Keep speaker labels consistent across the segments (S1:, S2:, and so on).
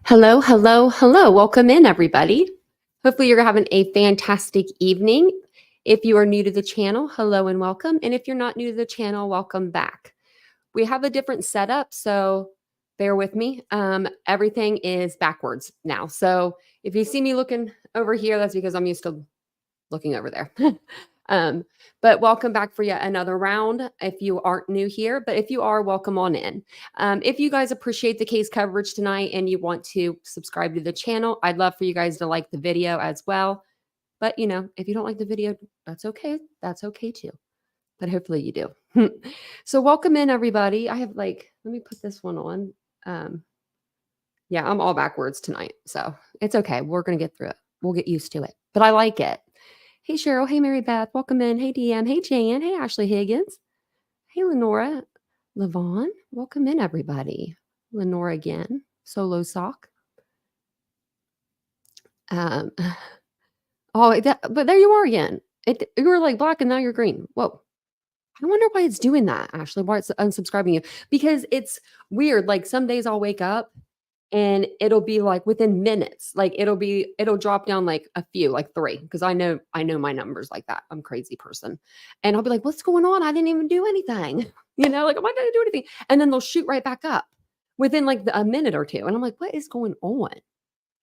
S1: Hello, hello, hello. Welcome in, everybody. Hopefully, you're having a fantastic evening. If you are new to the channel, hello and welcome. And if you're not new to the channel, welcome back. We have a different setup, so bear with me. Everything is backwards now. So if you see me looking over here, that's because I'm used to looking over there. um, but welcome back for yet another round if you aren't new here. But if you are, welcome on in. If you guys appreciate the case coverage tonight and you want to subscribe to the channel, I'd love for you guys to like the video as well. But, if you don't like the video, that's okay. That's okay too. But hopefully you do. So welcome in, everybody. I have let me put this one on. Yeah, I'm all backwards tonight. So it's okay. We're going to get through it. We'll get used to it. But I like it. Hey, Cheryl. Hey, Mary Beth. Welcome in. Hey, DM. Hey, Jan. Hey, Ashley Higgins. Hey, Lenora. Levon. Welcome in, everybody. Lenora again. Solo sock. Oh, but there you are again. You were like black and now you're green. Whoa. I wonder why it's doing that, Ashley. Why it's unsubscribing you. Because it's weird. Like some days I'll wake up and it'll be like within minutes. Like it'll drop down like a few, like 3. Because I know my numbers like that. I'm a crazy person. And I'll be like, what's going on? I didn't even do anything. Like, am I gonna do anything? And then they'll shoot right back up within like a minute or two. And I'm like, what is going on?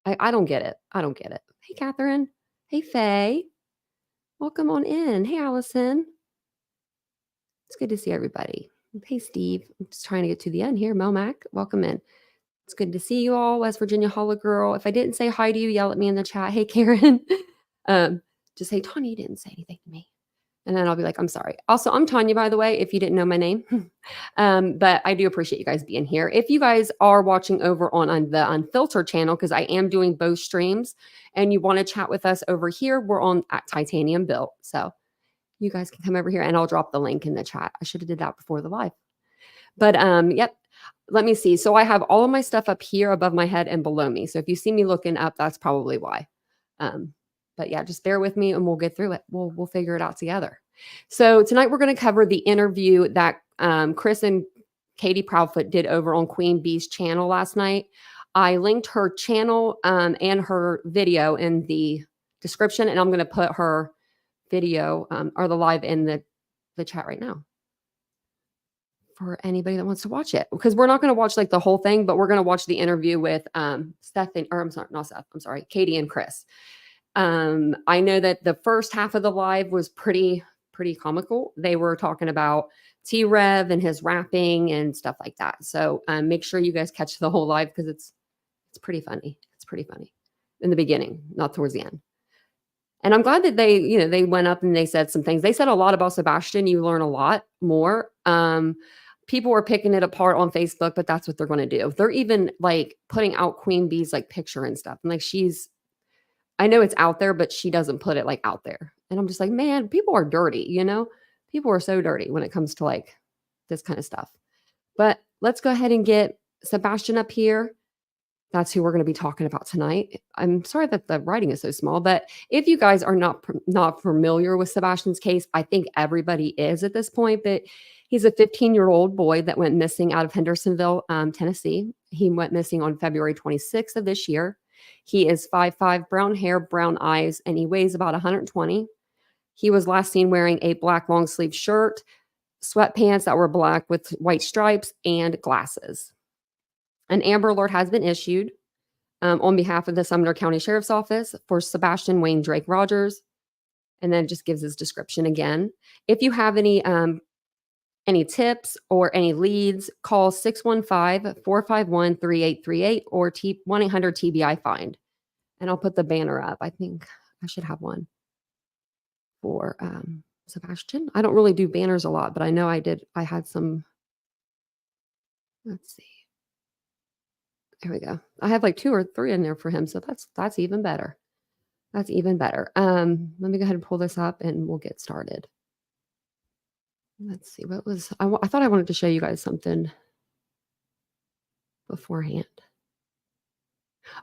S1: I don't get it. I don't get it. Hey, Catherine. Hey, Faye. Welcome on in. Hey, Allison. It's good to see everybody. Hey, Steve. I'm just trying to get to the end here. Melmac, welcome in. It's good to see you all. West Virginia Holla Girl. If I didn't say hi to you, yell at me in the chat. Hey, Karen. Just say, Tanya, you didn't say anything to me. And then I'll be like, I'm sorry. Also, I'm Tanya, by the way, if you didn't know my name. But I do appreciate you guys being here. If you guys are watching over on the Unfiltered channel, because I am doing both streams, and you want to chat with us over here, we're on at TitaniumBuilt. So you guys can come over here and I'll drop the link in the chat. I should have did that before the live. But yep. Let me see. So I have all of my stuff up here above my head and below me. So if you see me looking up, that's probably why. But yeah, just bear with me and we'll get through it. We'll figure it out together. So tonight we're going to cover the interview that Chris and Katie Proudfoot did over on Queen Bee's channel last night. I linked her channel and her video in the description, and I'm going to put her video or the live in the chat right now for anybody that wants to watch it, because we're not going to watch like the whole thing, but we're going to watch the interview with Katie and Chris. I know that the first half of the live was pretty comical. They were talking about T-Rev and his rapping and stuff like that. So make sure you guys catch the whole live because it's pretty funny. It's pretty funny in the beginning, not towards the end. And I'm glad that they went up and they said some things. They said a lot about Sebastian. You learn a lot more. People were picking it apart on Facebook, but that's what they're going to do. They're even like putting out Queen Bee's like picture and stuff. And like I know it's out there, but she doesn't put it like out there. And I'm just like, man, people are dirty, People are so dirty when it comes to like this kind of stuff. But let's go ahead and get Sebastian up here. That's who we're going to be talking about tonight. I'm sorry that the writing is so small, but if you guys are not familiar with Sebastian's case, I think everybody is at this point, but he's a 15-year-old boy that went missing out of Hendersonville, Tennessee. He went missing on February 26th of this year. He is 5'5", brown hair, brown eyes, and he weighs about 120. He was last seen wearing a black long sleeve shirt, sweatpants that were black with white stripes, and glasses. An Amber Alert has been issued on behalf of the Sumner County Sheriff's Office for Sebastian Wayne Drake Rogers. And then it just gives his description again. If you have any tips or any leads, call 615-451-3838 or 1-800-TBI-FIND. And I'll put the banner up. I think I should have one for Sebastian. I don't really do banners a lot, but I know I did. I had some. Let's see. There we go. I have like 2 or 3 in there for him. So that's even better. That's even better. Let me go ahead and pull this up and we'll get started. Let's see. I thought I wanted to show you guys something beforehand.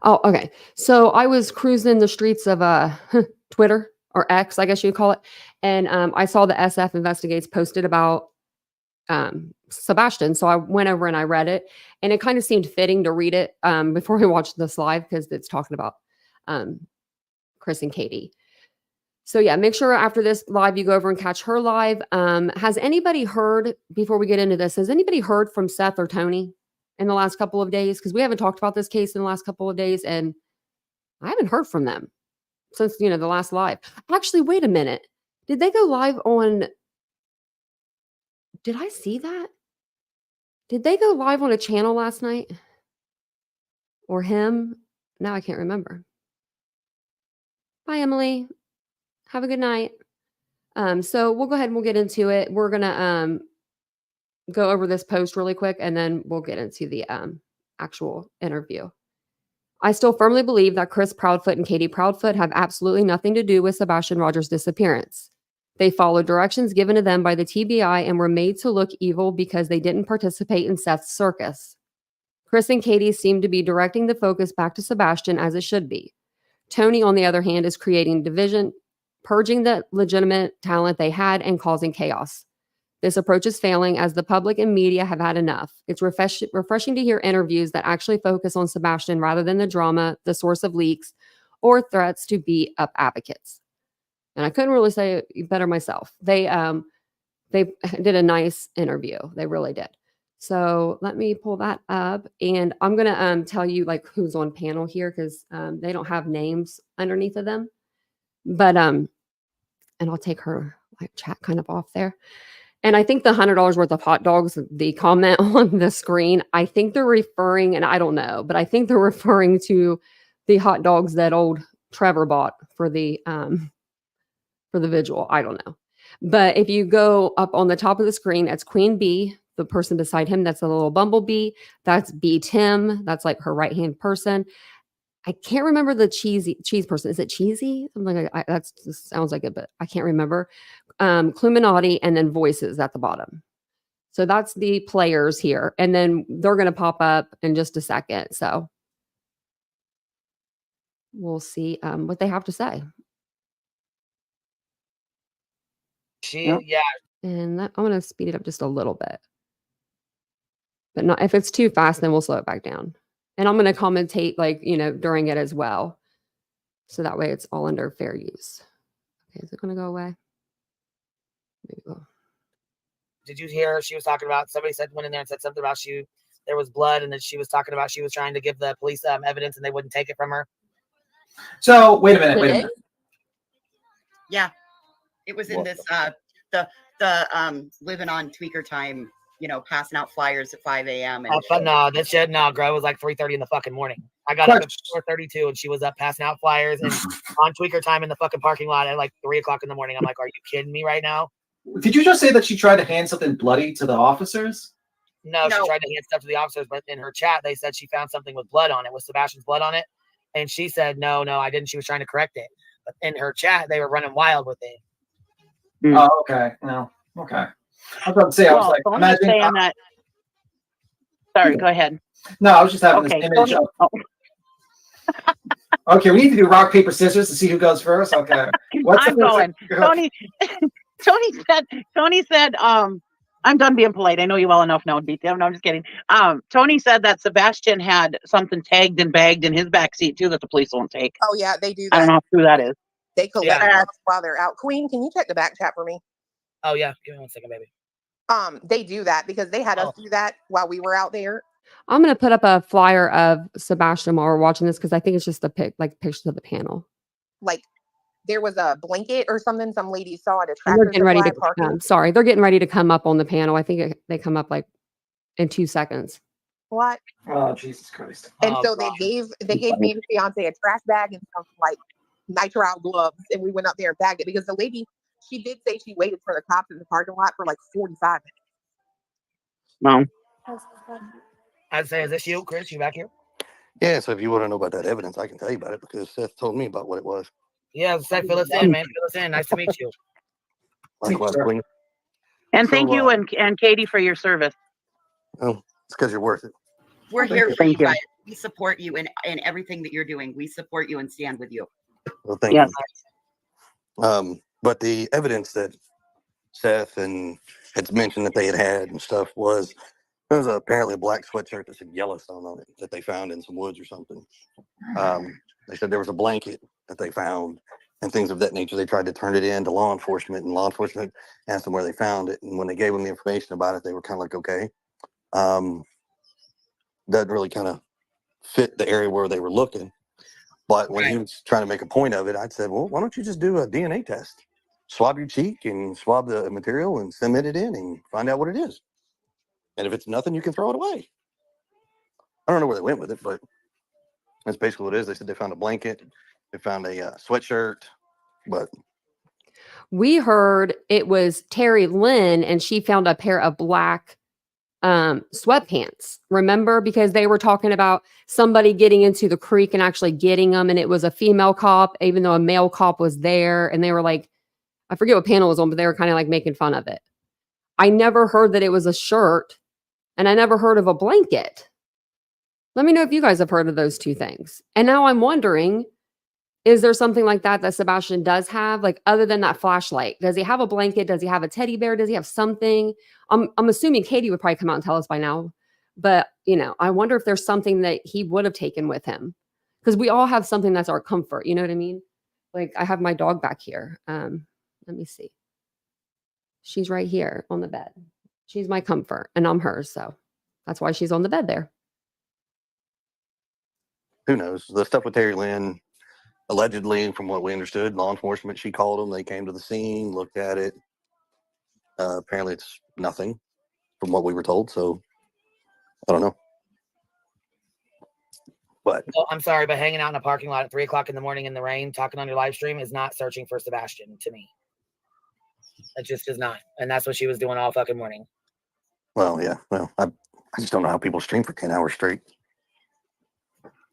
S1: Oh, okay. So I was cruising the streets of Twitter or X, I guess you'd call it. And I saw the SF Investigates posted about Sebastian. So I went over and I read it, and it kind of seemed fitting to read it before we watched this live because it's talking about Chris and Katie. So yeah, make sure after this live you go over and catch her live. Has anybody heard, before we get into this, has anybody heard from Seth or Tony in the last couple of days? Because we haven't talked about this case in the last couple of days, and I haven't heard from them since, the last live. Actually, wait a minute. Did they go live on, did I see that? Did they go live on a channel last night? Or him? Now I can't remember. Bye, Emily. Have a good night. So we'll go ahead and we'll get into it. We're going to go over this post really quick, and then we'll get into the actual interview. I still firmly believe that Chris Proudfoot and Katie Proudfoot have absolutely nothing to do with Sebastian Rogers' disappearance. They followed directions given to them by the TBI and were made to look evil because they didn't participate in Seth's circus. Chris and Katie seem to be directing the focus back to Sebastian, as it should be. Tony, on the other hand, is creating division, purging the legitimate talent they had, and causing chaos. This approach is failing as the public and media have had enough. It's refreshing to hear interviews that actually focus on Sebastian rather than the drama, the source of leaks, or threats to beat up advocates. And I couldn't really say it better myself. They did a nice interview. They really did. So let me pull that up, and I'm gonna tell you like who's on panel here because they don't have names underneath of them. But and I'll take her like chat kind of off there. And I think the $100 worth of hot dogs, the comment on the screen, I think they're referring, and I don't know, but I think they're referring to the hot dogs that old Trevor bought for the vigil. I don't know. But if you go up on the top of the screen, that's Queen Bee, the person beside him. That's a little bumblebee. That's B Tim. That's like her right-hand person. I can't remember the cheese person. Is it Cheesy? Something like that sounds like it, but I can't remember. Cluminati and then Voices at the bottom. So that's the players here. And then they're going to pop up in just a second. So we'll see what they have to say.
S2: Yeah.
S1: And I'm going to speed it up just a little bit. But not if it's too fast, then we'll slow it back down. And I'm going to commentate during it as well. So that way it's all under fair use. Okay, is it going to go away? Maybe go.
S2: Did you hear she was talking about, somebody went in there and said something about there was blood, and then she was talking about she was trying to give the police evidence and they wouldn't take it from her?
S3: So wait a minute.
S4: Yeah. It was in this the living on tweaker time, passing out flyers at 5 a.m.
S2: No, that shit, no, girl, it was like 3:30 in the fucking morning. I got up at 4:32 and she was up passing out flyers and on tweaker time in the fucking parking lot at like 3 o'clock in the morning. I'm like, are you kidding me right now?
S3: Did you just say that she tried to hand something bloody to the officers?
S2: No, she tried to hand stuff to the officers, but in her chat, they said she found something with blood on it, with Sebastian's blood on it. And she said, no, I didn't. She was trying to correct it. But in her chat, they were running wild with it.
S3: Oh, okay. No, okay. I was about to say, I was like, imagine
S4: that. Sorry, go ahead.
S3: No, I was just having this image of. Okay, we need to do rock, paper, scissors to see who goes first. Okay.
S4: I'm going. Tony said, I'm done being polite. I know you well enough now. No, I'm just kidding. Tony said that Sebastian had something tagged and bagged in his backseat too that the police won't take.
S5: Oh yeah, they do that.
S4: I don't know how true that is.
S5: They collect that while they're out. Queen, can you check the back chat for me?
S2: Oh yeah, give me 1 second, baby.
S5: They do that because they had us do that while we were out there.
S1: I'm going to put up a flyer of Sebastian while we're watching this because I think it's just pictures of the panel.
S5: Like there was a blanket or something some lady saw at a
S1: tractor. They're getting ready to they're getting ready to come up on the panel. I think they come up like in 2 seconds.
S5: What?
S3: Oh, Jesus Christ.
S5: And so they gave me and fiance a trash bag and some like nitrile gloves, and we went up there and bagged it because the lady, she did say she waited for the cops in the parking lot for like 45 minutes.
S4: No.
S2: I'd say, is this you, Chris? You back here?
S6: Yeah, so if you want to know about that evidence, I can tell you about it because Seth told me about what it was.
S2: Yeah, Seth, fill us in, man. Fill us in. Nice to meet you.
S6: Likewise,
S4: and thank you and Katie for your service.
S6: Oh, it's because you're worth it.
S4: We're here for you guys. We support you in everything that you're doing. We support you and stand with you.
S6: Well, thank you. But the evidence that Seth and had mentioned that they had and stuff was there was apparently a black sweatshirt that said Yellowstone on it that they found in some woods or something. They said there was a blanket that they found and things of that nature. They tried to turn it in to law enforcement, and law enforcement asked them where they found it. And when they gave them the information about it, they were kind of like, okay, doesn't really kind of fit the area where they were looking. But when he was trying to make a point of it, I said, well, why don't you just do a DNA test? Swab your cheek and swab the material and submit it in and find out what it is. And if it's nothing, you can throw it away. I don't know where they went with it, but that's basically what it is. They said they found a blanket, they found a sweatshirt, but
S1: We heard it was Terry Lynn and she found a pair of black sweatpants. Remember? Because they were talking about somebody getting into the creek and actually getting them. And it was a female cop, even though a male cop was there. And they were like, I forget what panel it was on, but they were kind of like making fun of it. I never heard that it was a shirt and I never heard of a blanket. Let me know if you guys have heard of those two things. And now I'm wondering, is there something like that that Sebastian does have, like other than that flashlight? Does he have a blanket? Does he have a teddy bear? Does he have something? I'm assuming Katie would probably come out and tell us by now. But, you know, I wonder if there's something that he would have taken with him. Because we all have something that's our comfort. You know what I mean? Like I have my dog back here. Let me see. She's right here on the bed. She's my comfort and I'm hers. So that's why she's on the bed there.
S6: who knows? The stuff with Terry Lynn, allegedly, from what we understood, law enforcement, she called them. They came to the scene, looked at it. Apparently, it's nothing from what we were told. So I don't know. But
S2: Oh, I'm sorry, but hanging out in a parking lot at 3 o'clock in the morning in the rain, talking on your live stream is not searching for Sebastian to me. It just is not. And that's what she was doing all fucking morning.
S6: well, yeah. Well, I just don't know how people stream for 10 hours straight.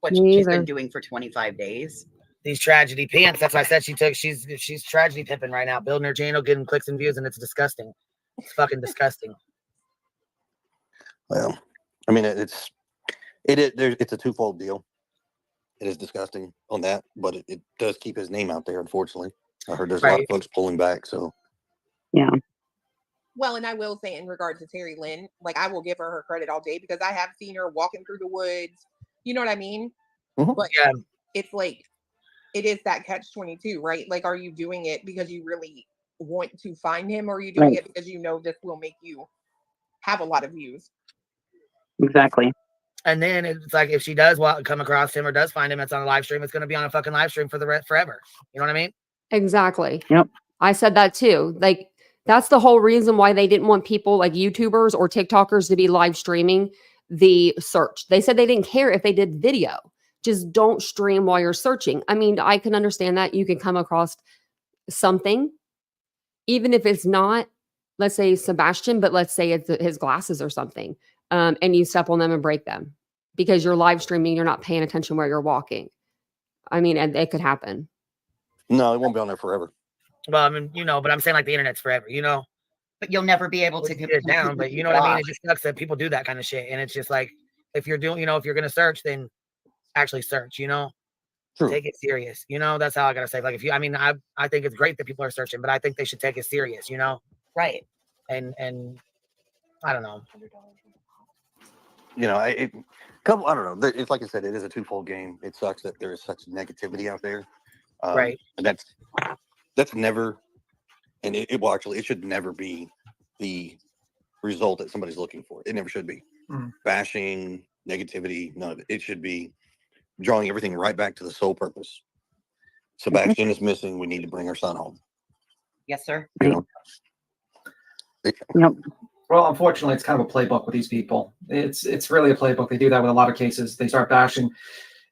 S7: What
S1: Me
S7: she's been
S1: either.
S7: doing for 25 days.
S2: These tragedy pants. That's why I said she's tragedy pimping right now, building her channel, getting clicks and views, and it's disgusting. It's fucking disgusting.
S6: Well, I mean, it's a twofold deal. It is disgusting on that, but it does keep his name out there, unfortunately. I heard there's a lot of
S2: Right.
S6: folks pulling back, so
S4: Yeah.
S5: Well, and I will say in regard to Terry Lynn, like I will give her credit all day because I have seen her walking through the woods. You know what I mean?
S6: Mhm.
S5: But
S2: Yeah.
S5: it's like it is that catch-22, right? Like, are you doing it because you really want to find him, or are you doing
S4: Right.
S5: it because you know this will make you have a lot of views?
S4: Exactly.
S2: And then it's like if she does come across him or does find him, it's on a live stream. It's going to be on a fucking live stream for the rest forever. You know what I mean?
S1: Exactly.
S4: Yep.
S1: I said that too. Like that's the whole reason why they didn't want people like YouTubers or TikTokers to be live streaming the search. They said they didn't care if they did video. Just don't stream while you're searching. I mean, I can understand that you can come across something, even if it's not, let's say Sebastian, but let's say it's his glasses or something, and you step on them and break them because you're live streaming. You're not paying attention where you're walking. I mean, and it could happen.
S6: no, it won't be on there forever.
S2: Well, I mean, but I'm saying like the internet's forever,
S7: But you'll never be able
S2: We
S7: to
S2: can get it down, but you know what I mean? It just sucks that people do that kind of shit. And it's just like, if you're doing, if you're going to search, then actually search,
S6: True.
S2: take it serious. That's how I got to say, like, if you, I mean, I think it's great that people are searching, but I think they should take it serious,
S7: Right.
S2: and I don't know.
S6: I don't know. It's like I said, it is a twofold game. It sucks that there is such negativity out there.
S2: Right.
S6: And that's never, and it should never be the result that somebody's looking for. It never should be. Bashing, negativity, none of it. It should be drawing everything right back to the sole purpose. Sebastian is missing. We need to bring our son home.
S7: Yes, sir.
S4: Yep.
S3: Well, unfortunately, it's kind of a playbook with these people. It's really a playbook. They do that with a lot of cases. They start bashing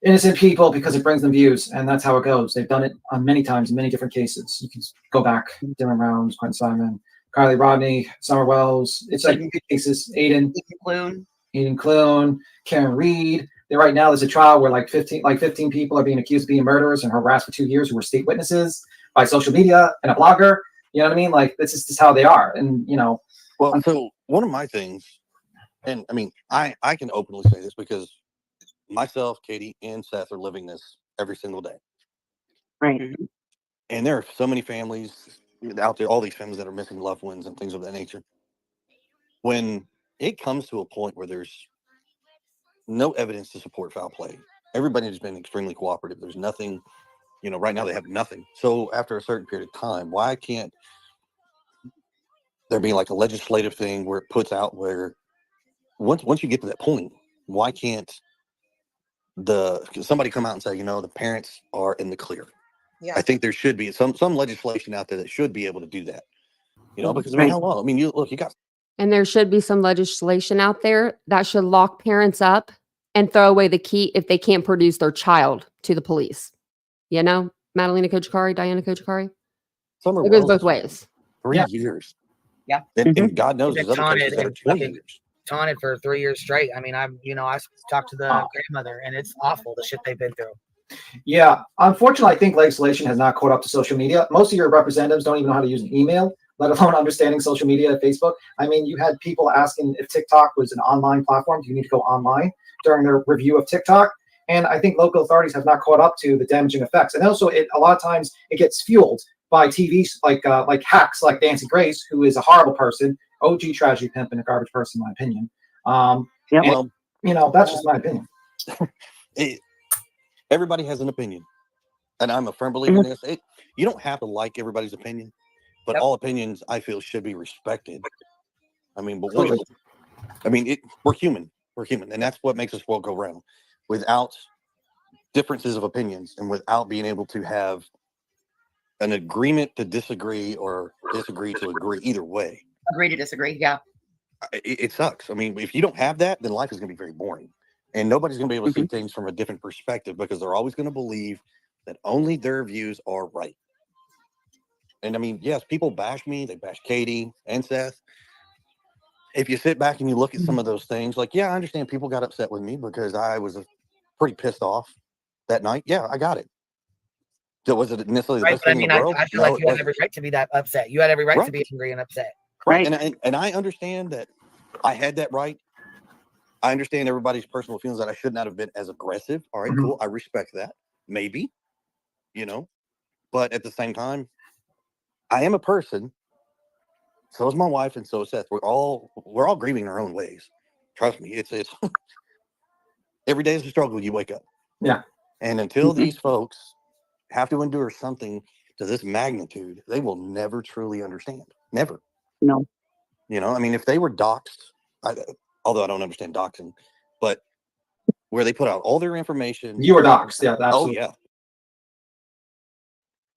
S3: innocent people because it brings them views, and that's how it goes. They've done it on many times in many different cases. You can go back, Dylan Rounds, Quentin Simon, Carly Rodney, Summer Wells. It's like cases. Aiden Clune, Karen Reed. Right now, there's a trial where like 15 people are being accused of being murderers and harassed for 2 years, who were state witnesses by social media and a blogger. You know what I mean? Like this is just how they are, and
S6: Well, so one of my things, and I mean, I can openly say this because myself, Katie, and Seth are living this every single day.
S4: Right.
S6: And there are so many families out there, all these families that are missing loved ones and things of that nature. When it comes to a point where there's no evidence to support foul play, everybody has been extremely cooperative. There's nothing, right now they have nothing. So after a certain period of time, why can't there be like a legislative thing where it puts out where once you get to that point, why can't somebody come out and say, the parents are in the clear?
S5: Yeah.
S6: I think there should be some legislation out there that should be able to do that. Because
S4: Right.
S6: how long? You got.
S1: And there should be some legislation out there that should lock parents up and throw away the key if they can't produce their child to the police. Madalena Kojikari, Diana Kojikari.
S6: Summer
S1: It goes
S6: Wells
S1: both ways.
S6: 3 years.
S7: Yeah.
S6: And God knows
S2: They've
S6: there's
S2: been
S6: other cases
S2: taunted
S6: that are
S2: and
S6: 20
S2: fucking
S6: years.
S2: taunted for 3 years straight. I mean, I talked to the grandmother, and it's awful the shit they've been through.
S3: Yeah, unfortunately, I think legislation has not caught up to social media. Most of your representatives don't even know how to use an email, let alone understanding social media, Facebook. I mean, you had people asking if TikTok was an online platform. Do you need to go online during their review of TikTok? And I think local authorities have not caught up to the damaging effects. And also, a lot of times it gets fueled by TVs like hacks like Nancy Grace, who is a horrible person, OG tragedy pimp and a garbage person, in my opinion.
S4: Yep.
S3: And, that's just my opinion.
S6: Everybody has an opinion, and I'm a firm believer in this. You don't have to like everybody's opinion, but all opinions, I feel, should be respected. I mean, but we're human. We're human, and that's what makes this world go round. Without differences of opinions and without being able to have an agreement to disagree or disagree to agree, either way.
S7: Agree to disagree. Yeah.
S6: It sucks. I mean, if you don't have that, then life is going to be very boring. And nobody's going to be able to see things from a different perspective because they're always going to believe that only their views are right. And I mean, yes, people bash me. They bash Katie and Seth. If you sit back and you look at some of those things, like, yeah, I understand people got upset with me because I was pretty pissed off that night. Yeah, I got it. So was it necessarily the best thing in the world?
S2: I feel like you had every right to be that upset. You had every right to be angry and upset.
S6: Right. And I understand that I had that right. I understand everybody's personal feelings that I should not have been as aggressive. All right, cool. I respect that. Maybe, but at the same time, I am a person. So is my wife, and so is Seth. We're all grieving in our own ways. Trust me, it's every day is a struggle. You wake up.
S3: Yeah.
S6: And until these folks have to endure something to this magnitude, they will never truly understand. Never.
S4: No.
S6: I mean, if they were doxxed, although I don't understand doxing, but where they put out all their information.
S3: You were doxxed, yeah. Absolutely.
S6: Oh, yeah.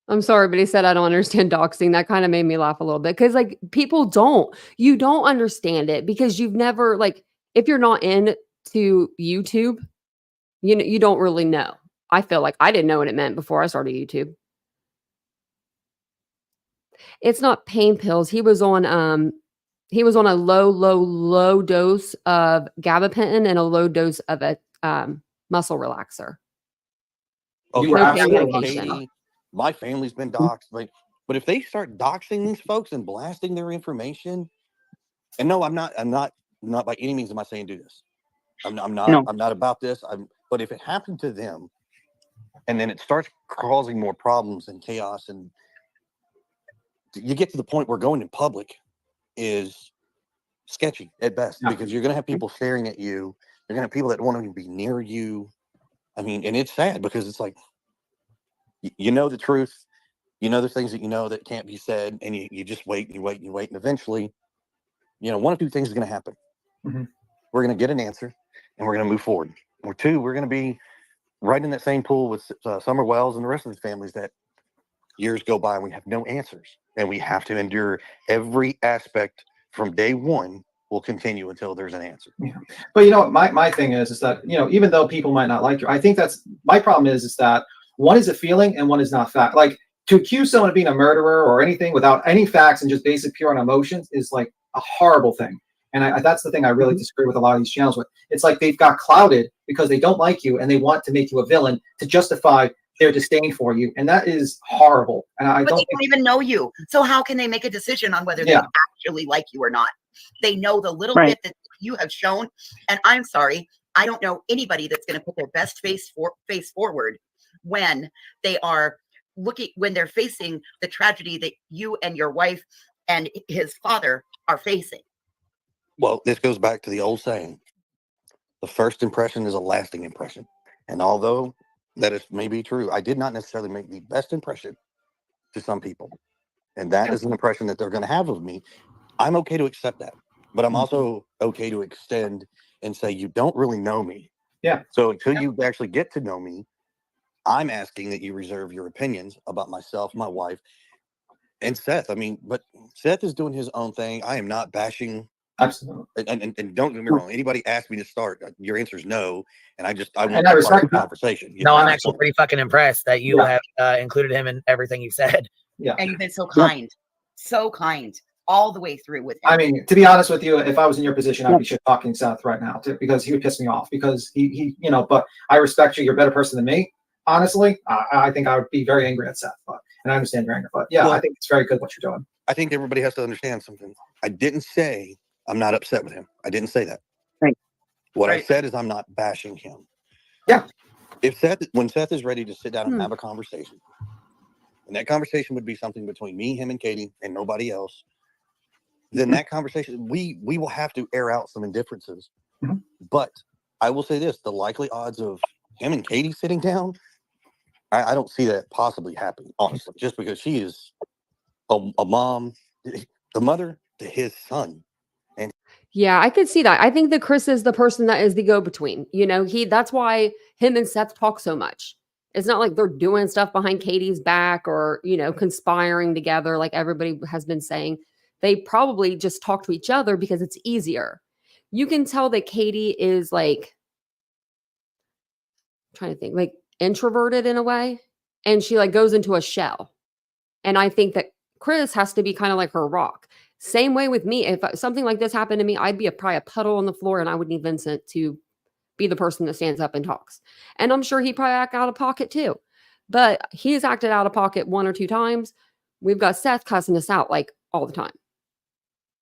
S1: I'm sorry, but he said, I don't understand doxing. That kind of made me laugh a little bit because you don't understand it because you've never, if you're not into YouTube, you don't really know. I feel like I didn't know what it meant before I started YouTube. It's not pain pills. He was on a low dose of gabapentin and a low dose of a muscle relaxer.
S6: Okay, my family's been doxxed, but if they start doxing these folks and blasting their information, and no, I'm not by any means am I saying do this. I'm not about this. But if it happened to them, and then it starts causing more problems and chaos, and you get to the point where going in public is sketchy at best because you're going to have people staring at you. You're going to have people that won't even be near you. I mean, and it's sad because it's like, the truth, there's things that that can't be said, and you just wait and you wait and you wait, and eventually, one of two things is going to happen. We're going to get an answer, and we're going to move forward. Or two, we're going to be right in that same pool with Summer Wells and the rest of the families that years go by and we have no answers, and we have to endure every aspect from day one. Will continue until there's an answer.
S3: Yeah. But my thing is that, even though people might not like you, I think that's my problem is that one is a feeling and one is not fact. Like to accuse someone of being a murderer or anything without any facts and just basic pure on emotions is like a horrible thing. And that's the thing I really disagree with a lot of these channels with. It's like they've got clouded because they don't like you and they want to make you a villain to justify their disdain for you. And that is horrible. And
S7: they don't even know you. So how can they make a decision on whether they actually like you or not? They know the little bit that you have shown. And I'm sorry, I don't know anybody that's going to put their best face forward when they are when they're facing the tragedy that you and your wife and his father are facing.
S6: Well, this goes back to the old saying, the first impression is a lasting impression. And although that is maybe true, I did not necessarily make the best impression to some people. And that is an impression that they're going to have of me. I'm okay to accept that. But I'm also okay to extend and say, you don't really know me.
S3: Yeah.
S6: So until you actually get to know me, I'm asking that you reserve your opinions about myself, my wife, and Seth. I mean, but Seth is doing his own thing. I am not bashing.
S3: Absolutely.
S6: And don't get me wrong. Anybody ask me to start, your answer is no. And I want
S3: And I
S6: to
S3: respect
S6: start the
S3: that.
S6: conversation.
S2: No, I'm actually pretty fucking impressed that you have included him in everything you've said.
S3: Yeah.
S7: And you've been so kind, all the way through with him.
S3: I mean, to be honest with you, if I was in your position, I'd be shit talking Seth right now too, because he would piss me off because he, you know, but I respect you. You're a better person than me. Honestly, I think I would be very angry at Seth, and I understand your anger, but yeah,
S6: Well,
S3: I think it's very good what you're doing.
S6: I think everybody has to understand something. I didn't say I'm not upset with him. I didn't say that.
S4: Right.
S6: What I
S7: Right.
S6: said is I'm not bashing him.
S3: Yeah.
S6: When Seth is ready to sit down and have a conversation, and that conversation would be something between me, him, and Katie, and nobody else, then that conversation, we will have to air out some indifferences. But I will say this, the likely odds of him and Katie sitting down, I don't see that possibly happening, honestly, just because she is a mom, the mother to his son.
S1: Yeah, I could see that. I think that Chris is the person that is the go-between. You know, that's why him and Seth talk so much. It's not like they're doing stuff behind Katie's back or, you know, conspiring together like everybody has been saying. They probably just talk to each other because it's easier. You can tell that Katie is like, I'm trying to think, like introverted in a way. And she like goes into a shell. And I think that Chris has to be kind of like her rock. Same way with me. If something like this happened to me, I'd be probably a puddle on the floor and I would need Vincent to be the person that stands up and talks. And I'm sure he'd probably act out of pocket too. But he's acted out of pocket 1 or 2 times. We've got Seth cussing us out like all the time.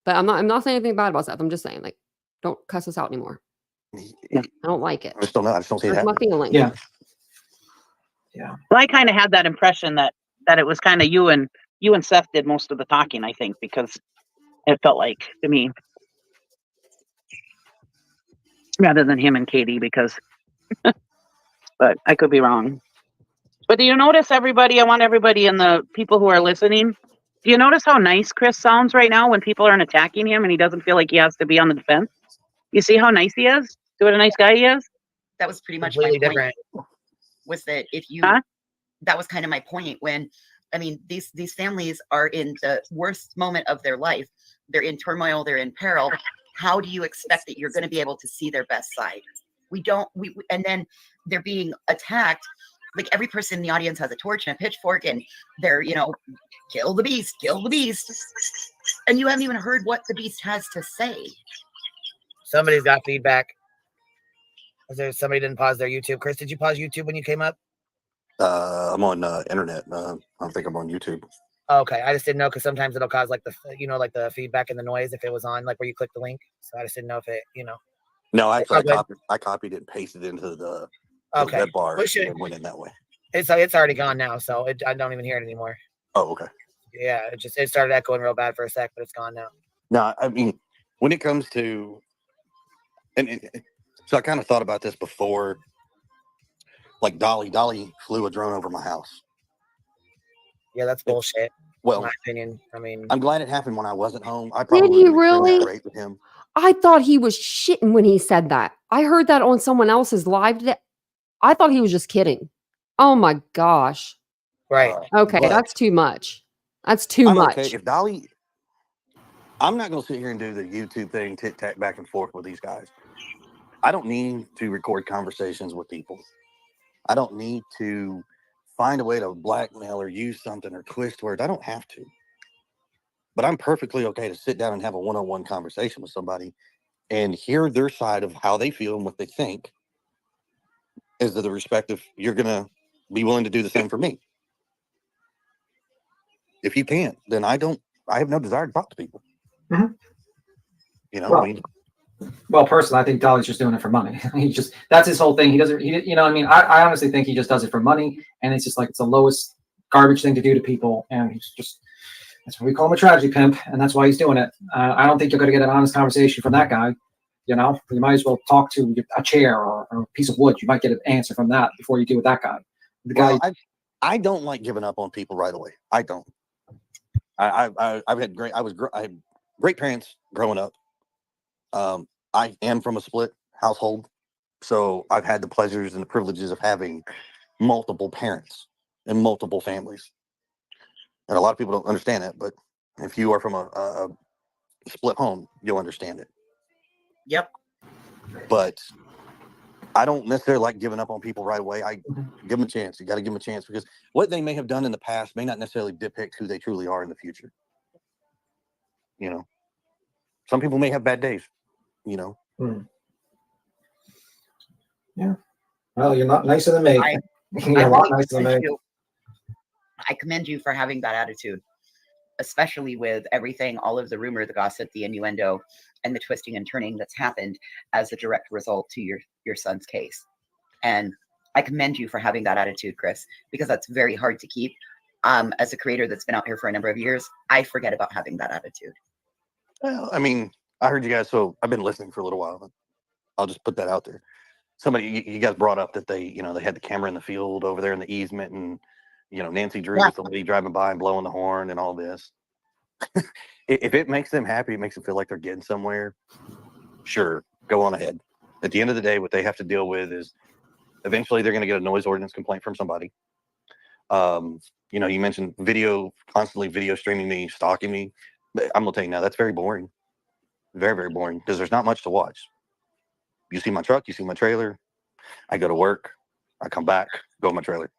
S1: But I'm not saying anything bad about Seth. I'm just saying, like, don't cuss us out anymore. I don't like it.
S6: I just don't see
S1: That's
S6: that.
S1: my feeling.
S3: Yeah. Yeah.
S4: Well, I kind of had that impression that it was kind of you and Seth did most of the talking, I think, because it felt like to me, rather than him and Katie, because, but I could be wrong. But do you notice, everybody? I want everybody and the people who are listening. Do you notice how nice Chris sounds right now when people aren't attacking him and he doesn't feel like he has to be on the defense? You see how nice he is? See what a nice guy he is?
S7: That was pretty much my
S2: Completely
S7: point.
S2: different.
S7: Was that if you?
S4: Huh?
S7: That was kind of my point. When I mean, these families are in the worst moment of their life. They're in turmoil. They're in peril. How do you expect that you're going to be able to see their best side? We don't. And then they're being attacked. Like every person in the audience has a torch and a pitchfork, and they're, you know, kill the beast, and you haven't even heard what the beast has to say.
S2: Somebody's got feedback. Somebody didn't pause their YouTube. Chris, did you pause YouTube when you came up?
S6: I'm on internet. I don't think I'm on YouTube.
S2: Okay, I just didn't know because sometimes it'll cause like the feedback and the noise if it was on like where you click the link. So I just didn't know if it, you know.
S6: No, actually,
S2: Okay.
S6: I copied it and pasted it into the
S2: Okay.
S6: red bar
S2: Push it.
S6: and went in that way.
S2: It's already gone now, so I don't even hear it anymore.
S6: Oh, okay.
S2: Yeah, it started echoing real bad for a sec, but it's gone now.
S6: No, I mean, when it comes to, so I kind of thought about this before, like Dolly flew a drone over my house.
S2: Yeah, that's bullshit. In
S6: Well,
S2: my opinion. I mean,
S6: I'm glad it happened when I wasn't home. I probably
S1: Did he
S6: would have been extremely
S1: really?
S6: irate with him.
S1: I thought he was shitting when he said that. I heard that on someone else's live today. I thought he was just kidding. Oh my gosh.
S2: right.
S1: Okay,
S6: But
S1: that's too much. That's too
S6: I'm
S1: much.
S6: okay if Dolly. I'm not going to sit here and do the YouTube thing, tit-tat back and forth with these guys. I don't need to record conversations with people. I don't need to find a way to blackmail or use something or twist words. I don't have to. But I'm perfectly okay to sit down and have a one-on-one conversation with somebody and hear their side of how they feel and what they think. Is to the respective, you're going to be willing to do the same for me. If you can't, then I have no desire to talk to people.
S3: Mhm.
S6: You know,
S3: Well,
S6: I mean,
S3: well, personally, I think Dolly's just doing it for money. That's his whole thing. He doesn't, you know, I mean, I honestly think he just does it for money. And it's just like, it's the lowest garbage thing to do to people. And he's just, that's what we call him, a tragedy pimp. And that's why he's doing it. I don't think you're going to get an honest conversation from that guy. You know, you might as well talk to a chair or a piece of wood. You might get an answer from that before you deal with that guy. The guy.
S6: I don't like giving up on people right away. I don't. I had great parents growing up. I am from a split household, so I've had the pleasures and the privileges of having multiple parents and multiple families. And a lot of people don't understand that, but if you are from a split home, you'll understand it.
S7: Yep.
S6: But I don't necessarily like giving up on people right away. I give them a chance. You got to give them a chance, because what they may have done in the past may not necessarily depict who they truly are in the future. You know, some people may have bad days, you know.
S3: Yeah. Well, you're not nicer than me. You're
S7: I
S3: a lot
S7: really
S3: nicer than me.
S7: I commend you for having that attitude, especially with everything, all of the rumor, the gossip, the innuendo, and the twisting and turning that's happened as a direct result to your son's case. And I commend you for having that attitude, Chris, because that's very hard to keep. As a creator that's been out here for a number of years, I forget about having that attitude.
S6: Well, I mean, I heard you guys, so I've been listening for a little while, but I'll just put that out there. Somebody, you guys brought up that they had the camera in the field over there in the easement, and Nancy Drew was the lady driving by and blowing the horn and all this. If it makes them happy, it makes them feel like they're getting somewhere, sure, go on ahead. At the end of the day, what they have to deal with is eventually they're going to get a noise ordinance complaint from somebody. You mentioned constantly video streaming me, stalking me. But I'm going to tell you now, that's very boring. Very, very boring, because there's not much to watch. You see my truck, you see my trailer. I go to work, I come back, go to my trailer.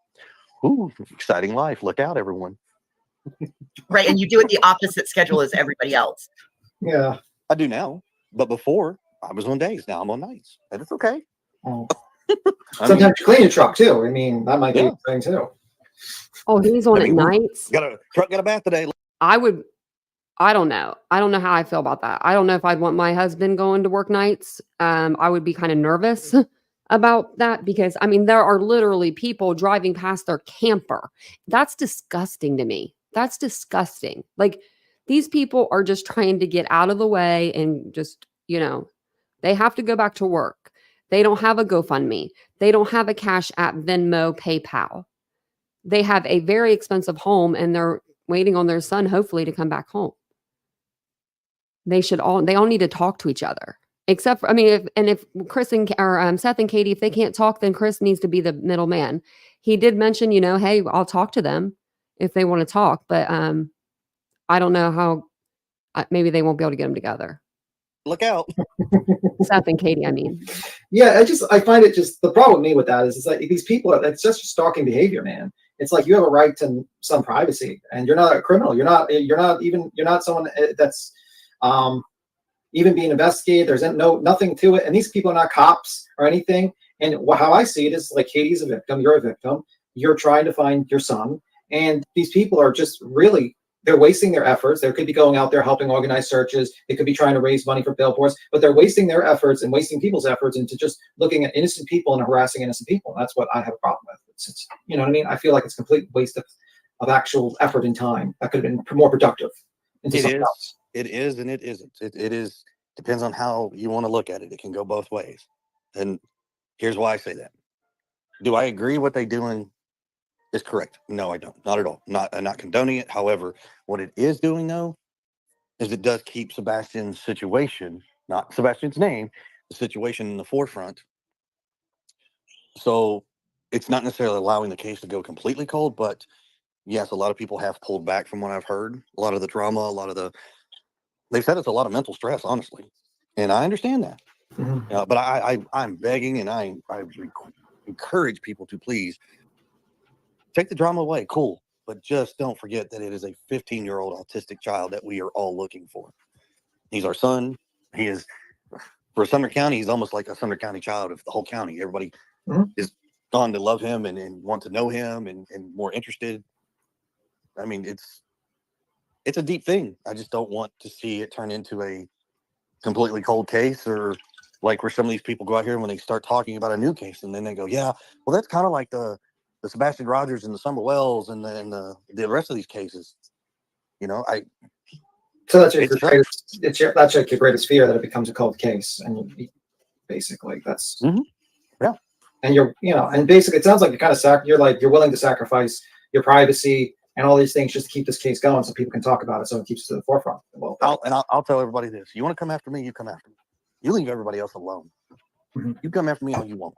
S6: Ooh, exciting life. Look out, everyone.
S7: Right. And you do it the opposite schedule as everybody else.
S3: Yeah.
S6: I do now. But before, I was on days. Now I'm on nights. And it's okay.
S3: Oh. Sometimes you clean your truck too. I mean, that might be a thing too.
S1: Oh, he's on at nights?
S6: Truck got a bath today.
S1: I don't know. I don't know how I feel about that. I don't know if I'd want my husband going to work nights. I would be kind of nervous about that, because I mean, there are literally people driving past their camper. That's disgusting to me. That's disgusting. Like, these people are just trying to get out of the way and just, they have to go back to work. They don't have a GoFundMe. They don't have a Cash App, Venmo, PayPal. They have a very expensive home, and they're waiting on their son, hopefully, to come back home. They all need to talk to each other. Except for, if Chris or Seth and Katie, if they can't talk, then Chris needs to be the middleman. He did mention, hey, I'll talk to them if they want to talk, but I don't know how. Maybe they won't be able to get them together.
S6: Look out.
S1: Seth and Katie, I mean.
S3: Yeah, I find it just, the problem with me with that is, it's like these people, it's just stalking behavior, man. It's like you have a right to some privacy, and you're not a criminal. You're not someone that's even being investigated. There's nothing to it. And these people are not cops or anything. And how I see it is, like, Katie's a victim. You're a victim. You're trying to find your son. And these people are just really, they're wasting their efforts. They could be going out there helping organize searches. They could be trying to raise money for billboards, but they're wasting their efforts and wasting people's efforts into just looking at innocent people and harassing innocent people. That's what I have a problem with. It's you know what I mean? I feel like it's a complete waste of actual effort and time that could have been more productive.
S6: It is, and it isn't. It is, depends on how you want to look at it. It can go both ways. And here's why I say that. Do I agree what they're doing is correct? No, I don't. Not at all. I'm not condoning it. However, what it is doing, though, is it does keep Sebastian's situation, not Sebastian's name, the situation in the forefront. So it's not necessarily allowing the case to go completely cold, but yes, a lot of people have pulled back from what I've heard. A lot of the drama, they've said it's a lot of mental stress, honestly. And I understand that. Mm-hmm. But I'm begging, and I encourage people to please take the drama away. Cool. But just don't forget that it is a 15-year-old autistic child that we are all looking for. He's our son. He is, for Sumner County, he's almost like a Sumner County child of the whole county. Everybody is on to love him and want to know him and more interested. I mean, it's a deep thing. I just don't want to see it turn into a completely cold case, or like where some of these people go out here when they start talking about a new case and then they go, yeah, well, that's kind of like the the Sebastian Rogers and the Summer Wells and the rest of these cases. You know,
S3: So that's your
S6: It's
S3: greatest, that's like your greatest fear, that it becomes a cold case, and basically that's
S6: Yeah.
S3: And and basically it sounds like you're kind of you're willing to sacrifice your privacy and all these things just to keep this case going, so people can talk about it, so it keeps it to the forefront. Well,
S6: I'll tell everybody this: you want to come after me, you come after me. You leave everybody else alone. You come after me all you want,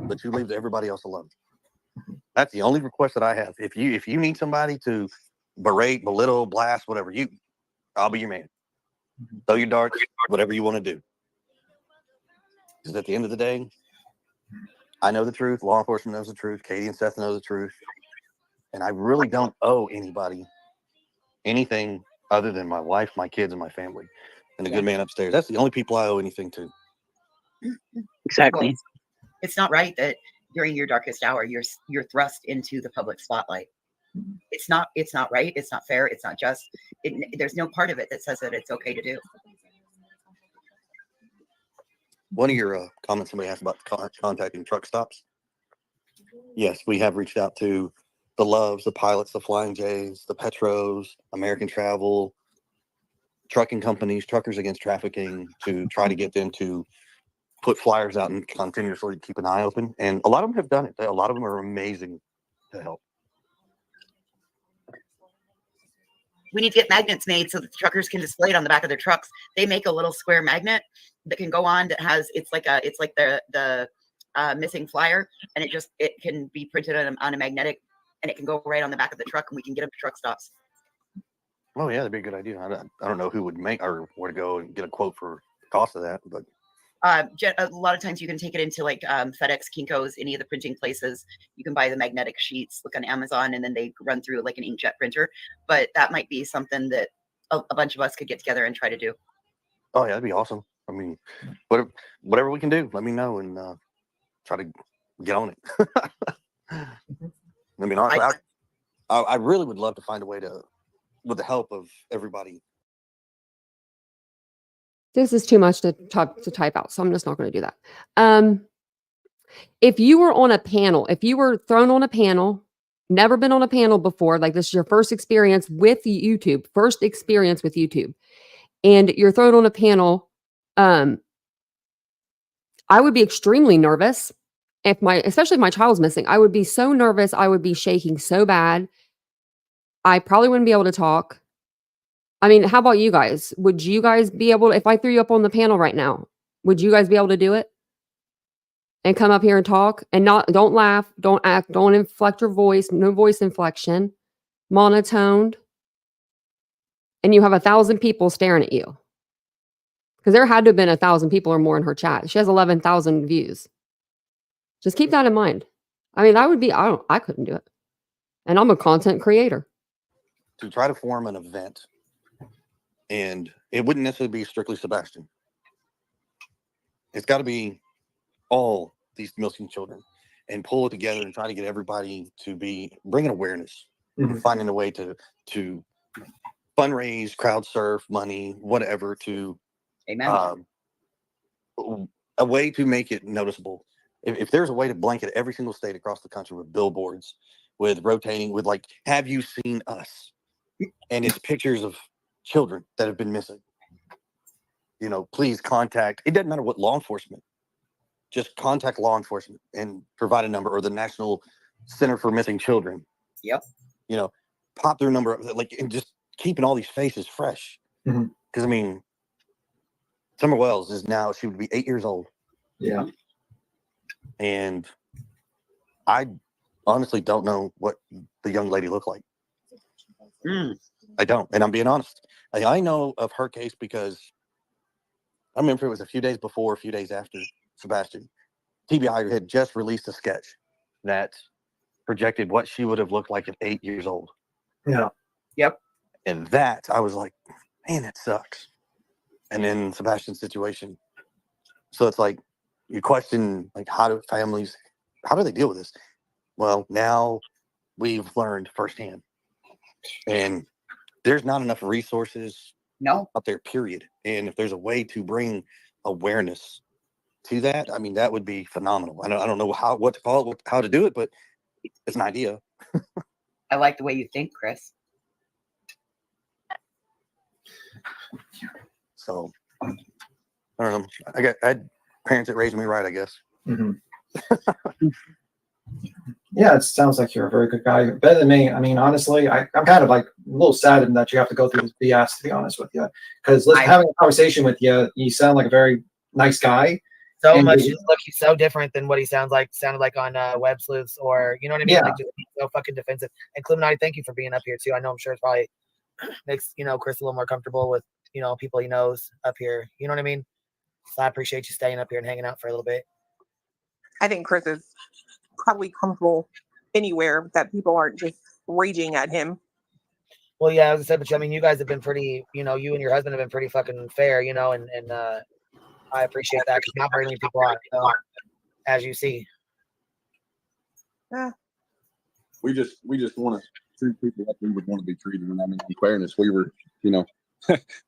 S6: but you leave everybody else alone. That's the only request that I have. If you need somebody to berate, belittle, blast, whatever, I'll be your man. Throw your darts, whatever you want to do. Because at the end of the day, I know the truth. Law enforcement knows the truth. Katie and Seth know the truth. And I really don't owe anybody anything other than my wife, my kids, and my family. And the good man upstairs. That's the only people I owe anything to.
S4: Exactly.
S7: It's not right that during your darkest hour, you're thrust into the public spotlight. It's not right. It's not fair. It's not just. There's no part of it that says that it's okay to do.
S6: One of your comments somebody asked about contacting truck stops. Yes, we have reached out to the Loves, the Pilots, the Flying J's, the Petros, American Travel, trucking companies, Truckers Against Trafficking, to try to get them to put flyers out and continuously keep an eye open. And a lot of them have done it. A lot of them are amazing to help.
S7: We need to get magnets made so that the truckers can display it on the back of their trucks. They make a little square magnet that can go on, that has, it's like the missing flyer, and it can be printed on a magnetic, and it can go right on the back of the truck, and we can get them to truck stops.
S6: Oh yeah, that'd be a good idea. I don't know who would make or where to go and get a quote for the cost of that, but
S7: a lot of times you can take it into like FedEx, Kinko's, any of the printing places. You can buy the magnetic sheets, look on Amazon, and then they run through like an inkjet printer. But that might be something that a bunch of us could get together and try to do.
S6: oh yeah, that'd be awesome. I mean, whatever we can do, let me know, and try to get on it. I mean, honestly, I really would love to find a way to, with the help of everybody.
S1: This is too much to type out, so I'm just not going to do that. If you were on a panel, if you were thrown on a panel, never been on a panel before, like this is your first experience with YouTube, and you're thrown on a panel, I would be extremely nervous especially if my child's missing. I would be so nervous. I would be shaking so bad. I probably wouldn't be able to talk. I mean, how about you guys? Would you guys be able to, if I threw you up on the panel right now, would you guys be able to do it? And come up here and talk, and don't laugh, don't act, don't inflect your voice, no voice inflection, monotoned. And you have 1,000 people staring at you. Because there had to have been 1,000 people or more in her chat. She has 11,000 views. Just keep that in mind. I mean, that would be, I couldn't do it. And I'm a content creator.
S6: To try to form an event, and it wouldn't necessarily be strictly Sebastian. It's got to be all these missing children, and pull it together and try to get everybody to bringing awareness, finding a way to fundraise, crowd surf money, whatever, to
S7: Amen.
S6: A way to make it noticeable. If there's a way to blanket every single state across the country with billboards, with rotating, with like, have you seen us? And it's pictures of children that have been missing. Please contact. It doesn't matter what law enforcement. Just contact law enforcement and provide a number, or the National Center for Missing Children.
S7: Yep.
S6: Pop their number, and just keeping all these faces fresh. Because I mean, Summer Wells she would be 8 years old.
S3: Yeah.
S6: And I honestly don't know what the young lady looked like. I don't, and I'm being honest. I know of her case because I remember it was a few days before, a few days after Sebastian. TBI had just released a sketch that projected what she would have looked like at 8 years old.
S3: Yeah.
S7: Yep.
S6: And that, I was like, man, that sucks. And then Sebastian's situation. So it's like, you question, like, how do they deal with this? Well, now we've learned firsthand. And there's not enough resources up there, period. And if there's a way to bring awareness to that, I mean, that would be phenomenal. I don't know what to call it, how to do it, but it's an idea.
S7: I like the way you think, Chris.
S6: So I don't know. I had parents that raised me right, I guess.
S3: Yeah, it sounds like you're a very good guy. Better than me. I mean, honestly, I'm kind of like a little saddened that you have to go through this BS, to be honest with you. Because having a conversation with you, you sound like a very nice guy.
S2: So much. Look, he's so different than what he sounded like on Web Sleuths, or you know what I mean?
S3: Yeah.
S2: Like, just so fucking defensive. And Cluminati, thank you for being up here too. I know I'm sure it's probably makes Chris a little more comfortable with people he knows up here. You know what I mean? So I appreciate you staying up here and hanging out for a little bit.
S5: I think Chris is probably comfortable anywhere that people aren't just raging at him.
S2: Well, yeah, as I said, but I mean, you guys have been pretty, you and your husband have been pretty fucking fair, and I appreciate that because not very many people are, as you see.
S5: Yeah.
S8: We just want to treat people like we would want to be treated, and I mean, in fairness, we were,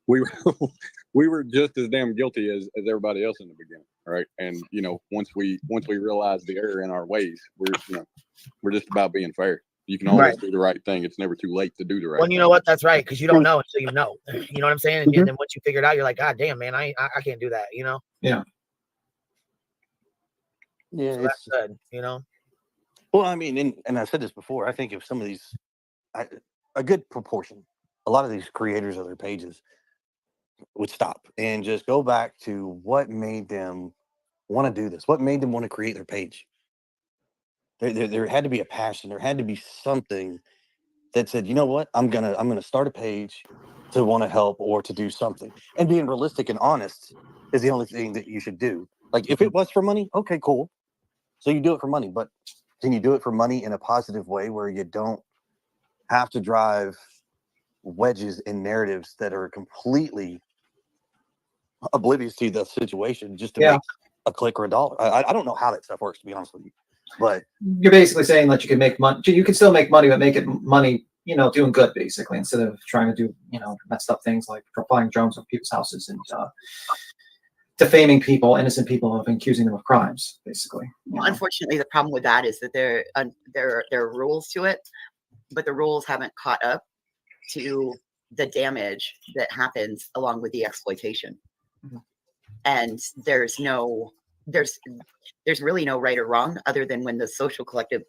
S8: we were just as damn guilty as everybody else in the beginning, right? And once we realized the error in our ways, we're just about being fair. You can always do the right thing. It's never too late to do the right thing.
S2: Well, you know what? That's right, because you don't know until you know. You know what I'm saying? And then once you figure it out, you're like, God damn, man, I can't do that.
S3: Yeah.
S6: Yeah,
S2: So that's good.
S6: Well, I mean, and I said this before. I think if some of these, a good proportion, a lot of these creators of their pages would stop and just go back to what made them want to do this, what made them want to create their page. There had to be a passion. There had to be something that said, you know what, I'm gonna start a page to want to help or to do something. And being realistic and honest is the only thing that you should do. Like if it was for money, okay, cool. So you do it for money, but can you do it for money in a positive way where you don't have to drive wedges in narratives that are completely oblivious to the situation just to make a click or a dollar? I don't know how that stuff works, to be honest with you. But
S3: you're basically saying that you can make money. You can still make money, but make it money, doing good, basically, instead of trying to do, messed up things like flying drones over people's houses and defaming people, innocent people, of accusing them of crimes, basically.
S7: Well, unfortunately, the problem with that is that there are rules to it, but the rules haven't caught up to the damage that happens along with the exploitation. And there's really no right or wrong other than when the social collective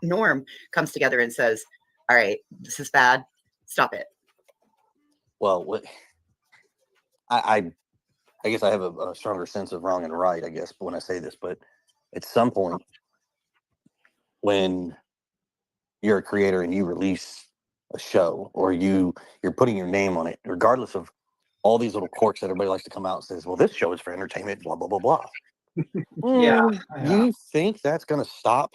S7: norm comes together and says, all right, this is bad, stop it.
S6: Well, I guess I have a stronger sense of wrong and right, I guess, when I say this, but at some point when you're a creator and you release a show or you're putting your name on it, regardless of all these little quirks that everybody likes to come out and says, well, this show is for entertainment, blah, blah, blah, blah. You think that's going to stop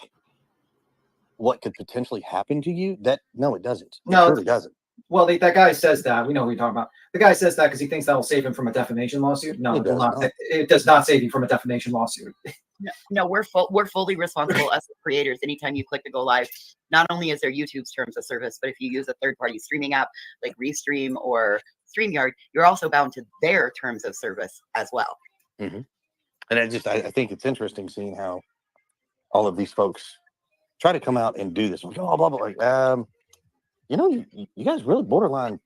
S6: what could potentially happen to you? No, it doesn't. It really doesn't.
S3: Well, that guy says that. We know what you're talking about. The guy says that because he thinks that will save him from a defamation lawsuit. No, it does not save you from a defamation lawsuit.
S7: No, we're fully responsible as creators. Anytime you click to go live, not only is there YouTube's terms of service, but if you use a third-party streaming app like Restream or StreamYard, you're also bound to their terms of service as well.
S6: And I think it's interesting seeing how all of these folks try to come out and do this. Blah, blah, blah. Like, you guys really borderline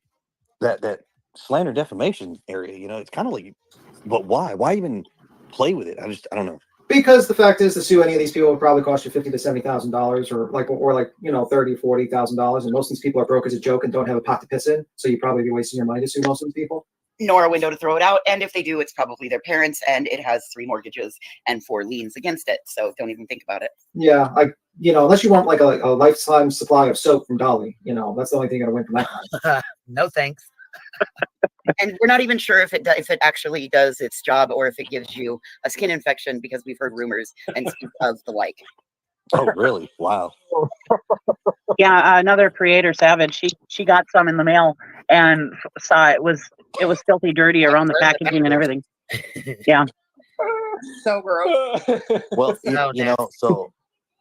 S6: that slander defamation area. It's kind of like, but why? Why even play with it? I don't know. Because
S3: the fact is, to sue any of these people would probably cost you $50,000 to $70,000, or $30,000 to $40,000, and most of these people are broke as a joke and don't have a pot to piss in. So you'd probably be wasting your money to sue most of these people.
S7: Nor a window to throw it out, and if they do, it's probably their parents, and it has 3 mortgages and 4 liens against it. So don't even think about it.
S3: Yeah, unless you want like a lifetime supply of soap from Dolly, that's the only thing you're gonna win from that guy.
S2: No thanks.
S7: And we're not even sure if it actually does its job or if it gives you a skin infection, because we've heard rumors and of the like.
S6: Oh, really? Wow.
S4: Yeah, another creator, Savage, she got some in the mail and saw it was filthy dirty around the packaging and everything. Yeah.
S5: So gross.
S6: Well, so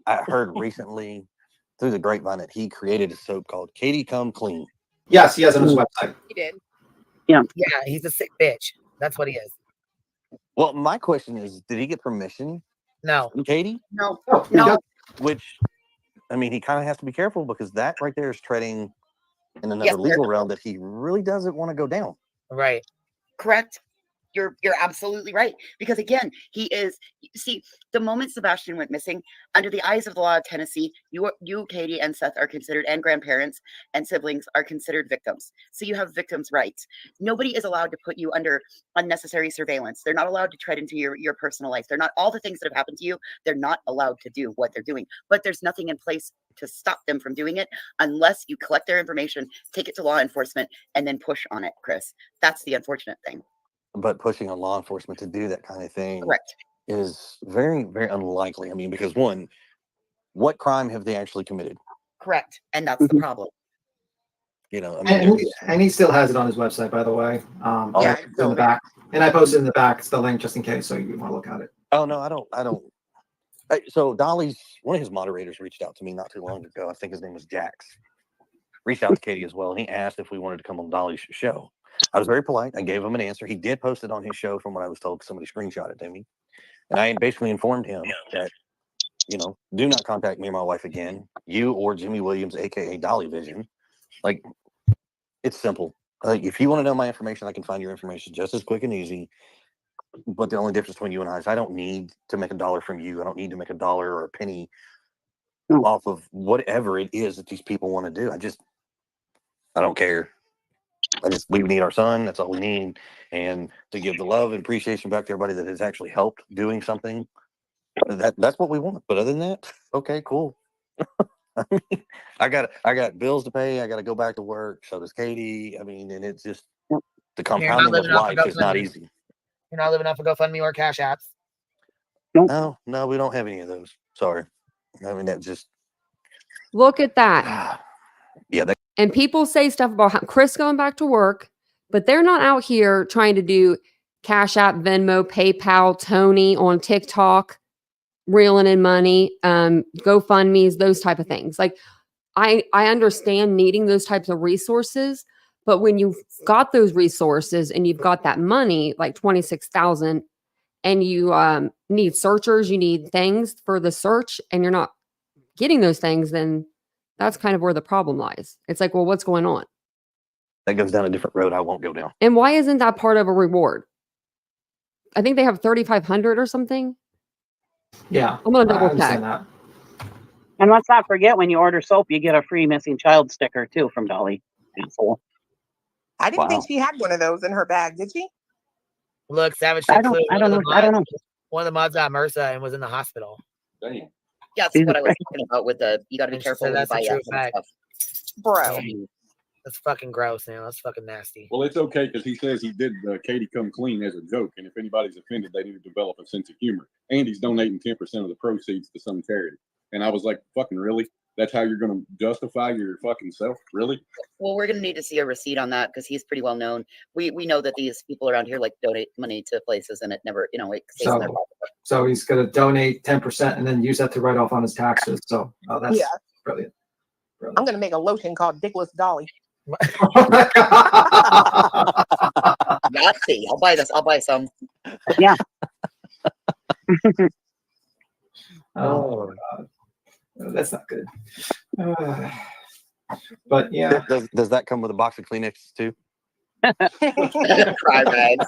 S6: I heard recently through the grapevine that he created a soap called Katie Come Clean.
S3: Yes, he has it on his website.
S5: He did.
S7: Yeah.
S2: Yeah, he's a sick bitch. That's what he is.
S6: Well, my question is, did he get permission
S2: No.
S6: from Katie?
S7: No.
S3: No.
S6: Which I mean, he kind of has to be careful because that right there is treading in another
S7: Yes,
S6: legal realm that he really doesn't want to go down.
S2: Right.
S7: correct. You're absolutely right. Because again, he is, see, the moment Sebastian went missing, under the eyes of the law of Tennessee, you, Katie, and Seth are considered, and grandparents and siblings are considered victims. So you have victims' rights. Nobody is allowed to put you under unnecessary surveillance. They're not allowed to tread into your personal life. They're not, all the things that have happened to you, they're not allowed to do what they're doing. But there's nothing in place to stop them from doing it unless you collect their information, take it to law enforcement, and then push on it, Chris. That's the unfortunate thing.
S6: But pushing on law enforcement to do that kind of thing
S7: Correct.
S6: is very, very unlikely. I mean, because one, what crime have they actually committed?
S7: Correct. And that's the problem.
S6: You know, I mean,
S3: And he still has it on his website, by the way.
S2: Yeah,
S3: It's in the back. And I posted in the back. It's the link just in case, so you want to look at it.
S6: oh no, I don't. Hey, so Dolly's, one of his moderators reached out to me not too long ago. I think his name was Jax. Reached out to Katie as well, and he asked if we wanted to come on Dolly's show. I was very polite. I gave him an answer. He did post it on his show from what I was told. Somebody screenshot it to me. And I basically informed him that, you know, do not contact me or my wife again. You or Jimmy Williams, a.k.a. Dolly Vision. Like, it's simple. If you want to know my information, I can find your information just as quick and easy. But the only difference between you and I is I don't need to make $1 from you. I don't need to make $1 or a penny off of whatever it is that these people want to do. I don't care. We need our son. That's all we need. And to give the love and appreciation back to everybody that has actually helped doing something. That's what we want. But other than that, okay, cool. I mean, I got bills to pay. I got to go back to work. So does Katie. I mean, and it's just the compounding of life is not easy.
S2: You're not living off of GoFundMe or Cash Apps.
S6: No, we don't have any of those. Sorry. I mean, that just
S1: Look at that.
S6: yeah.
S1: And people say stuff about how Chris going back to work, but they're not out here trying to do Cash App, Venmo, PayPal, Tony on TikTok, reeling in money, GoFundMe's, those type of things. Like I understand needing those types of resources, but when you've got those resources and you've got that money, like 26,000, and you need searchers, you need things for the search, and you're not getting those things, then that's kind of where the problem lies. It's like, well, what's going on?
S6: That goes down a different road I won't go down.
S1: And why isn't that part of a reward? I think they have 3,500 or something.
S3: Yeah.
S1: I'm gonna
S3: I
S1: double
S3: understand
S1: check.
S3: that.
S4: And let's not forget, when you order soap, you get a free missing child sticker too from Dolly. Asshole.
S5: I didn't think
S6: Wow.
S5: she had one of those in her bag, did she?
S2: Look, Savage
S4: I
S2: said
S4: don't
S2: Clue.
S4: know. I don't know.
S2: One of the mods got MRSA and was in the hospital.
S8: Damn.
S7: Yeah, that's what I was talking about with the, you got to be
S2: And she
S7: careful
S2: said
S7: when you
S2: that's a
S7: buy
S2: true
S7: that kind of
S2: fact.
S7: stuff.
S5: Bro.
S2: That's fucking gross, man. That's fucking nasty.
S8: Well, it's okay because he says he did Katie come clean as a joke, and if anybody's offended, they need to develop a sense of humor. And he's donating 10% of the proceeds to some charity. And I was like, "Fucking really? That's how you're going to justify your fucking self? Really?"
S7: Well, we're going to need to see a receipt on that because he's pretty well known. We know that these people around here like donate money to places and it never, you know, it stays in their pocket.
S3: So he's going to donate 10% and then use that to write off on his taxes. So that's
S5: Yeah.
S3: brilliant.
S5: I'm gonna make a lotion called Dickless Dolly.
S7: Nazi. I'll buy this. I'll buy some.
S4: Yeah.
S3: Oh, God. That's not good. But yeah.
S6: Does that come with a box of Kleenex too?
S7: Cry bags.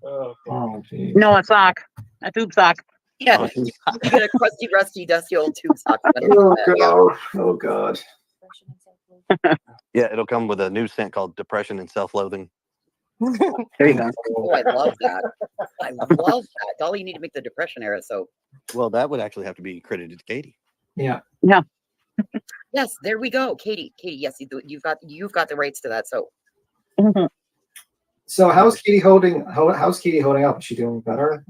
S3: Oh, geez.
S4: No, a sock. A tube sock.
S7: Yeah.
S6: Oh, geez.
S7: You get a crusty, rusty, dusty old tube sock.
S3: Oh, God. Oh, God.
S6: Yeah, it'll come with a new scent called Depression and Self-Loathing.
S4: There you go.
S7: Oh, I love that. I love that. Dolly, you need to make the Depression era. So,
S6: Well, that would actually have to be credited to Katie.
S3: Yeah.
S7: yes, there we go. Katie, yes, you've got the rights to that. So,
S3: So how's Katie holding? How's Katie holding up? Is she doing better?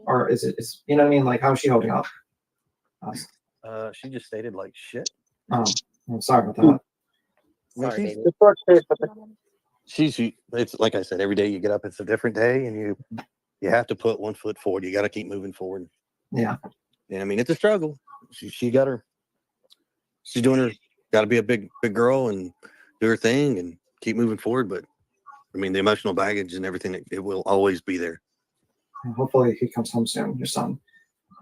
S3: Or is you know what I mean? Like, how's she holding up?
S6: She just stated like shit.
S3: Oh, I'm sorry about that.
S7: sorry,
S6: she's-
S7: baby.
S6: It's like I said, every day you get up, it's a different day, and you have to put one foot forward. You got to keep moving forward.
S3: Yeah.
S6: And I mean, it's a struggle. She's doing her, got to be a big girl and do her thing and keep moving forward. But I mean, the emotional baggage and everything, it will always be there.
S3: And hopefully he comes home soon. Your son.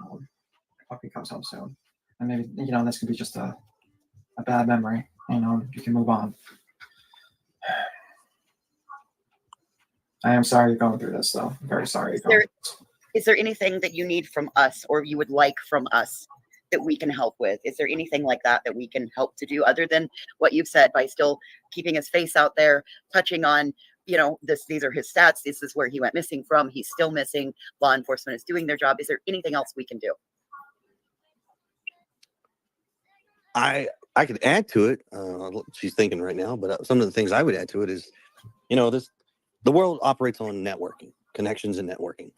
S3: Hope he comes home soon. and maybe, this could be just a bad memory. You can move on. I am sorry you're going through this, though. I'm very sorry.
S7: Is there anything that you need from us or you would like from us that we can help with? Is there anything like that we can help to do other than what you've said by still keeping his face out there, touching on, these are his stats. This is where he went missing from. He's still missing. Law enforcement is doing their job. Is there anything else we can do?
S6: I could add to it. She's thinking right now, but some of the things I would add to it is, the world operates on networking, connections and networking.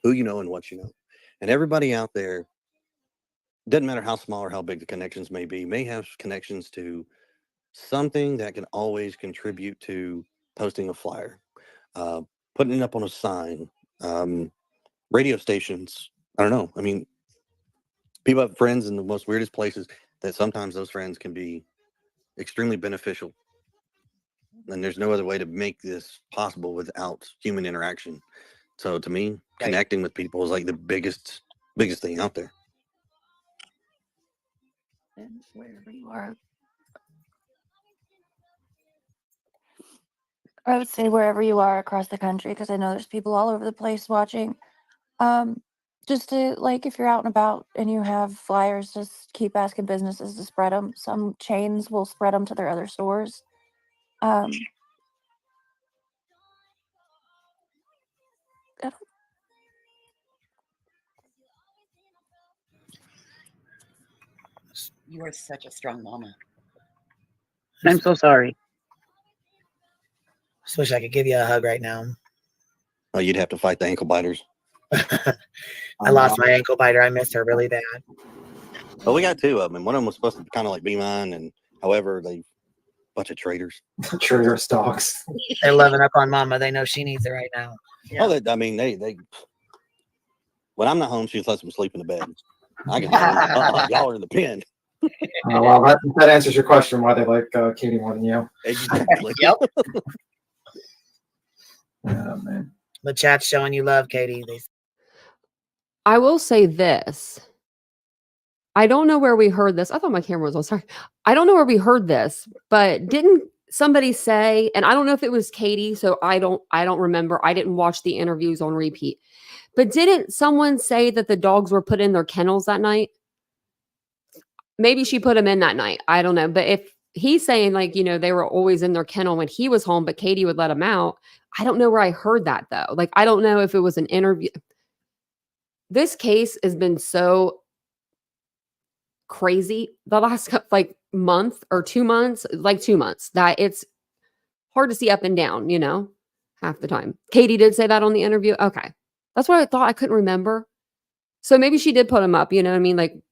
S6: Who you know and what you know. And everybody out there, doesn't matter how small or how big the connections may be, may have connections to something that can always contribute to posting a flyer, putting it up on a sign, radio stations. I don't know. I mean, people have friends in the most weirdest places that sometimes those friends can be extremely beneficial. And there's no other way to make this possible without human interaction. So to me, connecting with people is like the biggest thing out there.
S9: And wherever you are, I would say wherever you are across the country, because I know there's people all over the place watching. Just to, like, if you're out and about and you have flyers, just keep asking businesses to spread them. Some chains will spread them to their other stores. I don't-
S7: You are such a strong mama.
S4: I'm so sorry.
S2: Just wish I could give you a hug right now.
S6: Oh, you'd have to fight the ankle biters.
S2: I lost my ankle biter. I missed her really bad.
S6: Well, we got two of them, and one of them was supposed to kind of like be mine, and however, they bunch of traitors.
S3: Traitorous dogs.
S2: They're loving up on Mama. They know she needs it right now.
S7: Yeah.
S6: Oh, they. When I'm not home, she just lets them sleep in the bed. I can. Y'all are in the pen.
S3: Well, that answers your question why they like Katie more than you.
S6: Exactly.
S7: Yep.
S3: Yeah, man.
S2: The chat's showing you love, Katie.
S1: I will say this. I don't know where we heard this. I thought my camera was on. Sorry. I don't know where we heard this, but didn't somebody say, and I don't know if it was Katie, so I don't remember. I didn't watch the interviews on repeat. But didn't someone say that the dogs were put in their kennels that night? Maybe she put them in that night. I don't know. But if he's saying they were always in their kennel when he was home, but Katie would let them out. I don't know where I heard that though. I don't know if it was an interview. This case has been so crazy the last month or 2 months, 2 months, that it's hard to see up and down, half the time. Katie did say that on the interview. Okay. That's what I thought. I couldn't remember. So maybe she did put them up, you know what I mean?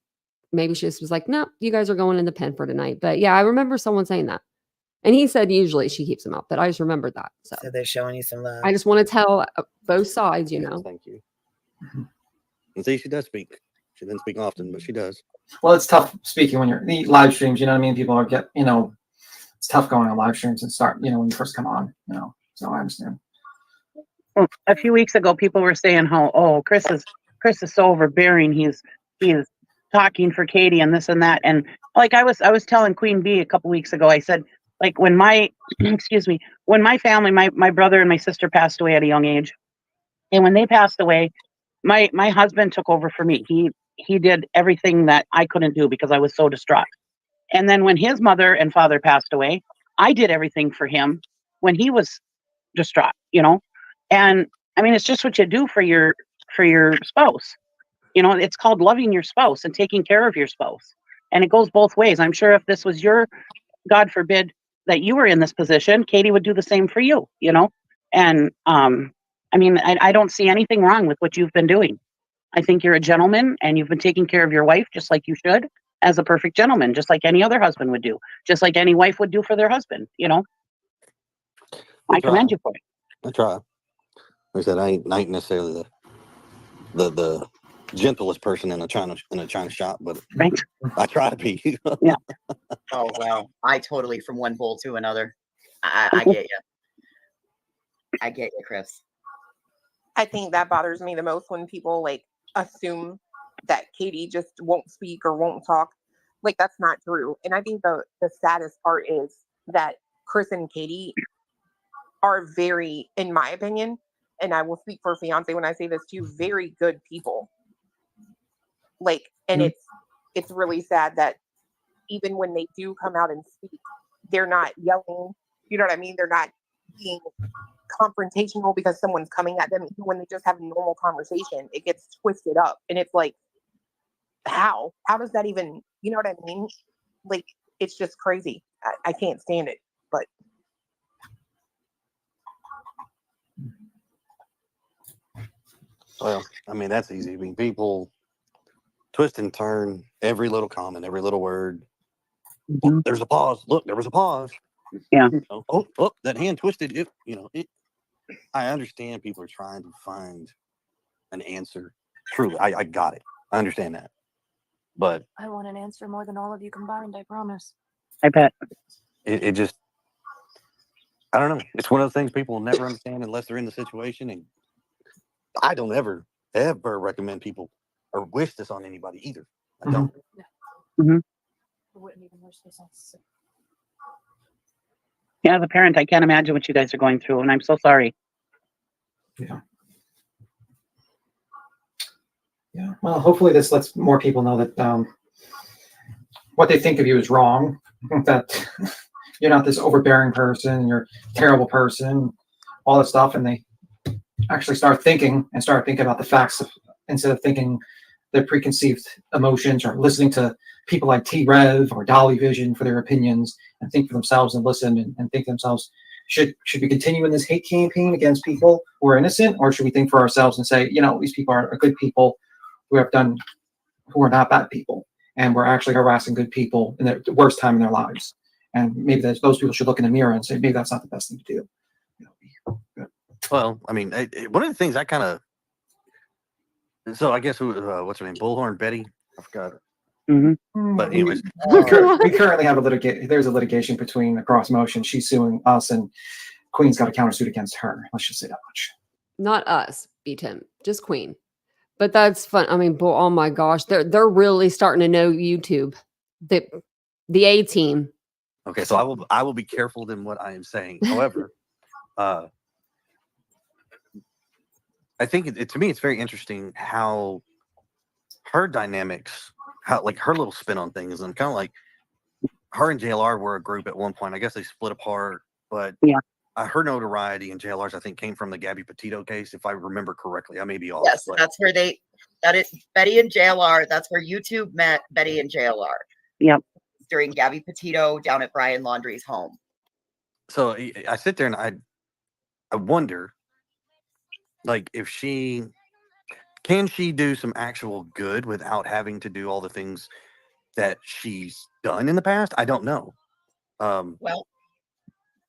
S1: Maybe she just was like, no, you guys are going in the pen for tonight. But yeah, I remember someone saying that. And he said usually she keeps them up, but I just remembered that. So
S2: they're showing you some love.
S1: I just want to tell both sides,
S6: Thank you. And see, she does speak. She doesn't speak often, but she does.
S3: Well, it's tough speaking when you're the live streams. You know what I mean? People it's tough going on live streams and start. When you first come on. So I understand.
S4: Well, a few weeks ago, people were saying how Chris is so overbearing. He's talking for Katie and this and that. And I was telling Queen Bee a couple weeks ago, I said, when my when my family, my brother and my sister passed away at a young age, and when they passed away, my husband took over for me. He did everything that I couldn't do because I was so distraught. And then when his mother and father passed away, I did everything for him when he was distraught, And I mean, it's just what you do for your spouse. It's called loving your spouse and taking care of your spouse. And it goes both ways. I'm sure if this was God forbid that you were in this position, Katie would do the same for you, And I mean, I don't see anything wrong with what you've been doing. I think you're a gentleman and you've been taking care of your wife just like you should, as a perfect gentleman, just like any other husband would do, just like any wife would do for their husband, I commend you for it.
S6: I try. Like I said, I ain't necessarily the gentlest person in a China shop, but
S4: Right.
S6: I try to be.
S4: Yeah.
S7: Oh, wow. I totally, from one bowl to another. I get you. I get you, Chris.
S5: I think that bothers me the most when people assume that Katie just won't speak or won't talk. Like, that's not true. And I think the saddest part is that Chris and Katie are very, in my opinion, and I will speak for fiance when I say this too, very good people. Like, and it's really sad that even when they do come out and speak, they're not yelling. You know what I mean? They're not being confrontational because someone's coming at them. Even when they just have a normal conversation, it gets twisted up, and it's like, how does that even? You know what I mean? Like, it's just crazy. I can't stand it. But
S6: Well, I mean, that's easy. I mean, people twist and turn every little comment, every little word. Oh, there's a pause. Look, there was a pause.
S4: Yeah.
S6: Oh, that hand twisted. I understand people are trying to find an answer. Truly, I got it. I understand that. But
S9: I want an answer more than all of you combined, I promise.
S4: I bet.
S6: it just, I don't know. It's one of those things people will never understand unless they're in the situation. And I don't ever recommend people or wish this on anybody either. I don't.
S4: Mm-hmm.
S9: I wouldn't even wish this on sick.
S4: Yeah, as a parent, I can't imagine what you guys are going through, and I'm so sorry.
S3: Yeah. Yeah. Well, hopefully this lets more people know that what they think of you is wrong. That you're not this overbearing person, you're a terrible person, all this stuff, and they actually start thinking about the facts instead of thinking their preconceived emotions or listening to people like T-Rev or Dolly Vision for their opinions and think for themselves and listen and think to themselves, should we continue in this hate campaign against people who are innocent, or should we think for ourselves and say, these people are good people who are not bad people, and we're actually harassing good people in the worst time in their lives. And maybe those people should look in the mirror and say, maybe that's not the best thing to do.
S6: Well, I mean, one of the things I kind of, so I guess what's her name, Bullhorn Betty? I forgot.
S4: Mm-hmm.
S6: But anyways,
S3: we currently have there's a litigation between Across Motion. She's suing us, and Queen's got a countersuit against her. Let's just say that much.
S1: Not us, B-Tim, just Queen. But that's fun. I mean, oh my gosh, they're really starting to know YouTube. The A team.
S6: Okay, so I will be careful in what I am saying. However, I think to me it's very interesting how her dynamics, how like her little spin on things, and kind of like her and JLR were a group at one point. I guess they split apart, but
S4: yeah,
S6: her notoriety and JLR's I think came from the Gabby Petito case, if I remember correctly. I may be off.
S7: Yes,
S6: but
S7: that's where that is Betty and JLR. That's where YouTube met Betty and JLR.
S4: Yep.
S7: During Gabby Petito down at Brian Laundrie's home.
S6: So I sit there and I wonder, like, if can she do some actual good without having to do all the things that she's done in the past? I don't know.
S7: Well,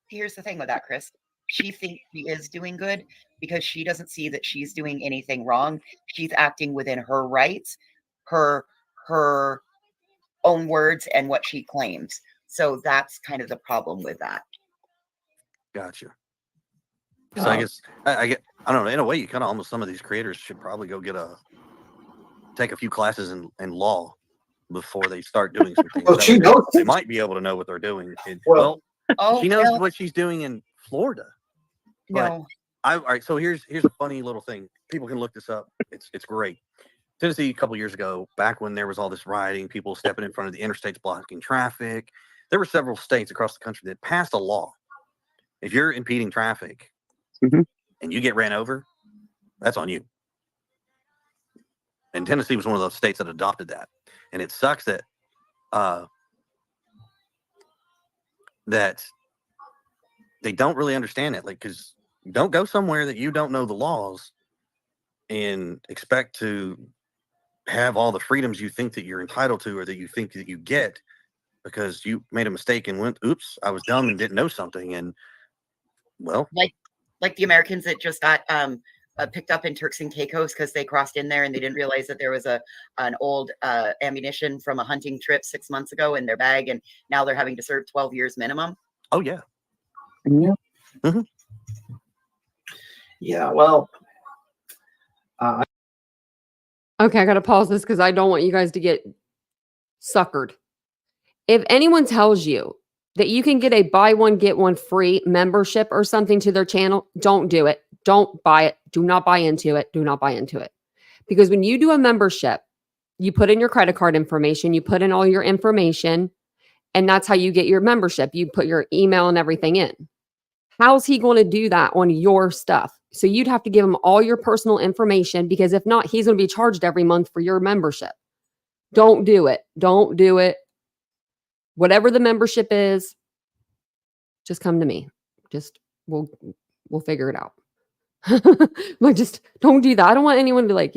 S7: here's the thing with that, Chris. She thinks she is doing good because she doesn't see that she's doing anything wrong. She's acting within her rights, her own words, and what she claims. So that's kind of the problem with that.
S6: Gotcha. So I guess I don't know. In a way, you kind of almost some of these creators should probably go take a few classes in law before they start doing some things.
S3: Well, she knows.
S6: They might be able to know what they're doing. She knows what she's doing in Florida.
S7: No.
S6: All right. So here's a funny little thing. People can look this up. It's great. Tennessee, a couple years ago, back when there was all this rioting, people stepping in front of the interstates blocking traffic, there were several states across the country that passed a law. If you're impeding traffic and you get ran over, that's on you. And Tennessee was one of those states that adopted that. And it sucks that that they don't really understand it. Like, because you don't go somewhere that you don't know the laws and expect to have all the freedoms you think that you're entitled to or that you think that you get because you made a mistake and went, oops, I was dumb and didn't know something. And well,
S7: like the Americans that just got picked up in Turks and Caicos because they crossed in there and they didn't realize that there was an old ammunition from a hunting trip 6 months ago in their bag, and now they're having to serve 12 years minimum.
S6: Oh yeah.
S4: Yeah.
S6: Mm-hmm.
S3: Yeah. Well,
S1: Okay, I gotta pause this because I don't want you guys to get suckered. If anyone tells you that you can get a buy one, get one free membership or something to their channel, don't do it. Don't buy it. Do not buy into it. Do not buy into it. Because when you do a membership, you put in your credit card information, you put in all your information, and that's how you get your membership. You put your email and everything in. How's he going to do that on your stuff? So you'd have to give him all your personal information, because if not, he's going to be charged every month for your membership. Don't do it. Don't do it. Whatever the membership is, just come to me. Just we'll figure it out. Like, just don't do that. I don't want anyone to be like,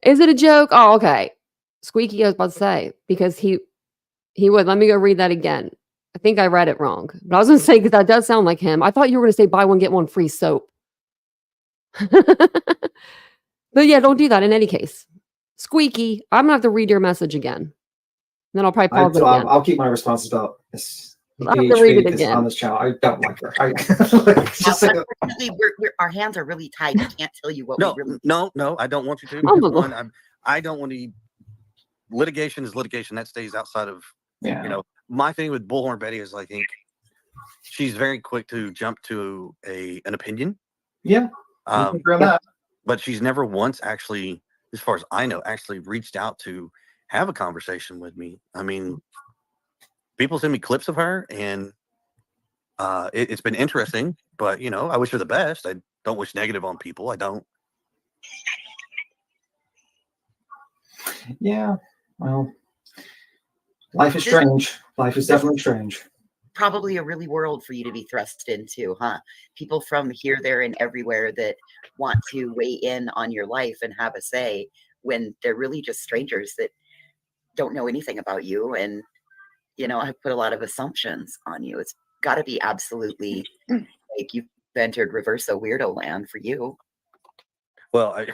S1: is it a joke? Oh, okay. Squeaky, I was about to say, because he would. Let me go read that again. I think I read it wrong. But I was going to say, because that does sound like him. I thought you were going to say buy one, get one free soap. But yeah, don't do that in any case. Squeaky, I'm going to have to read your message again. Then I'll probably pause it again.
S3: I'll keep my responses about this.
S1: I'll have to read it
S3: BHP
S1: again.
S3: on this channel. I don't like her.
S7: Unfortunately, our hands are really tied. We can't tell you what we really.
S6: No, I don't want you to.
S1: Oh,
S6: Because one, I don't want to. Litigation is litigation. That stays outside of. My thing with Bullhorn Betty is, I think she's very quick to jump to an opinion.
S3: Yeah.
S6: But she's never once actually, as far as I know, actually reached out to have a conversation with me. I mean, people send me clips of her, and it's been interesting, but I wish her the best. I don't wish negative on people. I don't.
S3: Yeah. Well, life is strange. Life is definitely strange.
S7: Probably a really world for you to be thrust into, huh? People from here, there, and everywhere that want to weigh in on your life and have a say, when they're really just strangers that don't know anything about you. And I put a lot of assumptions on you. It's got to be absolutely like you've entered reverso weirdo land for you.
S6: Well,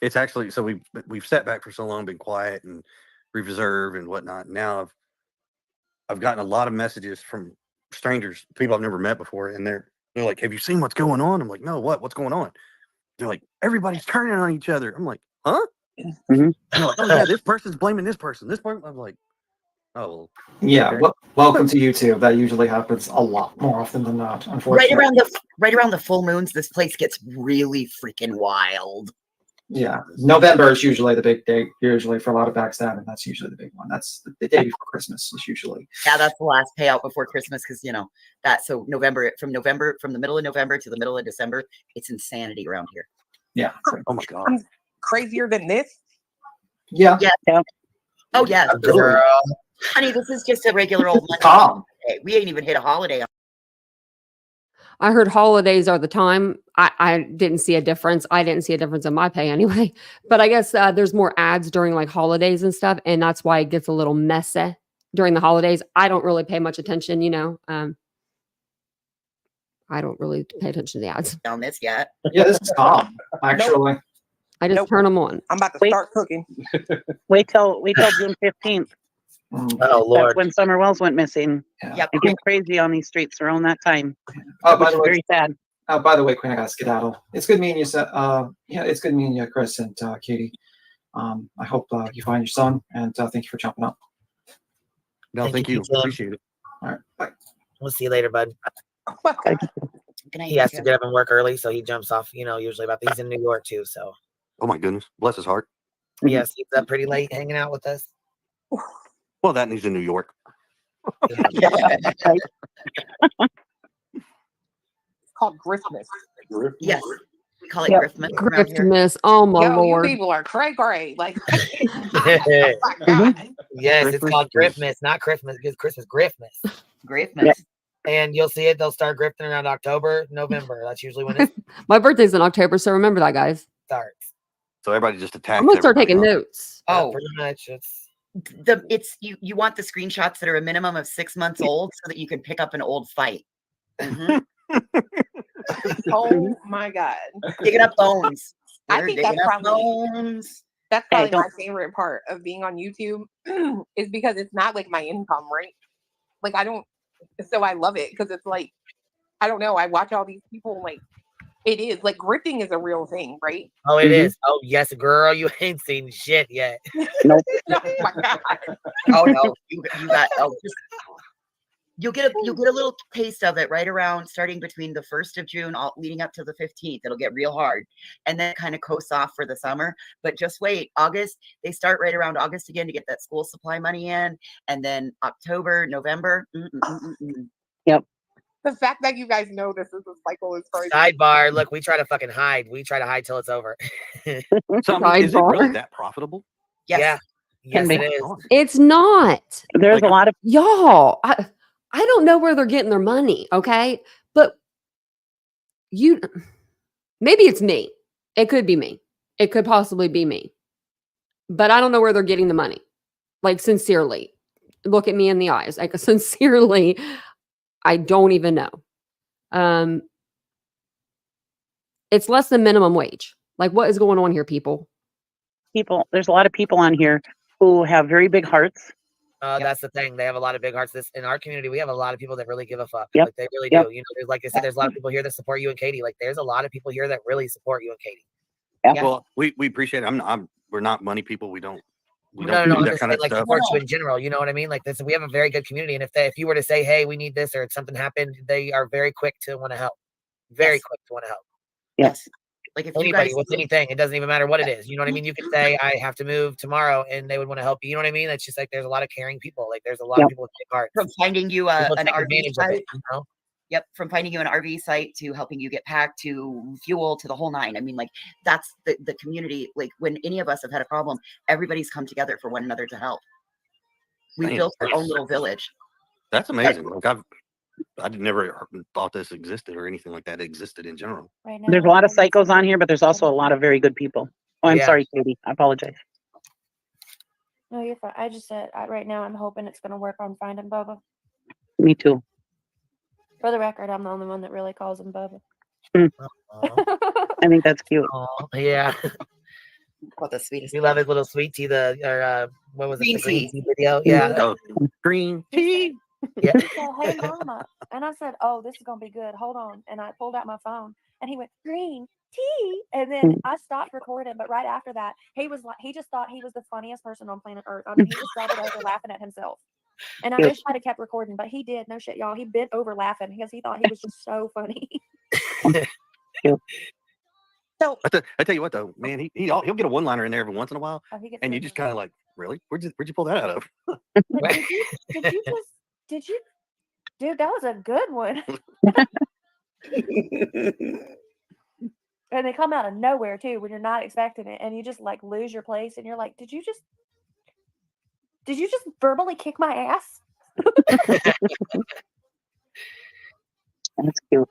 S6: it's actually, so we've sat back for so long, been quiet and reserved and whatnot. Now I've gotten a lot of messages from strangers, people I've never met before, and they're like, "Have you seen what's going on?" I'm like, "No, what's going on?" They're like, "Everybody's turning on each other." I'm like, "Huh?"
S4: Mm-hmm.
S6: They're like, "Oh yeah, this person's blaming this person. This person." I'm like, "Oh,
S3: yeah."
S6: okay.
S3: Well, welcome to YouTube. That usually happens a lot more often than not, unfortunately.
S7: Right around the full moons, this place gets really freaking wild.
S3: Yeah, November is usually the big day. Usually for a lot of backstabbing, that's usually the big one. That's the day before Christmas is usually.
S7: Yeah, that's the last payout before Christmas, because that. So from the middle of November to the middle of December, it's insanity around here.
S3: Yeah.
S6: Oh my God.
S5: Crazier than this?
S3: Yeah.
S7: Yeah. Oh yeah,
S2: Girl.
S7: honey, this is just a regular old Monday. We ain't even hit a holiday.
S1: I heard holidays are the time. I didn't see a difference. I didn't see a difference in my pay anyway. But I guess there's more ads during like holidays and stuff. And that's why it gets a little messy during the holidays. I don't really pay much attention, I don't really pay attention to the ads.
S7: On this yet.
S3: Yeah, this is calm, actually.
S1: I just turn them on.
S5: I'm about to start cooking.
S4: Wait till June 15th.
S2: Oh
S4: That's
S2: Lord.
S4: when Summer Wells went missing.
S7: Yep.
S4: It gets crazy on these streets around that time.
S3: Oh, by the way,
S4: Very sad.
S3: Queen, I got to skedaddle. It's good meeting you. It's good meeting you, Chris and Katie. I hope you find your son, and thank you for jumping up.
S6: No, thank you. Appreciate it.
S3: All right, bye.
S2: We'll see you later, bud. He has to get up and work early, so he jumps off. Usually he's in New York too, so.
S6: Oh my goodness, bless his heart.
S2: Yes, he's up pretty late hanging out with us.
S6: Well, that needs in New York.
S5: It's called Christmas.
S7: Yes, we call it Griffmas.
S1: Griftmas. Oh my
S5: Yo,
S1: Lord.
S5: you people are cray. Like,
S2: Yes, it's called Griffmas, not Christmas. It's Christmas Griffmas.
S7: Griffmas.
S4: Yeah.
S2: And you'll see it. They'll start grifting around October, November. That's usually when it
S1: My birthday's in October, so remember that, guys.
S2: starts.
S6: So everybody just attacks.
S1: I'm gonna start taking notes.
S2: Oh, pretty much.
S7: It's you want the screenshots that are a minimum of 6 months old so that you can pick up an old fight.
S5: oh my God.
S7: Digging up bones.
S5: I think that's probably
S7: bones.
S5: my favorite part of being on YouTube is because it's not like my income, right? Like so I love it because it's like, I don't know. I watch all these people like It is like grifting is a real thing, right?
S2: Oh, it is. Oh, yes, girl. You ain't seen shit yet.
S4: Nope.
S5: Oh my god.
S7: Oh no, you got you'll get a little taste of it right around starting between the 1st of June, all leading up to the 15th. It'll get real hard, and then kind of coast off for the summer. But just wait, August, they start right around August again to get that school supply money in, and then October, November.
S4: Yep.
S5: The fact that you guys know this is a cycle is crazy.
S2: Sidebar. Look, we try to fucking hide. We try to hide till it's over.
S6: So, I mean, is it really
S1: Sidebar.
S6: that profitable?
S7: Yes.
S2: Yeah. Yes,
S4: be.
S2: it is.
S1: It's not.
S4: There's
S6: Like,
S4: a lot of
S1: Y'all, I don't know where they're getting their money, okay? But maybe it's me. It could be me. It could possibly be me. But I don't know where they're getting the money. Like, sincerely. Look at me in the eyes. Like, sincerely, I don't even know. It's less than minimum wage. Like, what is going on here, people?
S4: people. There's a lot of people on here who have very big hearts.
S2: That's the thing. They have a lot of big hearts. In our community, we have a lot of people that really give a fuck.
S4: Yep.
S2: Like they really
S4: Yep.
S2: do. You know, there's, like I said, there's a lot of people here that support you and Katie. Like there's a lot of people here that really support you and Katie.
S4: Yeah.
S6: Well, we appreciate it. We're not money people. We don't
S2: No,
S6: do
S2: I'm
S6: that
S2: just
S6: kind
S2: saying,
S6: of
S2: like
S6: stuff.
S2: support you in general. You know what I mean? Like this, we have a very good community. And if you were to say, hey, we need this or something happened, they are very quick to want to help. Very quick to want to help.
S7: Yes. Like if you
S2: Anybody
S7: guys
S2: with anything, it doesn't even matter what it is. You know what I mean? You could say, I have to move tomorrow, and they would want to help you. You know what I mean? It's just like there's a lot of caring people. Like there's a lot of people with big hearts.
S7: from finding you
S2: People
S7: an
S2: take
S7: RV
S2: advantage of
S7: site.
S2: it, you know?
S7: Yep, from finding you an RV site to helping you get packed to fuel to the whole nine. I mean, like that's the community. Like when any of us have had a problem, everybody's come together for one another to help. We
S6: Man,
S7: built our own little village.
S6: That's amazing. Like I never thought this existed or anything like that existed in general.
S9: Right now,
S4: There's a lot of psychos on here, but there's also a lot of very good people. Oh, I'm
S2: Yeah.
S4: sorry, Katie. I apologize.
S9: No, you're fine. I just said right now I'm hoping it's gonna work on finding Bubba.
S4: Me too.
S9: For the record, I'm the only one that really calls him Bubba.
S4: I think that's cute.
S2: Oh, yeah.
S7: What the sweetest.
S2: You love his little sweet tea, what was
S7: Green
S2: it? The green
S7: tea.
S2: tea video? Yeah.
S6: Oh, green tea.
S2: Yeah.
S9: He said, "Hey, mama," and I said, "Oh, this is gonna be good. Hold on." And I pulled out my phone, and he went, "Green tea," and then I stopped recording. But right after that, he was like, he just thought he was the funniest person on planet Earth. I mean, he just started over laughing at himself. And I wish I'd have kept recording, but he did. No shit, y'all. He bent over laughing because he thought he was just so funny.
S5: So
S6: I tell you what though, man, he'll get a one-liner in there every once in a while,
S9: Oh, he gets
S6: and you
S9: good
S6: just
S9: ones.
S6: kind of like, really? Where'd you pull that out of?
S9: Like, did you, dude? That was a good one. And they come out of nowhere too when you're not expecting it, and you just like lose your place, and you're like, did you just verbally kick my ass?
S4: That's cute.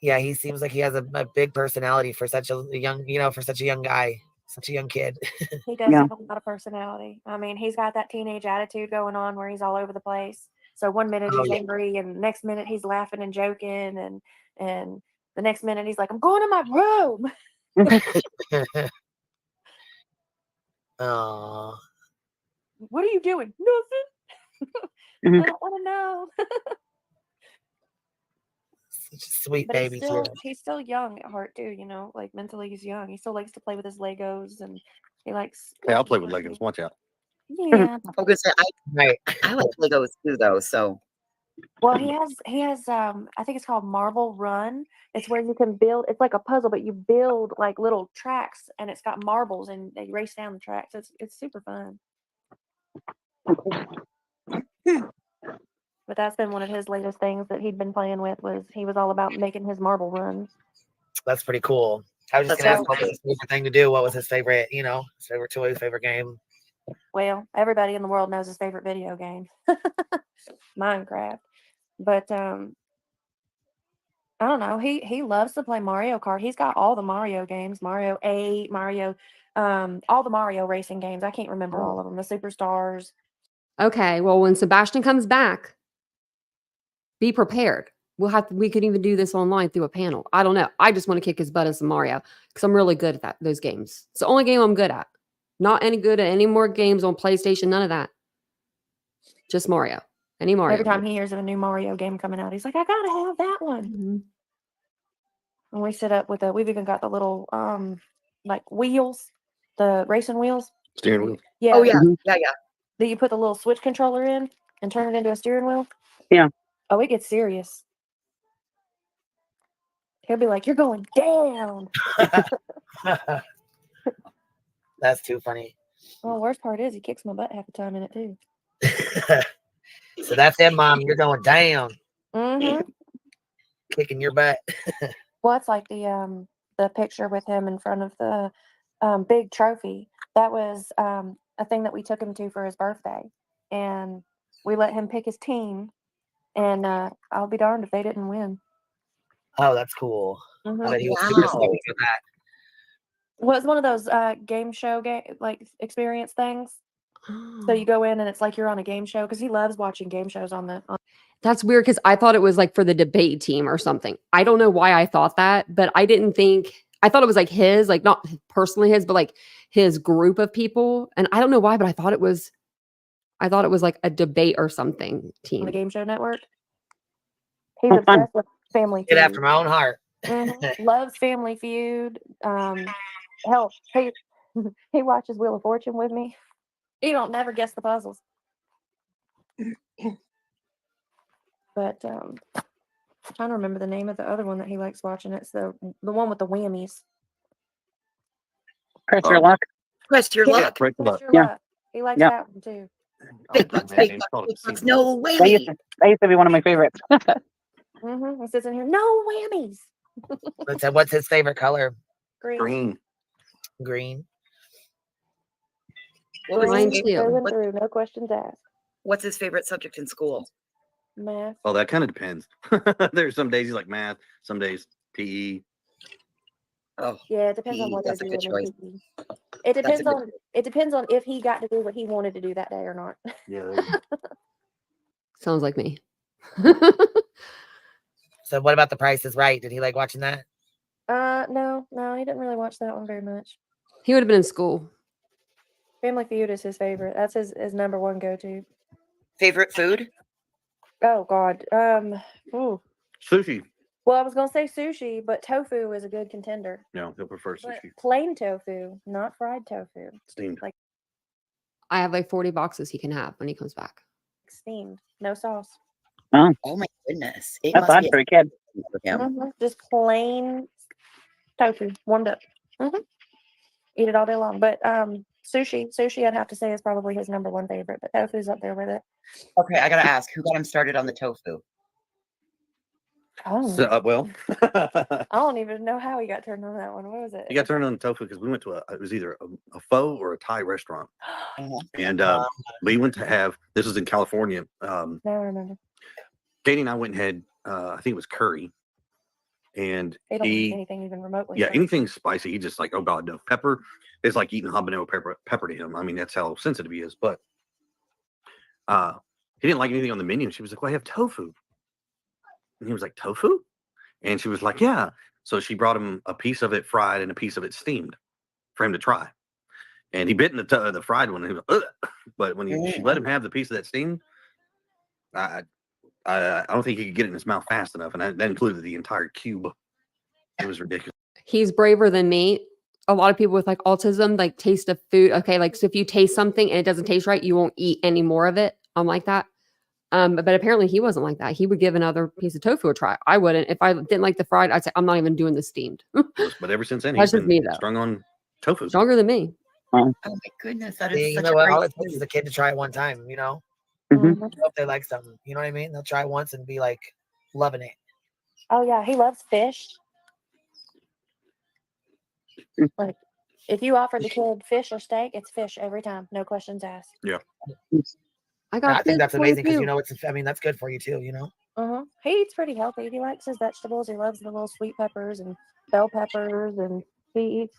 S2: Yeah, he seems like he has a big personality for such a young, for such a young guy, such a young kid.
S9: He does
S4: Yeah.
S9: have a lot of personality. I mean, he's got that teenage attitude going on where he's all over the place. So one minute
S2: Oh,
S9: he's
S2: yeah.
S9: angry, and the next minute he's laughing and joking, and the next minute he's like, "I'm going to my room."
S2: Oh,
S9: What are you doing? Nothing.
S4: Mhm.
S9: I don't want to know.
S2: such a sweet
S9: But
S2: baby too.
S9: he's still young at heart too. Like mentally he's young. He still likes to play with his Legos, and he likes.
S6: Hey, I'll play with Legos. Watch out.
S9: Yeah.
S7: Focus.
S2: Right.
S7: I like Legos too, though. So
S9: Well, he has I think it's called Marble Run. It's where you can build. It's like a puzzle, but you build like little tracks, and it's got marbles, and they race down the tracks. It's super fun. But that's been one of his latest things that he'd been playing with. He was all about making his marble runs.
S2: That's pretty cool. I was just
S7: That's
S2: gonna ask
S7: so
S2: what was his favorite thing to do. What was his favorite, his favorite toy, his favorite game?
S9: Well, everybody in the world knows his favorite video game, Minecraft. But I don't know. He loves to play Mario Kart. He's got all the Mario games, Mario 8, Mario, all the Mario racing games. I can't remember all of them. The Superstars. Okay, well, when Sebastian comes back, be prepared. We could even do this online through a panel. I don't know. I just want to kick his butt in some Mario because I'm really good at those games. It's the only game I'm good at. Not any good at any more games on PlayStation. None of that. Just Mario. Any Mario. Every time he hears of a new Mario game coming out, he's like, I gotta have that one. And we sit up with we've even got the little like wheels, the racing wheels.
S6: Steering wheel.
S9: Yeah.
S5: Oh yeah,
S4: Mhm.
S5: yeah.
S9: That you put the little switch controller in and turn it into a steering wheel.
S4: Yeah.
S9: Oh, it gets serious. He'll be like, "You're going down."
S2: That's too funny.
S9: Well, the worst part is he kicks my butt half the time in it too.
S2: So that's it, Mom. You're going down,
S9: Mm-hmm.
S2: kicking your butt.
S9: Well, it's like the picture with him in front of the big trophy. That was a thing that we took him to for his birthday, and we let him pick his team. And I'll be darned if they didn't win.
S2: Oh, that's cool. I
S9: Mhm.
S2: bet he was super
S7: Wow.
S2: stoked for that.
S9: Well, it's one of those game show like experience things. So you go in and it's like you're on a game show because he loves watching game shows on the.
S1: That's weird because I thought it was like for the debate team or something. I don't know why I thought that, but I didn't think. I thought it was like his, like not personally his, but like his group of people. And I don't know why, but I thought it was like a debate or something
S9: On the
S1: team.
S9: Game Show Network. He's
S4: Oh, fun.
S9: obsessed with Family
S2: Get
S9: Feud.
S2: after my own heart.
S9: Loves Family Feud. Hell, he watches Wheel of Fortune with me. He don't never guess the puzzles. But I'm trying to remember the name of the other one that he likes watching. It's the one with the whammies.
S4: Press your luck.
S7: Press your
S9: Yeah.
S7: luck.
S6: Break the
S9: Press
S6: butt.
S9: your
S4: Yeah.
S9: luck. He likes
S4: Yeah.
S9: that one too.
S7: Big bucks, big
S6: It's
S7: bucks,
S6: called
S7: big
S6: a
S7: bucks.
S6: single.
S7: No
S4: That
S7: whammy.
S4: used to be one of my favorites.
S9: He sits in here. No whammies.
S2: What's his favorite color?
S9: Green.
S6: Green.
S2: Green.
S7: What was
S1: Mine
S7: his
S1: too.
S7: favorite,
S9: Through and through, no questions asked.
S7: what's his favorite subject in school?
S9: Math.
S6: Oh, that kind of depends. There's some days you like math, some days PE.
S7: Oh,
S9: Yeah, it depends on
S7: PE,
S9: what they're
S7: that's a
S9: doing.
S7: good
S9: in
S7: choice.
S9: PE. It
S7: That's a
S9: depends
S7: good
S9: on if he got to do what he wanted to do that day or not.
S6: Yeah.
S1: Sounds like me.
S2: So what about The Price is Right? Did he like watching that?
S9: No, he didn't really watch that one very much.
S1: He would have been in school.
S9: Family Feud is his favorite. That's his number one go-to.
S7: Favorite food?
S9: Oh God. Ooh.
S6: Sushi.
S9: Well, I was gonna say sushi, but tofu is a good contender.
S6: No, he'll prefer
S9: But
S6: sushi.
S9: plain tofu, not fried tofu.
S6: Steamed.
S9: Like
S1: I have like 40 boxes he can have when he comes back.
S9: steamed, no sauce.
S7: Oh my goodness. It
S4: That's
S7: must
S4: odd
S7: be
S4: for a kid.
S7: for him.
S9: Just plain tofu, warmed up. Eat it all day long. But sushi, I'd have to say is probably his number one favorite. But tofu's up there with it.
S7: Okay, I gotta ask, who got him started on the tofu?
S9: Oh,
S6: So, well,
S9: I don't even know how he got turned on that one. What was it?
S6: he got turned on tofu because we went to it was either a pho or a Thai restaurant.
S7: Uh-huh.
S6: And we went to have, this was in California.
S9: Now I remember.
S6: Katie and I went and had, I think it was curry. And
S9: They don't eat
S6: he,
S9: anything even remotely.
S6: yeah,
S9: spicy.
S6: anything spicy, he just like, oh God, no. Pepper is like eating habanero pepper to him. I mean, that's how sensitive he is. But he didn't like anything on the menu. She was like, well, I have tofu. And he was like, tofu? And she was like, yeah. So she brought him a piece of it fried and a piece of it steamed for him to try. And he bit in the fried one. And he was like, ugh. But when she let him have the piece of that steamed, I don't think he could get it in his mouth fast enough. And that included the entire cube. It was ridiculous.
S1: He's braver than me. A lot of people with like autism, like taste of food. Okay, like so if you taste something and it doesn't taste right, you won't eat any more of it. I'm like that. But apparently he wasn't like that. He would give another piece of tofu a try. I wouldn't. If I didn't like the fried, I'd say I'm not even doing the steamed.
S6: But ever since then,
S1: That's
S6: he's
S1: just me,
S6: been
S1: though.
S6: strung on tofu.
S1: Stronger than me.
S7: Oh my goodness, that is
S2: See, you
S7: such
S2: know
S7: a
S2: what?
S7: great
S2: All it takes is
S7: food.
S2: a kid to try it one time, you know?
S4: Mhm.
S2: Know if they like something. You know what I mean? They'll try it once and be like loving it.
S9: Oh yeah, he loves fish. Like if you offer the kid fish or steak, it's fish every time, no questions asked.
S6: Yeah.
S1: I
S2: And
S1: got.
S2: I think that's
S1: fish
S2: amazing because
S1: too.
S2: you know that's good for you too, you know?
S9: He eats pretty healthy. He likes his vegetables. He loves the little sweet peppers and bell peppers, and he eats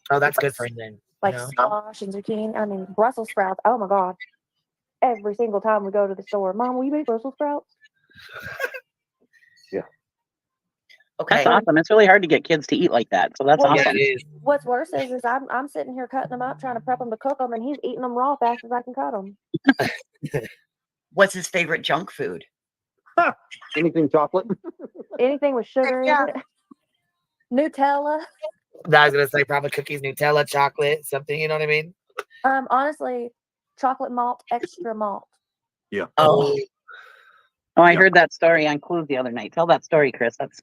S2: Oh, that's good for him then.
S9: like
S2: You know?
S9: squash and zucchini. I mean, Brussels sprouts. Oh my God! Every single time we go to the store, Mom, will you make Brussels sprouts?
S7: Okay.
S4: That's awesome. It's really hard to get kids to eat like that. So that's
S9: Well,
S2: Yeah,
S4: awesome.
S2: it is.
S9: What's worse is I'm sitting here cutting them up, trying to prep them to cook them, and he's eating them raw fast as I can cut them.
S7: What's his favorite junk food?
S6: Anything chocolate?
S9: Anything with sugar in it. Nutella.
S2: I was gonna say probably cookies, Nutella, chocolate, something. You know what I mean?
S9: Honestly, chocolate malt, extra malt.
S6: Yeah.
S2: Oh,
S4: I
S6: Yeah.
S4: heard that story on Clues the other night. Tell that story, Chris. That's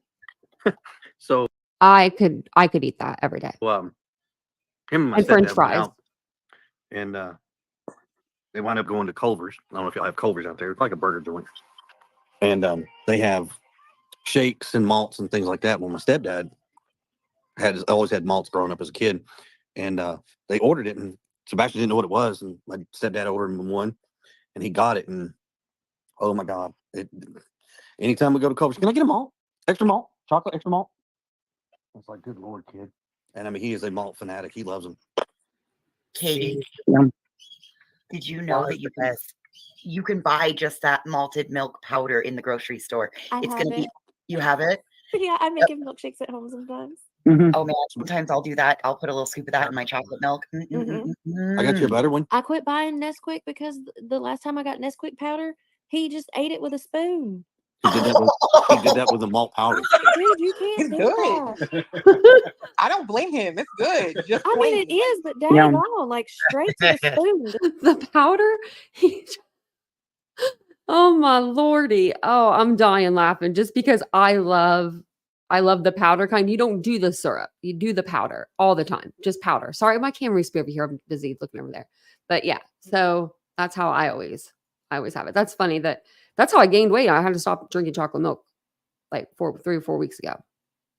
S6: So,
S1: I could eat that every day.
S6: him and my
S1: And French
S6: stepdad went
S1: fries.
S6: out, and they wound up going to Culver's. I don't know if y'all have Culver's out there. It's like a burger joint, and they have shakes and malts and things like that. Well, my stepdad always had malts growing up as a kid, and they ordered it, and Sebastian didn't know what it was, and my stepdad ordered him one, and he got it, and oh my God! Anytime we go to Culver's, can I get a malt? Extra malt, chocolate, extra malt. I was like, good Lord, kid. And I mean, he is a malt fanatic. He loves them.
S7: Katie,
S4: Yeah.
S7: did you know that you can buy just that malted milk powder in the grocery store? It's going to be, you have it?
S9: Yeah, I make milkshakes at home sometimes.
S7: Oh man, sometimes I'll do that. I'll put a little scoop of that in my chocolate milk.
S6: I got you a better one.
S9: I quit buying Nesquik because the last time I got Nesquik powder, he just ate it with a spoon.
S6: He did that with the malt powder.
S9: Dude, you can't
S5: It's
S9: do
S5: good.
S9: that.
S5: I don't blame him. It's good. Just
S9: I mean,
S5: plain.
S9: it is, but dang on, like straight to the spoon.
S1: The powder? Oh my lordy. Oh, I'm dying laughing just because I love the powder kind. You don't do the syrup. You do the powder all the time. Just powder. Sorry, my camera used to be over here. I'm busy looking over there. But yeah, so that's how I always have it. That's funny that's how I gained weight. I had to stop drinking chocolate milk like 3 or 4 weeks ago.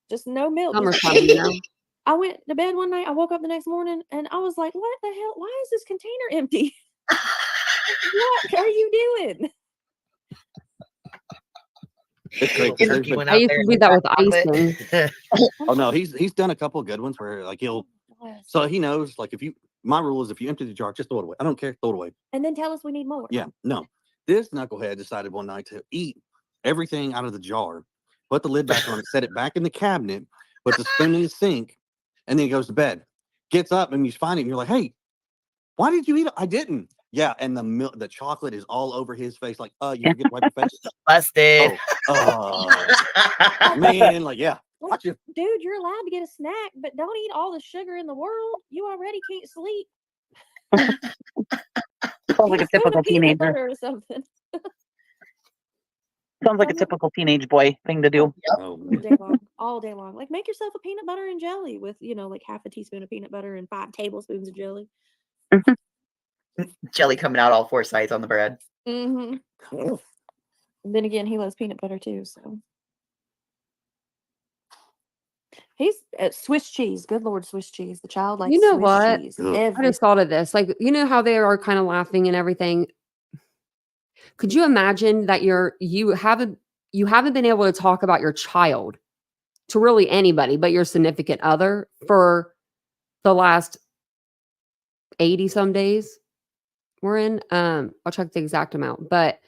S9: Just no milk.
S1: Summertime, you know?
S9: I went to bed one night. I woke up the next morning and I was like, what the hell? Why is this container empty? What are you doing?
S6: It's great.
S1: I used to do that with icing.
S6: Oh no, he's done a couple of good ones where like so he knows like my rule is if you empty the jar, just throw it away. I don't care, throw it away.
S9: And then tell us we need more.
S6: Yeah, no. This knucklehead decided one night to eat everything out of the jar, put the lid back on it, set it back in the cabinet, put the spoon in the sink, and then he goes to bed. Gets up and you find it and you're like, hey, why did you eat it? I didn't. Yeah, and the chocolate is all over his face. Like, you forget to wipe your face.
S2: Busted.
S6: Man, like, yeah.
S9: Like, dude, you're allowed to get a snack, but don't eat all the sugar in the world. You already can't sleep.
S4: Sounds like a typical teenager.
S9: Or something.
S4: Sounds like a typical teenage boy thing to do.
S9: All day long. Like make yourself a peanut butter and jelly with, like half a teaspoon of peanut butter and 5 tablespoons of jelly.
S7: Jelly coming out all 4 sides on the bread.
S9: Mm-hmm. Then again, he loves peanut butter too, so. He's Swiss cheese. Good Lord, Swiss cheese. The child likes Swiss cheese.
S1: I just thought of this. Like, you know how they are kind of laughing and everything. Could you imagine that you haven't been able to talk about your child to really anybody but your significant other for the last 80 some days we're in? I'll check the exact amount, but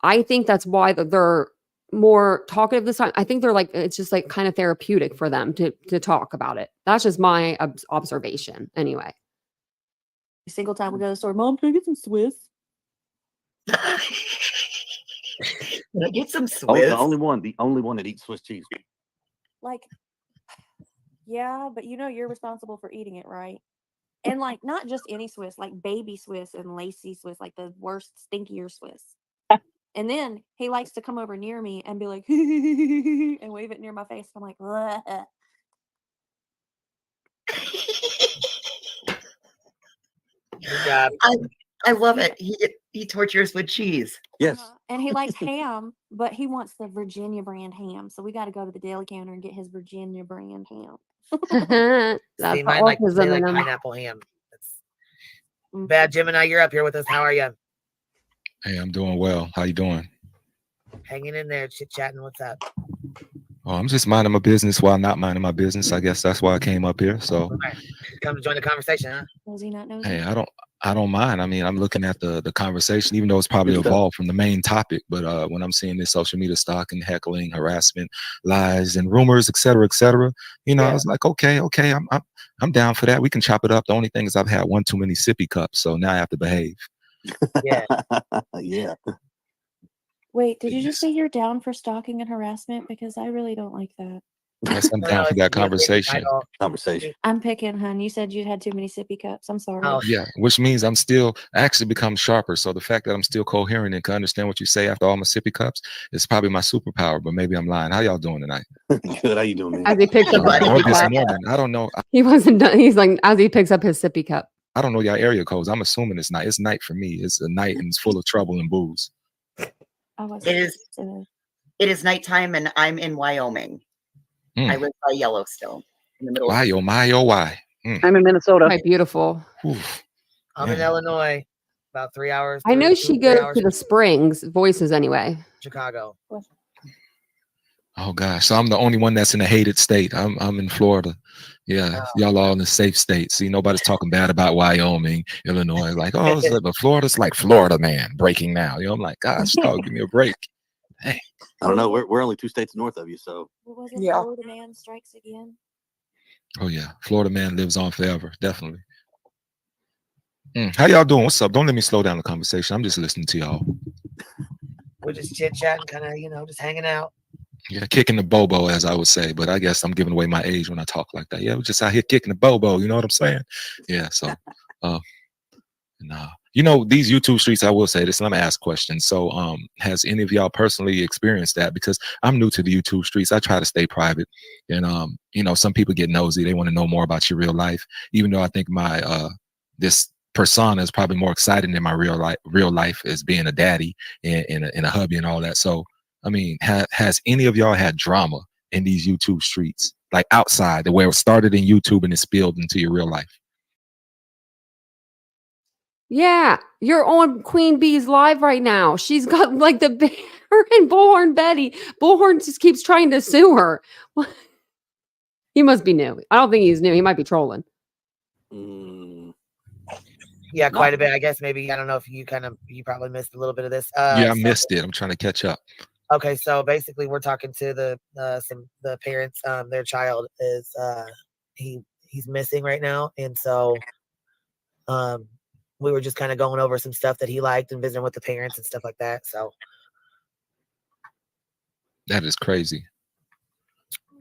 S1: I think that's why they're more talkative this time. I think they're like, it's just like kind of therapeutic for them to talk about it. That's just my observation anyway.
S9: Every single time we go to the store, Mom, can I get some Swiss?
S7: Can I get some Swiss?
S6: Oh, the only one that eats Swiss cheese.
S9: Like, yeah, but you're responsible for eating it, right? And like, not just any Swiss, like baby Swiss and lacy Swiss, like the worst, stinkier Swiss. And then he likes to come over near me and be like, and wave it near my face. I'm like, bleh.
S2: Good job.
S7: I love it. He tortures with cheese.
S6: Yes.
S9: And he likes ham, but he wants the Virginia brand ham. So we got to go to the deli counter and get his Virginia brand ham.
S1: That's
S2: See, mine like pineapple ham. Bad Gemini, you're up here with us. How are you?
S10: Hey, I'm doing well. How you doing?
S2: Hanging in there, chit-chatting. What's up?
S10: Oh, I'm just minding my business while not minding my business. I guess that's why I came up here. So
S2: come to join the conversation, huh?
S9: Nosy, not nosy.
S10: Hey, I don't mind. I mean, I'm looking at the conversation, even though it's probably evolved from the main topic. But when I'm seeing this social media stalking, heckling, harassment, lies, and rumors, et cetera, I was like, okay, I'm down for that. We can chop it up. The only thing is I've had one too many sippy cups, so now I have to behave.
S2: Yeah.
S6: Yeah.
S9: Wait, did you just say you're down for stalking and harassment? Because I really don't like that.
S10: Yes, I'm
S2: No,
S10: down
S2: no,
S10: for
S2: it's
S10: that
S2: the
S10: conversation.
S2: title.
S6: Conversation.
S9: I'm picking, hun. You said you had too many sippy cups. I'm sorry.
S2: Oh,
S10: Yeah, which means I'm still actually become sharper. So the fact that I'm still coherent and can understand what you say after all my sippy cups is probably my superpower. But maybe I'm lying. How y'all doing tonight?
S6: Good. How you doing, man?
S1: As he picks up his
S7: But-
S10: Or
S1: sippy
S10: this
S1: cup.
S10: morning? I don't know.
S1: He wasn't done. He's like, as he picks up his sippy cup.
S10: I don't know y'all area codes. I'm assuming it's night. It's night for me. It's a night and it's full of trouble and booze.
S7: It is nighttime, and I'm in Wyoming. I live by Yellowstone in the middle.
S10: Why, oh my, oh why?
S4: I'm in Minnesota.
S1: Quite beautiful.
S10: Oof.
S2: I'm in
S10: Man.
S2: Illinois, about 3 hours.
S1: I know she
S2: 3
S1: goes
S2: hours
S1: to the
S2: from
S1: Springs Voices anyway.
S2: Chicago.
S10: Oh gosh, so I'm the only one that's in a hated state. I'm in Florida. Yeah, y'all all in the safe state. See, nobody's talking bad about Wyoming, Illinois. Like, oh, but Florida's like Florida, man, breaking now. You know, I'm like, gosh, dog, give me a break. Hey,
S6: I don't know. We're only 2 states north of you, so.
S9: What was it?
S5: Yeah.
S9: Florida man strikes again.
S10: oh yeah, Florida man lives on forever, definitely. How y'all doing? What's up? Don't let me slow down the conversation. I'm just listening to y'all.
S2: We're just chit chatting, kind of, just hanging out.
S10: Yeah, kicking the bobo, as I would say, but I guess I'm giving away my age when I talk like that. Yeah, we're just out here kicking the bobo. You know what I'm saying? Yeah. So, you know, these YouTube streets, I will say this, and I'm gonna ask questions. So, has any of y'all personally experienced that? Because I'm new to the YouTube streets. I try to stay private, and you know, some people get nosy. They want to know more about your real life, even though I think my this persona is probably more exciting than my real life as being a daddy and a hubby and all that. So, I mean, has any of y'all had drama in these YouTube streets, like outside, the where it started in YouTube and it spilled into your real life?
S1: Yeah, you're on Queen Bee's live right now. She's got like the bear and Bullhorn Betty. Bullhorn just keeps trying to sue her. He must be new. I don't think he's new. He might be trolling.
S2: Yeah, quite a bit. I guess maybe, I don't know if you probably missed a little bit of this.
S10: Yeah, I missed it. I'm trying to catch up.
S2: Okay, so basically we're talking to the parents. Their child is he's missing right now, and so we were just kind of going over some stuff that he liked and visiting with the parents and stuff like that. So
S10: That is crazy.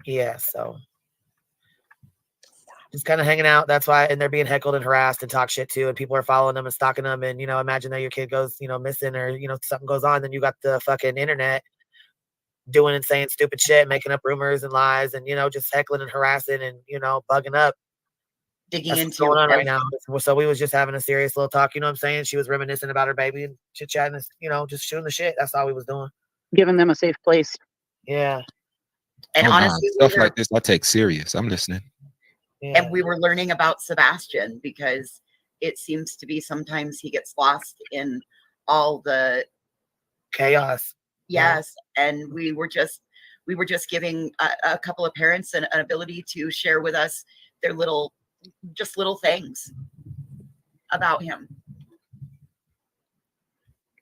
S2: yeah, so just kind of hanging out. That's why, and they're being heckled and harassed and talk shit too, and people are following them and stalking them. And imagine that your kid goes missing, or something goes on, then you got the fucking internet doing and saying stupid shit, making up rumors and lies, and just heckling and harassing and bugging up.
S7: Digging
S2: That's
S7: into
S2: what's going on right now. So we was just having a serious little talk. You know what I'm saying? She was reminiscing about her baby and chit chatting, just shooting the shit. That's all we was doing.
S4: Giving them a safe place.
S2: Yeah.
S7: And
S10: Oh, wow.
S7: honestly,
S10: Stuff like this I take serious. I'm listening.
S2: Yeah.
S7: and we were learning about Sebastian, because it seems to be sometimes he gets lost in all the
S2: chaos.
S7: Yes. And we were just giving a couple of parents an ability to share with us their little things about him.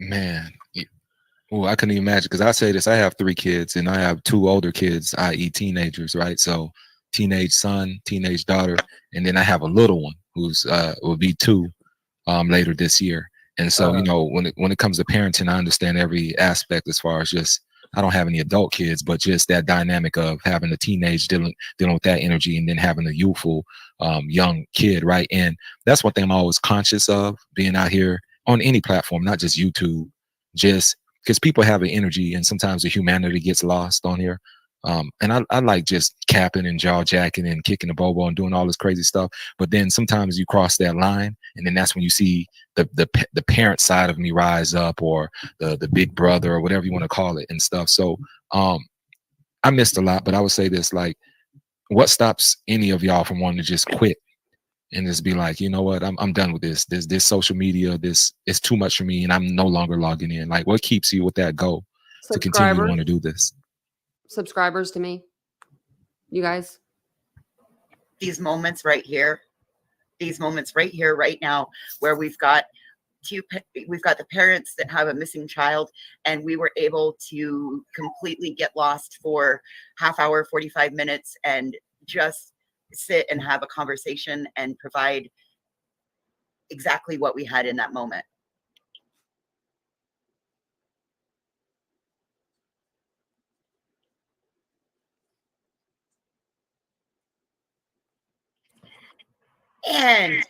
S10: Man. Oh, I couldn't even imagine, because I say this, I have 3 kids and I have 2 older kids, i.e. teenagers, right? So teenage son, teenage daughter, and then I have a little one who's will be 2 later this year. And so, when it comes to parenting, I understand every aspect as far as just, I don't have any adult kids, but just that dynamic of having a teenage dealing with that energy, and then having a youthful young kid, right? And that's one thing I'm always conscious of being out here on any platform, not just YouTube, just because people have an energy and sometimes the humanity gets lost on here. And I like just capping and jaw jacking and kicking the bobo and doing all this crazy stuff. But then sometimes you cross that line, and then that's when you see the parent side of me rise up, or the big brother, or whatever you want to call it and stuff. So I missed a lot, but I would say this, like, what stops any of y'all from wanting to just quit and just be like, you know what, I'm done with this social media, this is too much for me, and I'm no longer logging in? Like, what keeps you with that goal to continue to want to do this?
S1: Subscribers to me, you guys.
S7: These moments right here right now, where we've got the parents that have a missing child, and we were able to completely get lost for half hour, 45 minutes, and just sit and have a conversation and provide exactly what we had in that moment. And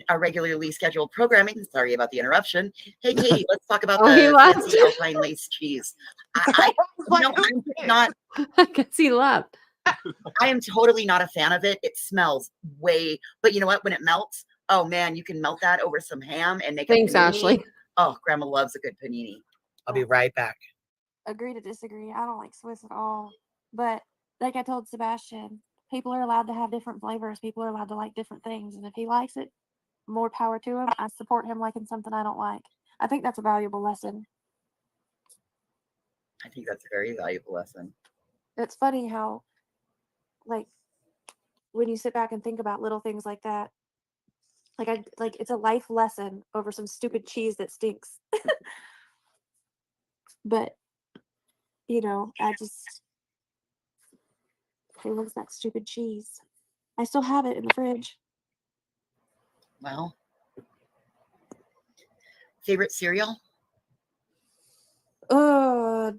S7: our regularly scheduled programming. Sorry about the interruption. Hey, Katie, let's talk about
S1: Oh, he
S7: the
S1: left.
S7: fancy Alpine lace cheese. I'm not.
S1: I guess he left.
S7: I am totally not a fan of it. It smells but you know what? When it melts, oh man, you can melt that over some ham and make
S1: Thanks,
S7: a panini.
S1: Ashley.
S7: Oh, Grandma loves a good panini.
S2: I'll be right back.
S9: Agree to disagree. I don't like Swiss at all. But like I told Sebastian, people are allowed to have different flavors. People are allowed to like different things. And if he likes it, more power to him. I support him liking something I don't like. I think that's a valuable lesson.
S7: I think that's a very valuable lesson.
S9: It's funny how, like, when you sit back and think about little things like that, like it's a life lesson over some stupid cheese that stinks. But, you know, who loves that stupid cheese? I still have it in the fridge.
S7: Well, favorite cereal?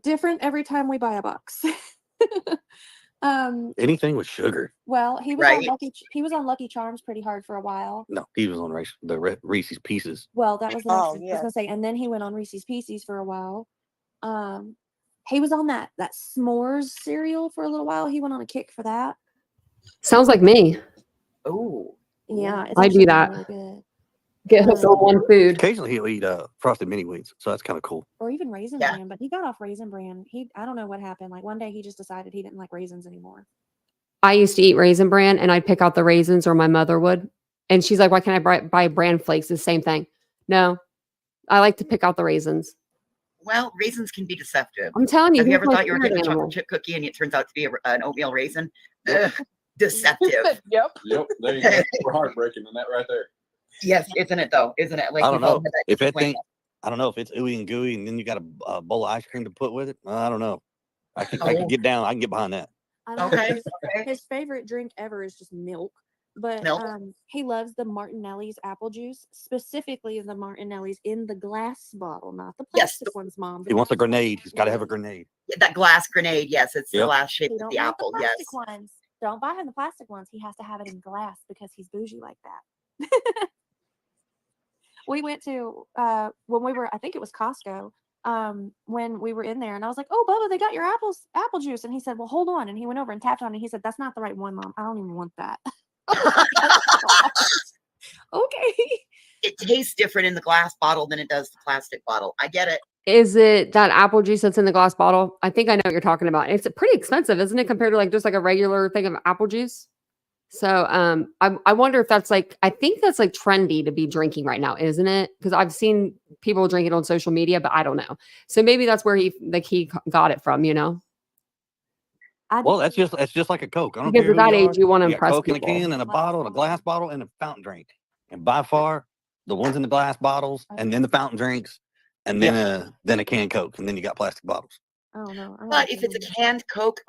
S9: Different every time we buy a box.
S6: Anything with sugar.
S9: Well, he was
S7: Right.
S9: on Lucky Charms pretty hard for a while.
S6: No, he was on Reese's Pieces.
S9: Well, that was the next
S5: Oh,
S9: thing I was
S5: yeah.
S9: gonna say, and then he went on Reese's Pieces for a while. He was on that s'mores cereal for a little while. He went on a kick for that.
S1: Sounds like me.
S7: Oh,
S9: Yeah, it's
S1: I do
S9: actually
S1: that.
S9: really good.
S1: Get hooked on one food.
S6: Occasionally he'll eat frosted mini wheats, so that's kind of cool.
S9: Or even Raisin
S7: Yeah.
S9: Bran, but he got off Raisin Bran. I don't know what happened. Like one day he just decided he didn't like raisins anymore.
S1: I used to eat Raisin Bran and I'd pick out the raisins, or my mother would. And she's like, why can't I buy bran flakes? The same thing. No, I like to pick out the raisins.
S7: well, raisins can be deceptive.
S1: I'm telling you.
S7: Have you
S1: here's
S7: ever
S1: my
S7: thought you were
S1: spirit
S7: getting a
S1: animal.
S7: chocolate chip cookie and it turns out to be an oatmeal raisin? Ugh, deceptive.
S5: Yep.
S8: Yep, there you go. We're heartbreaking in that right there.
S7: Yes, isn't it though? Isn't it? Like
S6: I don't
S7: we've all
S6: know
S7: had that
S6: if that
S7: disappointment.
S6: thing. I don't know if it's ooey and gooey, and then you got a bowl of ice cream to put with it. I don't know. I
S7: Oh.
S6: can get down. I can get behind that.
S9: I don't know.
S7: Okay.
S9: His favorite drink ever is just milk. But
S7: Milk?
S9: he loves the Martinelli's apple juice, specifically the Martinelli's in the glass bottle, not the
S7: Yes,
S9: plastic ones, Mom.
S6: He wants a
S9: glass ones.
S6: grenade. He's got to have a grenade.
S7: That glass grenade. Yes, it's the
S6: Yep.
S7: glass shape
S9: He
S7: of
S9: don't
S7: the
S9: want
S7: apple.
S9: the
S7: Yes.
S9: plastic ones. Don't buy him the plastic ones. He has to have it in glass because he's bougie like that. We went to when we were, I think it was Costco, when we were in there, and I was like, "Oh, Bubba, they got your apple juice," and he said, "Well, hold on," and he went over and tapped on it. And he said, "That's not the right one, Mom. I don't even want that." Okay.
S7: It tastes different in the glass bottle than it does the plastic bottle. I get it.
S1: Is it that apple juice that's in the glass bottle? I think I know what you're talking about. It's pretty expensive, isn't it, compared to like just like a regular thing of apple juice? So I wonder if that's like, I think that's like trendy to be drinking right now, isn't it? Because I've seen people drink it on social media, but I don't know. So maybe that's where he got it from, you know?
S6: Well, that's just like a Coke. I don't
S1: Because
S6: care
S1: at
S6: who
S1: that
S6: you
S1: age,
S6: are.
S1: you want to
S6: You got
S1: impress
S6: Coke in a
S1: people.
S6: can and a bottle and a glass bottle and a fountain drink. And by far, the ones in the glass bottles and then the fountain drinks and then a canned Coke and then you got plastic bottles.
S9: Oh no.
S7: But if it's a canned Coke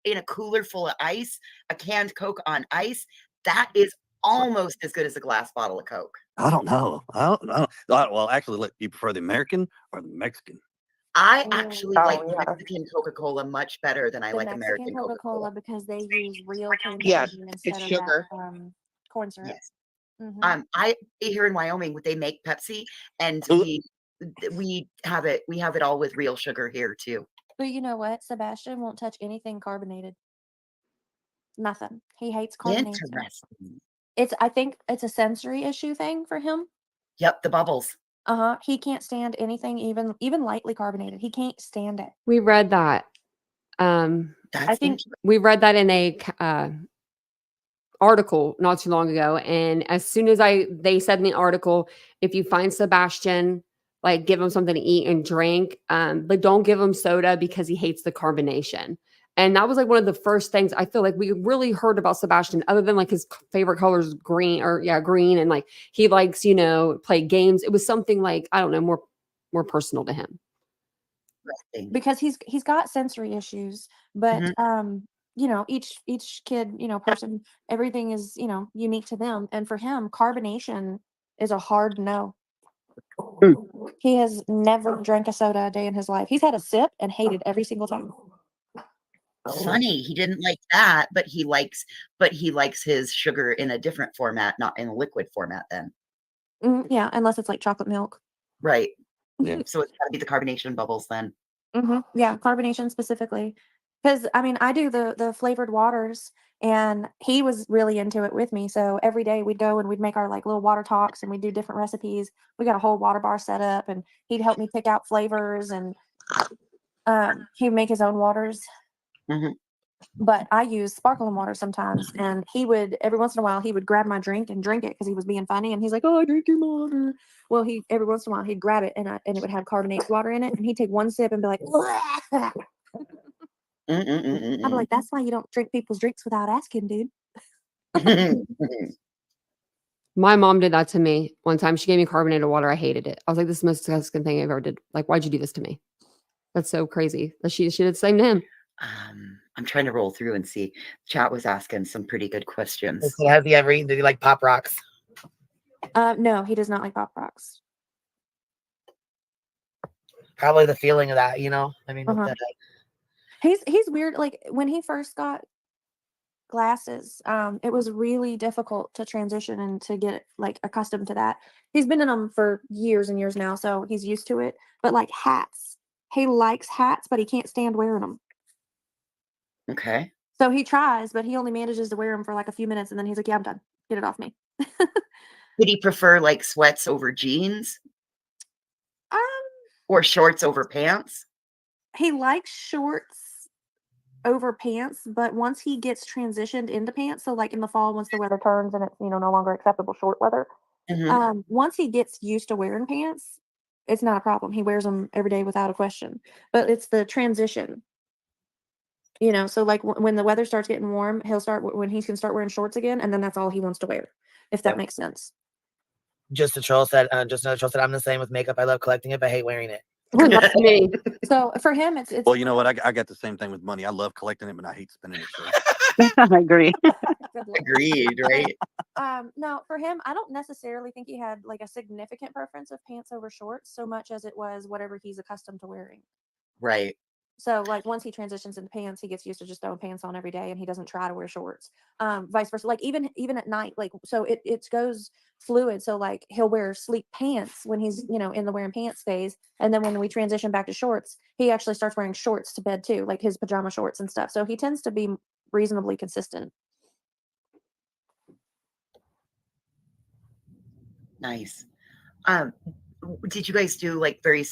S7: in a cooler full of ice, a canned Coke on ice, that is almost as good as a glass bottle of Coke.
S6: I don't know. Well, actually, look, you prefer the American or the Mexican?
S7: I actually like
S5: yeah.
S7: Mexican Coca-Cola much better than I
S9: the
S7: like
S9: Mexican
S7: American
S9: Coca-Cola because they use real cane
S5: Yeah,
S9: sugar
S5: it's
S9: instead of
S5: sugar.
S9: that corn syrup.
S7: Yes.
S9: Mhm.
S7: I here in Wyoming, they make Pepsi, and
S6: Ugh.
S7: we have it all with real sugar here too.
S9: But you know what? Sebastian won't touch anything carbonated. Nothing. He hates carbonation.
S7: Interesting.
S9: I think it's a sensory issue thing for him.
S7: Yep, the bubbles.
S9: He can't stand anything even lightly carbonated. He can't stand it.
S1: We read that.
S7: That's
S9: I think
S1: We read that in a article not too long ago, and as soon as they said in the article, if you find Sebastian, like give him something to eat and drink, but don't give him soda because he hates the carbonation. And that was like one of the first things I feel like we really heard about Sebastian, other than like his favorite color is green, and like he likes, play games. It was something like, I don't know, more personal to him.
S9: because he's got sensory issues, but
S7: Mhm.
S9: Each kid, person, everything is, unique to them. And for him, carbonation is a hard no. He has never drank a soda a day in his life. He's had a sip and hated every single time.
S7: Funny, he didn't like that, but he likes his sugar in a different format, not in a liquid format then.
S9: Yeah, unless it's like chocolate milk.
S7: Right.
S6: Yeah.
S7: So it's gotta be the carbonation bubbles then.
S9: Yeah, carbonation specifically. Because I mean, I do the flavored waters, and he was really into it with me. So every day we'd go and we'd make our like little water talks, and we'd do different recipes. We got a whole water bar set up, and he'd help me pick out flavors, and he'd make his own waters.
S7: Mhm.
S9: But I use sparkling water sometimes, and he would every once in a while he would grab my drink and drink it because he was being funny, and he's like, "Oh, I drink your water." Well, he every once in a while he'd grab it, and it would have carbonated water in it, and he'd take one sip and be like, "Bleh." I'm like, "That's why you don't drink people's drinks without asking, dude."
S1: My mom did that to me one time. She gave me carbonated water. I hated it. I was like, this is the most disgusting thing I ever did. Like, why'd you do this to me? That's so crazy. That she did the same to him.
S7: I'm trying to roll through and see. Chat was asking some pretty good questions.
S2: So has he ever eaten? Did he like Pop Rocks?
S9: No, he does not like Pop Rocks.
S2: Probably the feeling of that, you know. I mean,
S9: He's weird. Like when he first got glasses, it was really difficult to transition and to get like accustomed to that. He's been in them for years and years now, so he's used to it. But like hats, he likes hats, but he can't stand wearing them.
S7: Okay.
S9: So he tries, but he only manages to wear them for like a few minutes, and then he's like, "Yeah, I'm done. Get it off me."
S7: Would he prefer like sweats over jeans
S9: Um,
S7: or shorts over pants?
S9: he likes shorts over pants, but once he gets transitioned into pants, so like in the fall, once the weather turns and it's no longer acceptable short weather, once he gets used to wearing pants, it's not a problem. He wears them every day without a question. But it's the transition, So like when the weather starts getting warm, he'll start when he can start wearing shorts again, and then that's all he wants to wear, if that makes sense.
S2: just another troll said, I'm the same with makeup. I love collecting it, but hate wearing it.
S1: That's me.
S9: So for him, it's
S6: Well, you know what? I got the same thing with money. I love collecting it, but I hate spending it. So.
S4: I agree.
S7: Agreed, right?
S9: No, for him, I don't necessarily think he had like a significant preference of pants over shorts so much as it was whatever he's accustomed to wearing.
S7: Right.
S9: So like once he transitions into pants, he gets used to just throwing pants on every day, and he doesn't try to wear shorts. Vice versa. Like even at night, like so it goes fluid. So like he'll wear sleep pants when he's in the wearing pants phase, and then when we transition back to shorts, he actually starts wearing shorts to bed too, like his pajama shorts and stuff. So he tends to be reasonably consistent.
S7: Nice. Did you guys do like very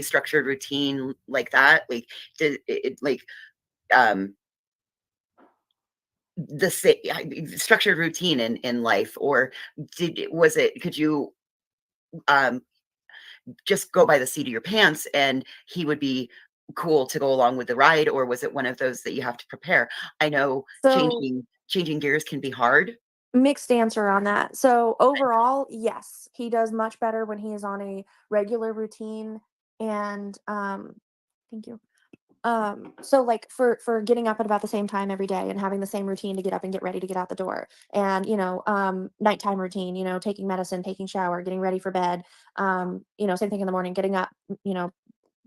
S7: structured routine like that? Like did it like the structured routine in life, or could you just go by the seat of your pants and he would be cool to go along with the ride, or was it one of those that you have to prepare? I know changing gears can be hard.
S9: Mixed answer on that. So overall, yes, he does much better when he is on a regular routine. And thank you. So like for getting up at about the same time every day and having the same routine to get up and get ready to get out the door, and nighttime routine, taking medicine, taking shower, getting ready for bed, same thing in the morning, getting up,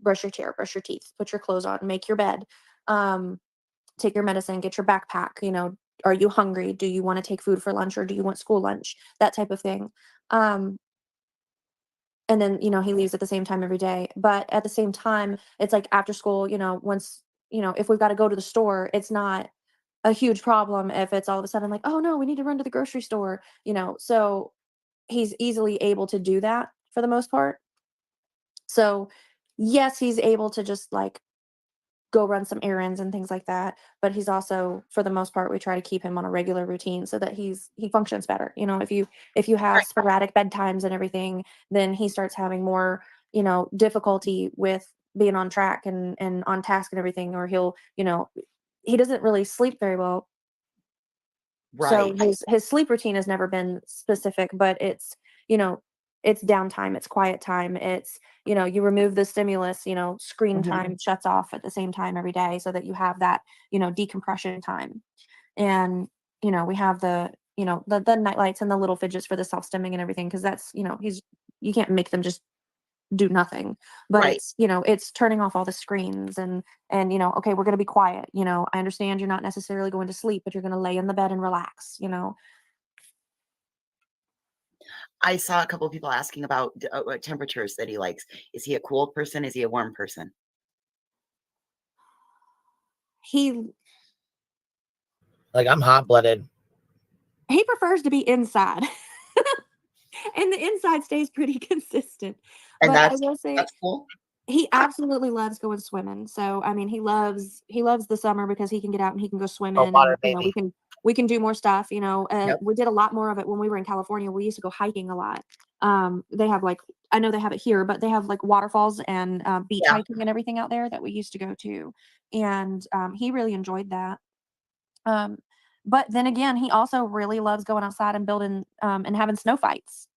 S9: brush your chair, brush your teeth, put your clothes on, make your bed, take your medicine, get your backpack. Are you hungry? Do you want to take food for lunch, or do you want school lunch? That type of thing. And then, he leaves at the same time every day. But at the same time, it's like after school, once, if we've got to go to the store, it's not a huge problem if it's all of a sudden like, oh no, we need to run to the grocery store, so he's easily able to do that for the most part. So yes, he's able to just like go run some errands and things like that, but he's also, for the most part, we try to keep him on a regular routine so that he functions better. If you have sporadic bedtimes and everything, then he starts having more difficulty with being on track and on task and everything, or he'll he doesn't really sleep very well.
S7: Right.
S9: So his sleep routine has never been specific, but it's it's downtime, it's quiet time, it's you remove the stimulus, screen time shuts off at the same time every day so that you have that decompression time. And we have the the night lights and the little fidgets for the self-stimming and everything, because that's you can't make them just do nothing. But
S7: Right.
S9: it's, it's turning off all the screens and okay, we're going to be quiet. I understand you're not necessarily going to sleep, but you're going to lay in the bed and relax.
S7: I saw a couple of people asking about what temperatures that he likes. Is he a cold person? Is he a warm person?
S2: Like I'm hot-blooded.
S9: He prefers to be inside. And the inside stays pretty consistent.
S7: And
S9: But I will say
S7: that's cool.
S9: he absolutely loves going swimming. So I mean, he loves the summer because he can get out and he can go swimming.
S2: water
S9: And,
S2: baby.
S9: we can do more stuff.
S7: Yep.
S9: We did a lot more of it when we were in California. We used to go hiking a lot. They have I know they have it here, but they have waterfalls and beach
S7: Yeah.
S9: hiking and everything out there that we used to go to. And he really enjoyed that. But then again, he also really loves going outside and building and having snow fights.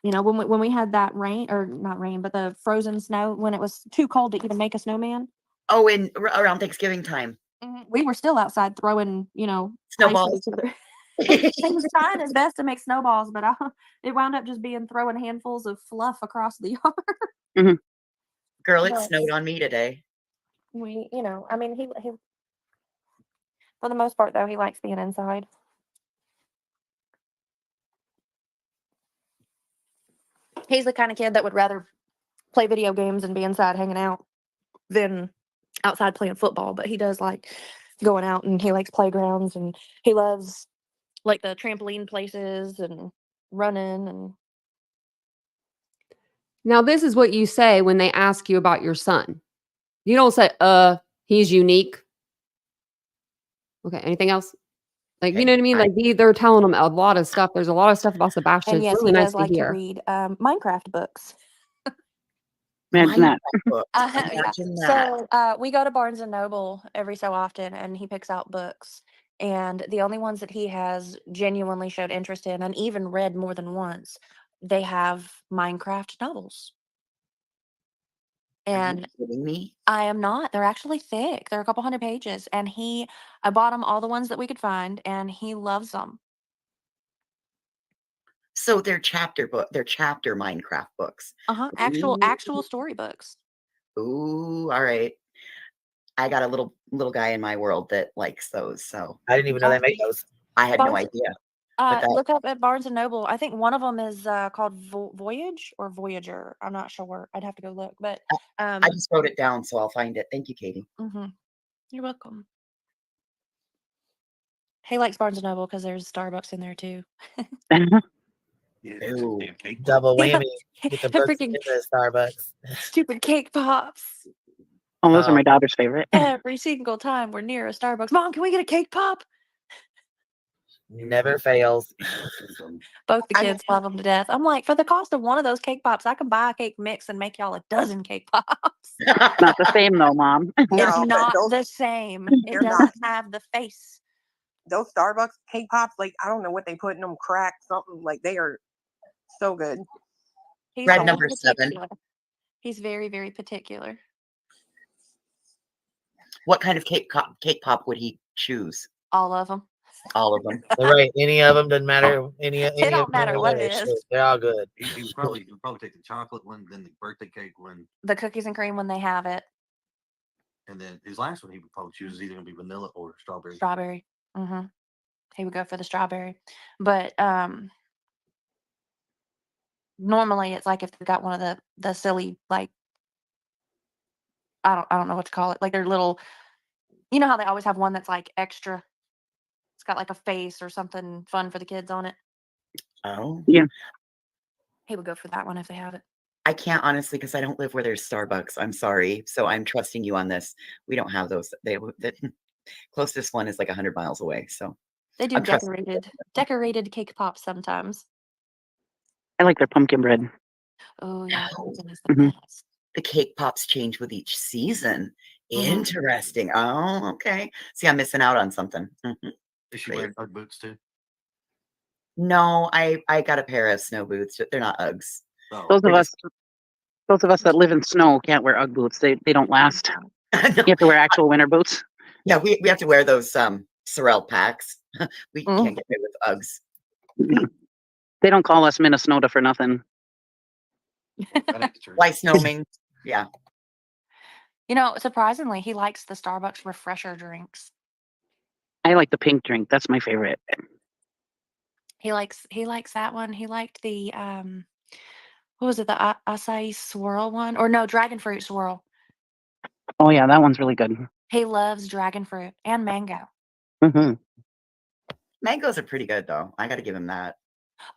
S9: When we had that rain, or not rain, but the frozen snow, when it was too cold to even make a snowman.
S7: Oh, around Thanksgiving time.
S9: We were still outside throwing,
S7: Snowballs.
S9: He was trying his best to make snowballs, but it wound up just being throwing handfuls of fluff across the yard.
S7: Girl, it
S9: Yes.
S7: snowed on me today.
S9: I mean, he for the most part, though, he likes being inside. He's the kind of kid that would rather play video games and be inside hanging out than outside playing football. But he does like going out, and he likes playgrounds, and he loves the trampoline places and running. And
S1: Now, this is what you say when they ask you about your son. You don't say, he's unique. Okay, anything else? You know what I mean? They're telling them a lot of stuff. There's a lot of stuff about Sebastian.
S9: and
S1: It's
S9: yes,
S1: really
S9: he
S1: nice
S9: does
S1: to
S9: like to
S1: hear.
S9: read Minecraft books.
S4: Imagine that.
S9: Yeah.
S7: Imagine that.
S9: So we go to Barnes and Noble every so often, and he picks out books. And the only ones that he has genuinely showed interest in, and even read more than once, they have Minecraft novels.
S7: Are you
S9: And
S7: kidding me?
S9: I am not. They're actually thick. They're a couple hundred pages. And I bought him all the ones that we could find, and he loves them.
S7: So they're chapter Minecraft books.
S9: Actual storybooks.
S7: Ooh, all right. I got a little guy in my world that likes those. So
S2: I didn't even know they made those.
S7: I had no
S9: Barnes-
S7: idea.
S9: Look up at Barnes and Noble. I think one of them is called Voyage or Voyager. I'm not sure. I'd have to go look. But
S7: I just wrote it down, so I'll find it. Thank you, Katie.
S9: You're welcome. He likes Barnes and Noble because there's Starbucks in there too.
S7: Ooh.
S2: Double whammy. Get the books
S9: Freaking
S2: in the Starbucks.
S9: stupid cake pops.
S4: Oh, those are my daughter's favorite.
S9: Every single time we're near a Starbucks, Mom, can we get a cake pop?
S2: Never fails.
S9: Both the kids love them to death. I'm like, for the cost of one of those cake pops, I can buy a cake mix and make y'all a dozen cake pops.
S4: Not the same though, Mom.
S9: It's
S5: No, but
S9: not
S5: those-
S9: the same. It
S5: They're
S9: doesn't
S5: not.
S9: have the face.
S5: Those Starbucks cake pops, I don't know what they put in them, crack something. They are so good.
S9: He's
S7: Red
S9: very
S7: number 7.
S9: particular. He's very, very particular.
S7: What kind of cake pop would he choose?
S9: All of them.
S7: All of them.
S2: Right. Any of them doesn't matter. Any
S9: It
S2: of
S9: don't matter
S2: them,
S9: what it is.
S2: They're all good.
S6: He would probably take the chocolate one, then the birthday cake one,
S9: The cookies and cream when they have it.
S6: and then his last one he would probably choose is either gonna be vanilla or strawberry.
S9: Strawberry. He would go for the strawberry. But normally it's if they've got one of the silly I don't know what to call it. They're little, how they always have one that's extra. It's got a face or something fun for the kids on it.
S7: Oh.
S4: Yeah.
S9: He would go for that one if they have it.
S7: I can't honestly because I don't live where there's Starbucks. I'm sorry. So I'm trusting you on this. We don't have those. The closest one is 100 miles away. So
S9: They do
S7: I'm trusting
S9: decorated cake pops sometimes.
S4: I like their pumpkin bread.
S9: Oh yeah,
S7: No.
S9: pumpkin is the
S4: Mhm.
S9: best.
S7: the cake pops change with each season.
S9: Mhm.
S7: Interesting. Oh, okay. See, I'm missing out on something.
S6: Is she wearing Ugg boots too?
S7: No, I got a pair of snow boots. They're not Uggs.
S6: Oh,
S4: Those
S7: They're
S4: of us that live in snow can't wear Ugg boots. They don't last.
S7: No.
S4: You have to wear actual winter boots.
S7: Yeah, we have to wear those Sorel packs. We
S9: Mm.
S7: can't get away with Uggs.
S4: They don't call us Minnesota for nothing.
S7: Lice gnoming. Yeah.
S9: You know, surprisingly, he likes the Starbucks refresher drinks.
S4: I like the pink drink. That's my favorite.
S9: He likes that one. He liked the what was it, the acai swirl one? Or no, dragon fruit swirl.
S4: Oh yeah, that one's really good.
S9: He loves dragon fruit and mango.
S4: Hmm.
S7: Mangoes are pretty good though. I got to give him that.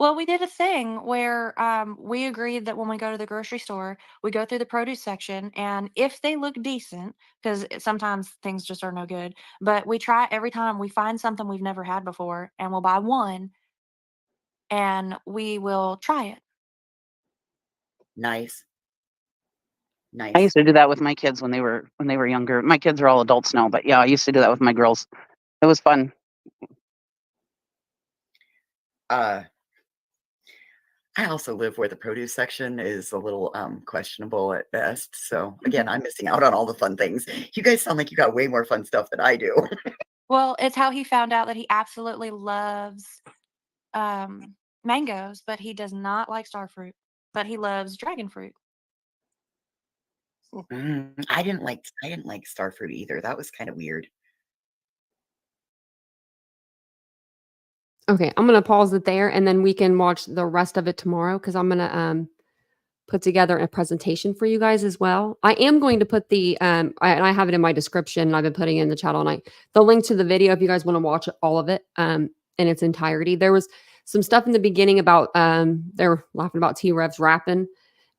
S9: Well, we did a thing where we agreed that when we go to the grocery store, we go through the produce section, and if they look decent, because sometimes things just are no good, but we try every time we find something we've never had before, and we'll buy one, and we will try it.
S7: Nice.
S4: I
S7: Nice.
S4: used to do that with my kids when they were younger. My kids are all adults now, but yeah, I used to do that with my girls. It was fun.
S7: I also live where the produce section is a little questionable at best. So again, I'm missing out on all the fun things. You guys sound like you got way more fun stuff than I do.
S9: Well, it's how he found out that he absolutely loves mangoes, but he does not like star fruit, but he loves dragon fruit.
S7: I didn't like starfruit either. That was kind of weird.
S1: Okay, I'm gonna pause it there, and then we can watch the rest of it tomorrow because I'm gonna put together a presentation for you guys as well. I am going to put the and I have it in my description, and I've been putting it in the chat all night. The link to the video if you guys want to watch all of it in its entirety. There was some stuff in the beginning about they're laughing about T-Revs rapping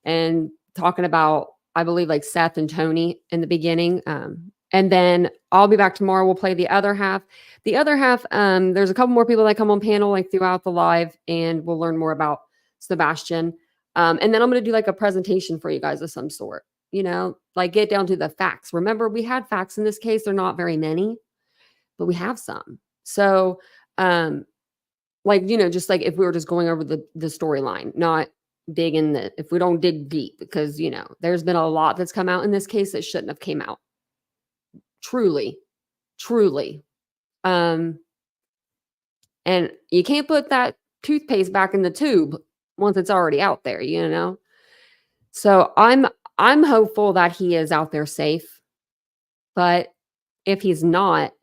S1: and talking about, I believe, like Seth and Tony in the beginning. And then I'll be back tomorrow. We'll play the other half. The other half, there's a couple more people that come on panel like throughout the live, and we'll learn more about Sebastian. And then I'm going to do like a presentation for you guys of some sort, you know, like get down to the facts. Remember, we had facts in this case. They're not very many, but we have some. So, like, you know, just like if we were just going over the storyline, not digging the, if we don't dig deep, because, you know, there's been a lot that's come out in this case that shouldn't have came out. Truly. And you can't put that toothpaste back in the tube once it's already out there, you know? So I'm hopeful that he is out there safe. But if he's not,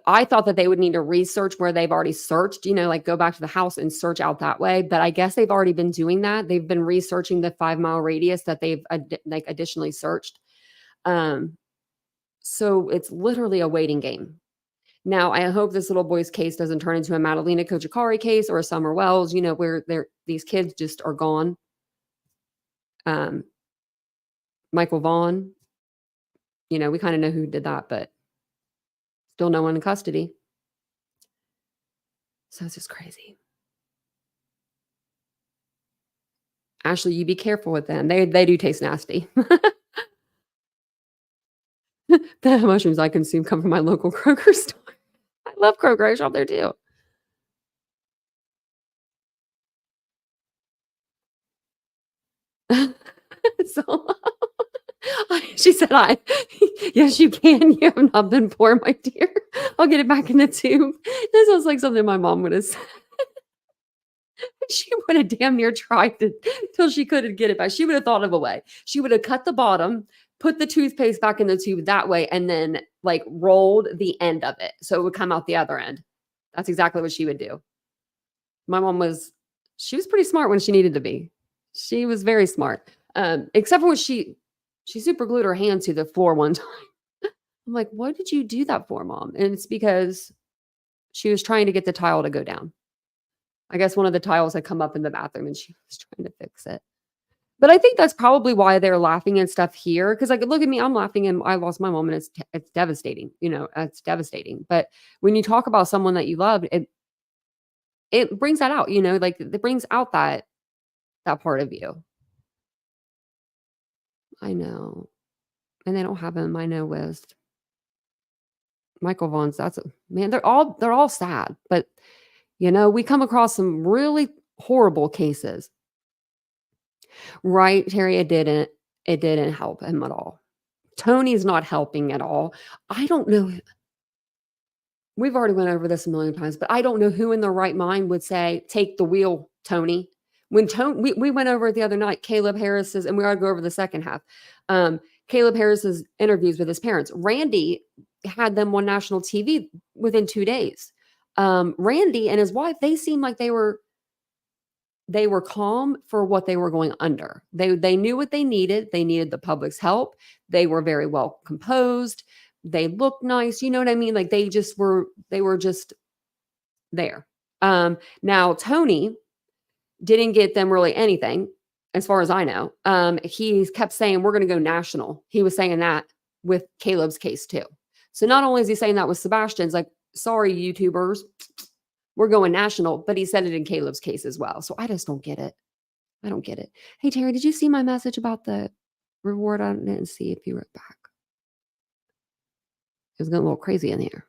S1: I thought that they would need to research where they've already searched, you know, like go back to the house and search out that way. But I guess they've already been doing that. They've been researching the 5-mile radius that they've like additionally searched. So it's literally a waiting game. Now, I hope this little boy's case doesn't turn into a Madalena Kochikari case or a Summer Wells, you know, where these kids just are gone. Michael Vaughn, you know, we kind of know who did that, but still no one in custody. So it's just crazy. Ashley, you be careful with them. They do taste nasty. The mushrooms I consume come from my local Kroger store. I love Kroger. I shop there too. So she said, yes, you can. You have not been poor, my dear. I'll get it back in the tube. This sounds like something my mom would have said. She would have damn near tried to till she couldn't get it back. She would have thought of a way. She would have cut the bottom, put the toothpaste back in the tube that way, and then like rolled the end of it so it would come out the other end. That's exactly what she would do. My mom she was pretty smart when she needed to be. She was very smart. Except for when she super glued her hand to the floor one time. I'm like, what did you do that for, Mom? And it's because she was trying to get the tile to go down. I guess one of the tiles had come up in the bathroom and she was trying to fix it. But I think that's probably why they're laughing and stuff here. Because like, look at me, I'm laughing and I lost my mom and it's devastating. You know, it's devastating. But when you talk about someone that you love, it brings that out, you know, like it brings out that part of you. I know. And they don't have him. I know, West. Michael Vaughn's, man, they're all sad. But, you know, we come across some really horrible cases. Right, Terry, it didn't help him at all. Tony's not helping at all. I don't know. We've already went over this a million times, but I don't know who in their right mind would say, take the wheel, Tony. when Tony, we went over it the other night, Caleb Harris's, and we ought to go over the second half. Caleb Harris's interviews with his parents. Randy had them on national TV within 2 days. Randy and his wife, they seemed like they were calm for what they were going under. They knew what they needed. They needed the public's help. They were very well composed. They looked nice. You know what I mean? Like they were just there. Now Tony didn't get them really anything, as far as I know. He kept saying, we're going to go national. He was saying that with Caleb's case too. So not only is he saying that with Sebastian's, like, sorry, YouTubers, we're going national, but he said it in Caleb's case as well. So I just don't get it. I don't get it. Hey, Terry, did you see my message about the reward? I didn't see if you wrote back. It was getting a little crazy in here.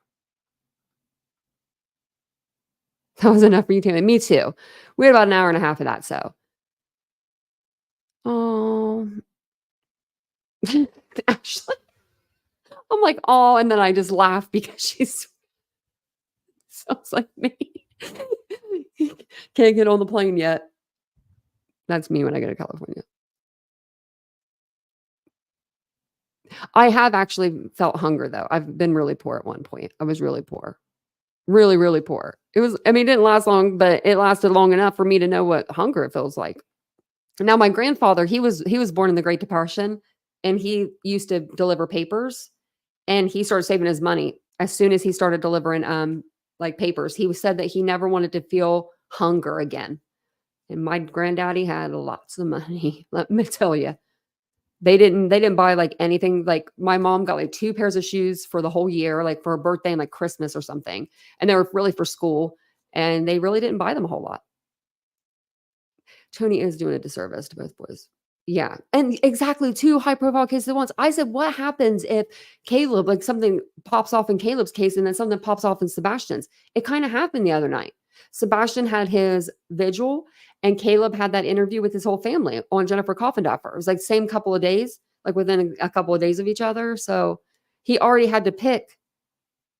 S1: That was enough for you, Tammy. Me too. We had about an hour and a half of that, so. Oh. Ashley. I'm like, oh, and then I just laugh because she's sounds like me. Can't get on the plane yet. That's me when I go to California. I have actually felt hunger, though. I've been really poor at one point. I was really poor. Really, really poor. It didn't last long, but it lasted long enough for me to know what hunger feels like. Now, my grandfather, he was born in the Great Depression, and he used to deliver papers, and he started saving his money as soon as he started delivering like papers. He said that he never wanted to feel hunger again. And my granddaddy had lots of money. Let me tell you. They didn't buy like anything. Like my mom got like 2 pairs of shoes for the whole year, like for her birthday and like Christmas or something. And they were really for school, and they really didn't buy them a whole lot. Tony is doing a disservice to both boys. Yeah. And exactly 2 high profile cases at once. I said, what happens if Caleb, like something pops off in Caleb's case and then something pops off in Sebastian's? It kind of happened the other night. Sebastian had his vigil, and Caleb had that interview with his whole family on Jennifer Coffindaffer. It was like same couple of days, like within a couple of days of each other. So he already had to pick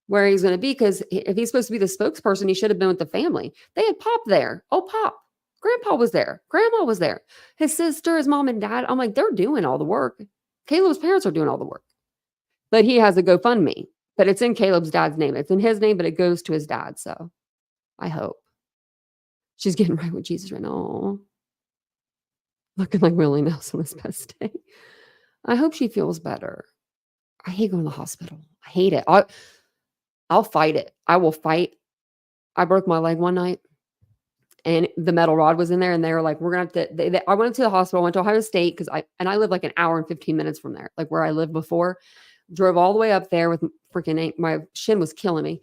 S1: where he's going to be, because if he's supposed to be the spokesperson, he should have been with the family. They had Pop there. Oh, Pop. Grandpa was there. Grandma was there. His sister, his mom and dad. I'm like, they're doing all the work. Caleb's parents are doing all the work. But he has a GoFundMe. But it's in Caleb's dad's name. It's in his name, but it goes to his dad. So I hope. She's getting right with Jesus right now. Looking like Willie Nelson on his best day. I hope she feels better. I hate going to the hospital. I hate it. I'll fight it. I will fight. I broke my leg one night, and the metal rod was in there, and they were like, we're going to have to, I went to the hospital, went to Ohio State, because I live like an hour and 15 minutes from there, like where I lived before. Drove all the way up there with freaking, my shin was killing me.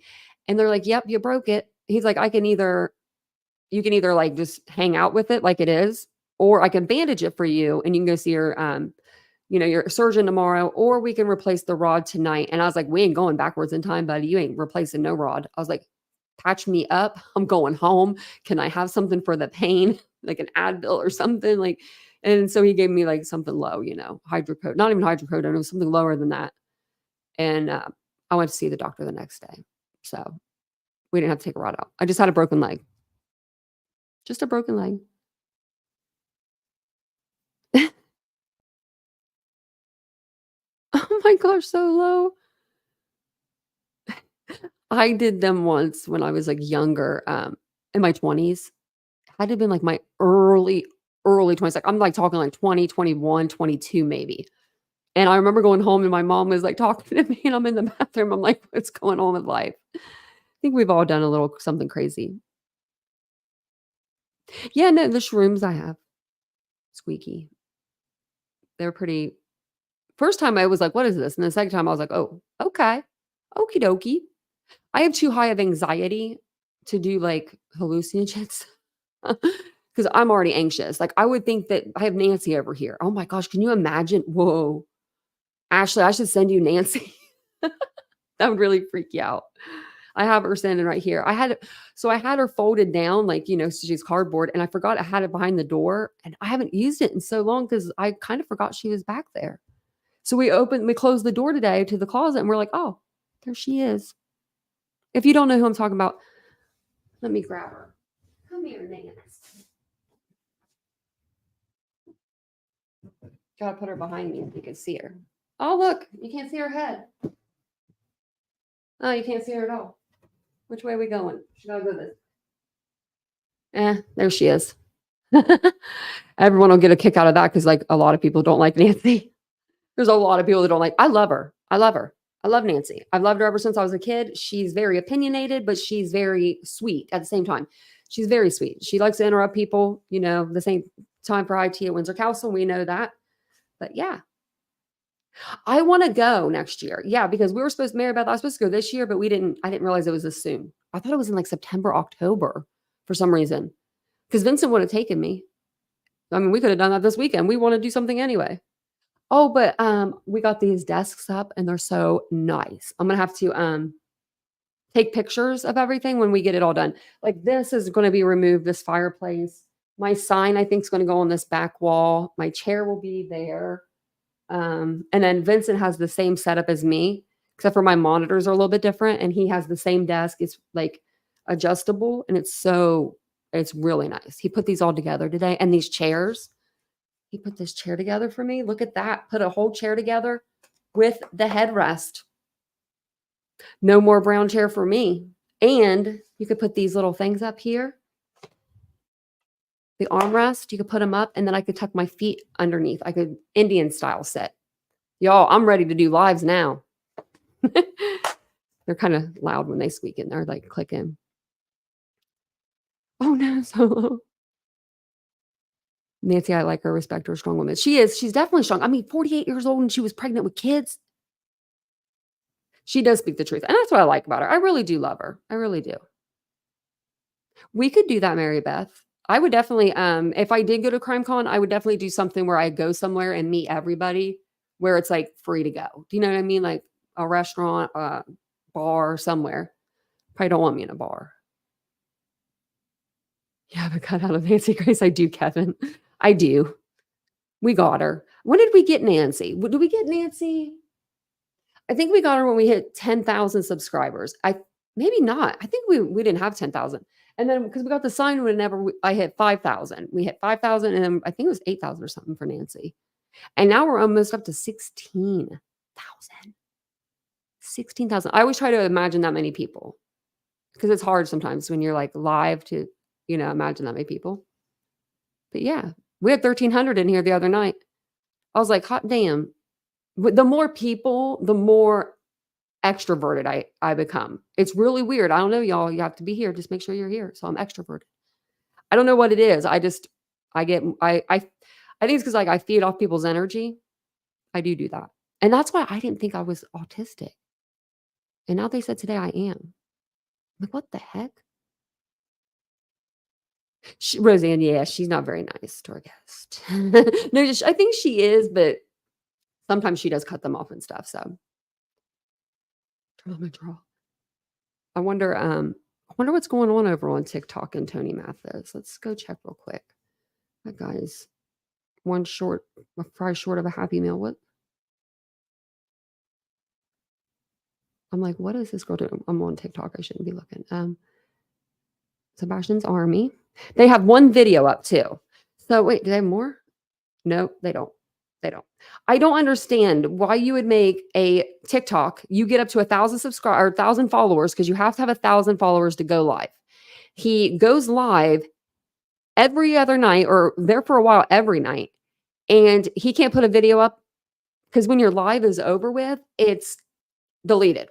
S1: And they're like, yep, you broke it. He's like, you can either like just hang out with it like it is, or I can bandage it for you, and you can go see your, your surgeon tomorrow, or we can replace the rod tonight. And I was like, we ain't going backwards in time, buddy. You ain't replacing no rod. I was like, patch me up. I'm going home. Can I have something for the pain, like an Advil or something? Like, and so he gave me like something low, hydrocodone, not even hydrocodone. It was something lower than that. And I went to see the doctor the next day. So we didn't have to take a rod out. I just had a broken leg. Just a broken leg. Oh my gosh, so low. I did them once when I was like younger, in my 20s. Had to have been like my early 20s. Like I'm like talking like 20, 21, 22 maybe. And I remember going home and my mom was like talking to me, and I'm in the bathroom. I'm like, what's going on with life? I think we've all done a little something crazy. Yeah, no, the shrooms I have. Squeaky. They're pretty. First time I was like, what is this? And the second time I was like, oh, okay. Okie dokie. I have too high of anxiety to do like hallucinogens because I'm already anxious. Like I would think that I have Nancy over here. Oh my gosh, can you imagine? Whoa. Ashley, I should send you Nancy. That would really freak you out. I have her standing right here. I had her folded down, like, so she's cardboard, and I forgot I had it behind the door, and I haven't used it in so long because I kind of forgot she was back there. So we closed the door today to the closet, and we're like, oh, there she is. If you don't know who I'm talking about, let me grab her. Come here, Nance. Gotta put her behind me so you can see her. Oh, look, you can't see her head. Oh, you can't see her at all. Which way are we going? She gotta go this. There she is. Everyone will get a kick out of that because, like, a lot of people don't like Nancy. There's a lot of people that don't like. I love her. I love her. I love Nancy. I've loved her ever since I was a kid. She's very opinionated, but she's very sweet at the same time. She's very sweet. She likes to interrupt people. You know, the same time for IT at Windsor Castle. We know that. But yeah, I want to go next year. Yeah, because we were supposed, Mary Beth, I was supposed to go this year, but I didn't realize it was this soon. I thought it was in like September, October for some reason. Because Vincent would have taken me. I mean, we could have done that this weekend. We want to do something anyway. Oh, but we got these desks up and they're so nice. I'm gonna have to take pictures of everything when we get it all done. Like this is gonna be removed, this fireplace. My sign, I think, is gonna go on this back wall. My chair will be there. And then Vincent has the same setup as me, except for my monitors are a little bit different. And he has the same desk. It's like adjustable and it's really nice. He put these all together today. And these chairs, he put this chair together for me. Look at that. Put a whole chair together with the headrest. No more brown chair for me. And you could put these little things up here. The armrest, you could put them up and then I could tuck my feet underneath. I could Indian style sit. Y'all, I'm ready to do lives now. They're kind of loud when they squeak in there, like click in. Oh no, Solo. Nancy, I like her, respect her, strong woman. She is. She's definitely strong. I mean, 48 years old and she was pregnant with kids. She does speak the truth. And that's what I like about her. I really do love her. I really do. We could do that, Mary Beth. I would definitely, if I did go to CrimeCon, I would definitely do something where I go somewhere and meet everybody where it's like free to go. Do you know what I mean? Like a restaurant, bar, somewhere. Probably don't want me in a bar. You have a cut out of Nancy Grace. I do, Kevin. I do. We got her. When did we get Nancy? Did we get Nancy? I think we got her when we hit 10,000 subscribers. Maybe not. I think we didn't have 10,000. And then because we got the sign whenever I hit 5,000. We hit 5,000 and then I think it was 8,000 or something for Nancy. And now we're almost up to 16,000. 16,000. I always try to imagine that many people because it's hard sometimes when you're like live to, imagine that many people. But yeah, we had 1,300 in here the other night. I was like, hot damn. The more people, the more extroverted I become. It's really weird. I don't know, y'all. You have to be here. Just make sure you're here. So I'm extroverted. I don't know what it is. I think it's because like I feed off people's energy. I do that. And that's why I didn't think I was autistic. And now they said today I am. I'm like, what the heck? Roseanne, yeah, she's not very nice to our guest. No, I think she is, but sometimes she does cut them off and stuff. So draw. I wonder what's going on over on TikTok and Tony Mathis. Let's go check real quick. That guy's a fry short of a Happy Meal. What? I'm like, what is this girl doing? I'm on TikTok. I shouldn't be looking. Sebastian's Army. They have one video up too. So wait, do they have more? No, they don't. I don't understand why you would make a TikTok. You get up to 1,000 subscribers or 1,000 followers because you have to have 1,000 followers to go live. He goes live every other night or there for a while every night. And he can't put a video up because when your live is over with, it's deleted.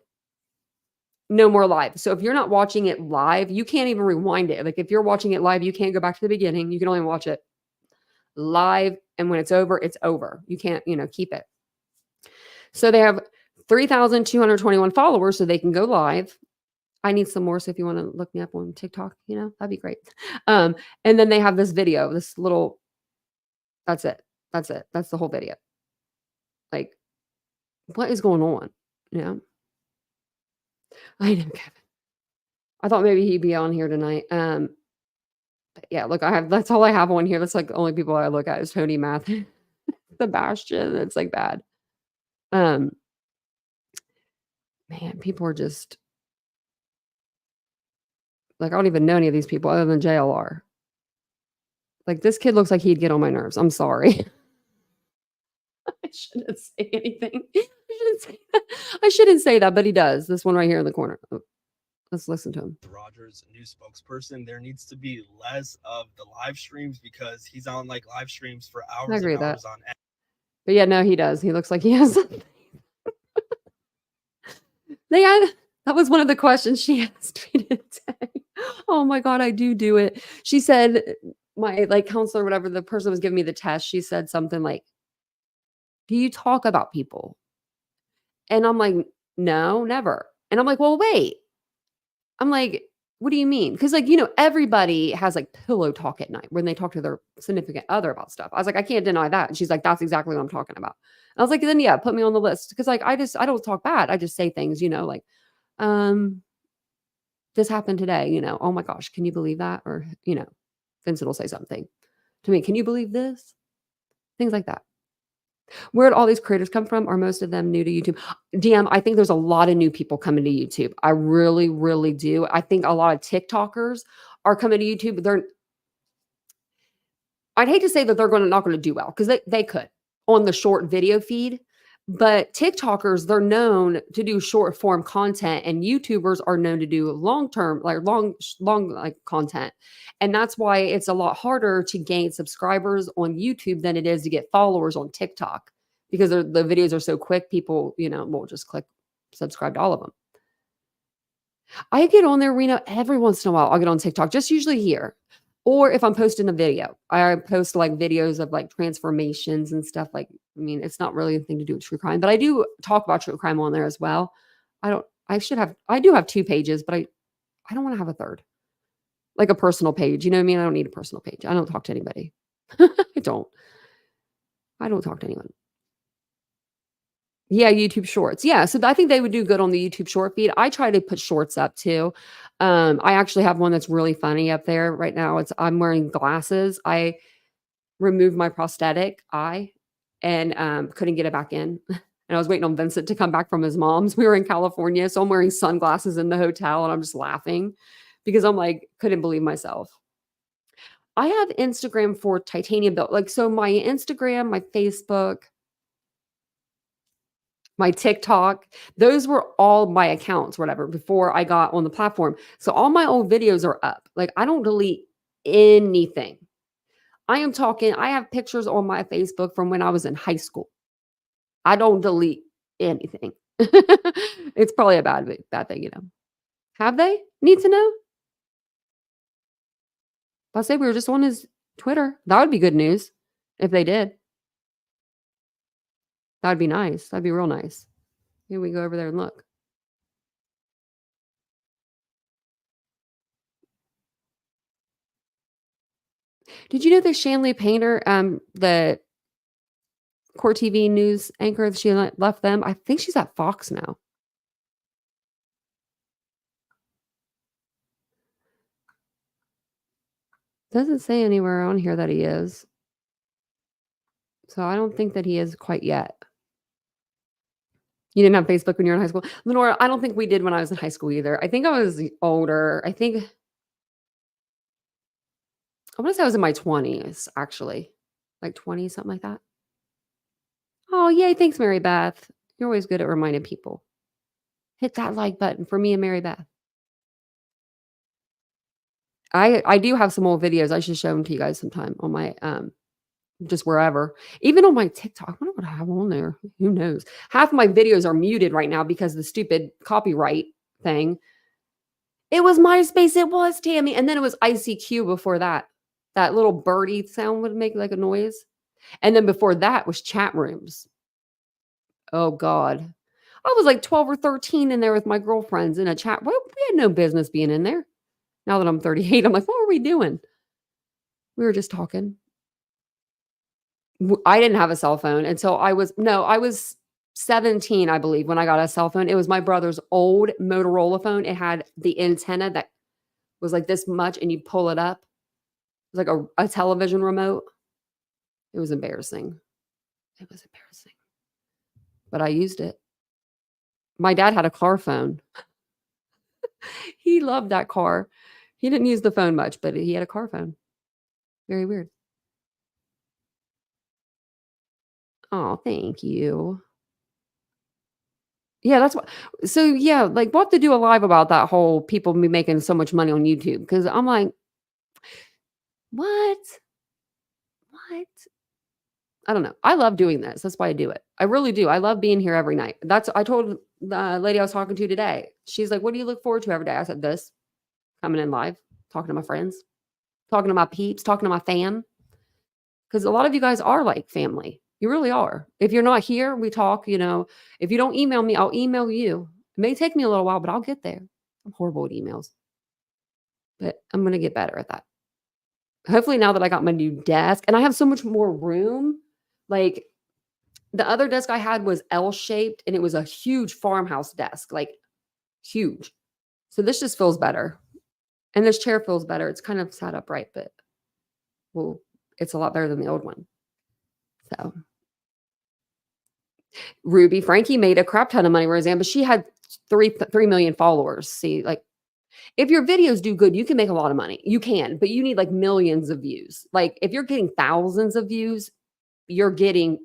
S1: No more live. So if you're not watching it live, you can't even rewind it. Like if you're watching it live, you can't go back to the beginning. You can only watch it live. And when it's over, it's over. You can't, keep it. So they have 3,221 followers so they can go live. I need some more. So if you want to look me up on TikTok, that'd be great. And then they have this video, this little, that's it. That's the whole video. Like, what is going on? I know, Kevin. I thought maybe he'd be on here tonight. But yeah, look, that's all I have on here. That's like the only people I look at is Tony Mathis, Sebastian. It's like bad. Man, people are just like, I don't even know any of these people other than JLR. Like this kid looks like he'd get on my nerves. I'm sorry. shouldn't say anything. I shouldn't say that, but he does. This one right here in the corner. Oh, let's listen to him.
S11: Rogers, new spokesperson, there needs to be less of the live streams because he's on like live streams for hours
S1: agree
S11: and
S1: with that.
S11: hours on end.
S1: But yeah, no, he does. He looks like he has something. That was one of the questions she asked me today. Oh my God, I do it. She said, my like counselor, whatever, the person was giving me the test, she said something like, do you talk about people? And I'm like, no, never. And I'm like, well, wait. I'm like, what do you mean? Because like, everybody has like pillow talk at night when they talk to their significant other about stuff. I was like, I can't deny that. And she's like, that's exactly what I'm talking about. And I was like, then yeah, put me on the list. Because like, I don't talk bad. I just say things, like, this happened today, oh my gosh, can you believe that? Or, Vincent will say something to me. Can you believe this? Things like that. Where did all these creators come from? Are most of them new to YouTube? DM, I think there's a lot of new people coming to YouTube. I really, really do. I think a lot of TikTokers are coming to YouTube. I'd hate to say that they're not going to do well because they could on the short video feed. But TikTokers, they're known to do short form content, and YouTubers are known to do long like content. And that's why it's a lot harder to gain subscribers on YouTube than it is to get followers on TikTok, because the videos are so quick. People, will just click subscribe to all of them. I get on there, Reno, every once in a while. I'll get on TikTok, just usually here. Or if I'm posting a video, I post like videos of like transformations and stuff. Like, it's not really anything to do with true crime, but I do talk about true crime on there as well. I do have 2 pages, but I don't want to have a third, like a personal page. You know what I mean? I don't need a personal page. I don't talk to anybody. I don't talk to anyone. Yeah, YouTube Shorts. Yeah, so I think they would do good on the YouTube short feed. I try to put shorts up too. I actually have one that's really funny up there right now. I'm wearing glasses. I removed my prosthetic eye and couldn't get it back in. And I was waiting on Vincent to come back from his mom's. We were in California, so I'm wearing sunglasses in the hotel and I'm just laughing because I'm like, couldn't believe myself. I have Instagram for TitaniumBuilt. Like, so my Instagram, my Facebook, my TikTok, those were all my accounts, whatever, before I got on the platform. So all my old videos are up. Like, I don't delete anything. I have pictures on my Facebook from when I was in high school. I don't delete anything. It's probably a bad thing, Have they? Need to know? I say we were just on his Twitter. That would be good news if they did. That'd be nice. That'd be real nice. Here we go over there and look. Did you know that Shanley Painter, the Court TV news anchor, she left them? I think she's at Fox now. Doesn't say anywhere on here that he is. So I don't think that he is quite yet. You didn't have Facebook when you were in high school? Lenora, I don't think we did when I was in high school either. I think I was older. I want to say I was in my 20s, actually. Like 20, something like that. Oh, yay. Thanks, Mary Beth. You're always good at reminding people. Hit that like button for me and Mary Beth. I do have some old videos. I should show them to you guys sometime on my just wherever. Even on my TikTok. I wonder what I have on there. Who knows? Half of my videos are muted right now because of the stupid copyright thing. It was MySpace. It was Tammy. And then it was ICQ before that. That little birdie sound would make like a noise. And then before that was chat rooms. Oh, God. I was like 12 or 13 in there with my girlfriends in a chat. Well, we had no business being in there. Now that I'm 38, I'm like, what were we doing? We were just talking. I didn't have a cell phone until I was 17, I believe, when I got a cell phone. It was my brother's old Motorola phone. It had the antenna that was like this much and you pull it up. It was like a television remote. It was embarrassing. It was embarrassing. But I used it. My dad had a car phone. He loved that car. He didn't use the phone much, but he had a car phone. Very weird. Oh, thank you. Yeah, that's what. So yeah, like we'll have to do a live about that whole people be making so much money on YouTube because I'm like, what? What? I don't know. I love doing this. That's why I do it. I really do. I love being here every night. I told the lady I was talking to today. She's like, "What do you look forward to every day?" I said, "This, coming in live, talking to my friends, talking to my peeps, talking to my fam." Because a lot of you guys are like family. You really are. If you're not here, we talk. If you don't email me, I'll email you. It may take me a little while, but I'll get there. I'm horrible at emails, but I'm going to get better at that. Hopefully now that I got my new desk and I have so much more room, like the other desk I had was L-shaped and it was a huge farmhouse desk, like huge. So this just feels better. And this chair feels better. It's kind of sat upright, but well, it's a lot better than the old one. So Ruby Frankie made a crap ton of money, Roseanne, but she had 3 million followers. See, like if your videos do good, you can make a lot of money. You can, but you need like millions of views. Like if you're getting thousands of views, you're getting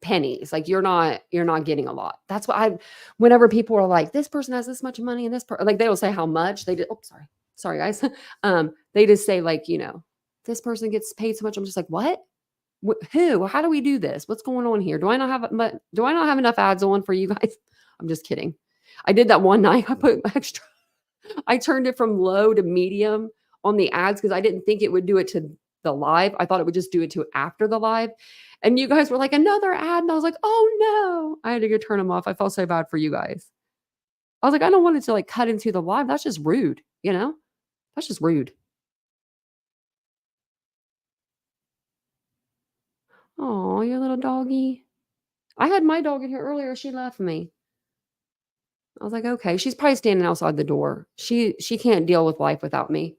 S1: pennies. Like you're not getting a lot. That's why whenever people are like, this person has this much money and like they don't say how much they did. Oh, sorry guys. They just say like, this person gets paid so much. I'm just like, what? Who? How do we do this? What's going on here? Do I not have enough ads on for you guys? I'm just kidding. I did that one night. I put extra. I turned it from low to medium on the ads because I didn't think it would do it to the live. I thought it would just do it to after the live. And you guys were like, another ad. And I was like, oh no. I had to go turn them off. I felt so bad for you guys. I was like, I don't want it to like cut into the live. That's just rude. That's just rude. Oh, your little doggy. I had my dog in here earlier. She left me. I was like, okay. She's probably standing outside the door. She can't deal with life without me.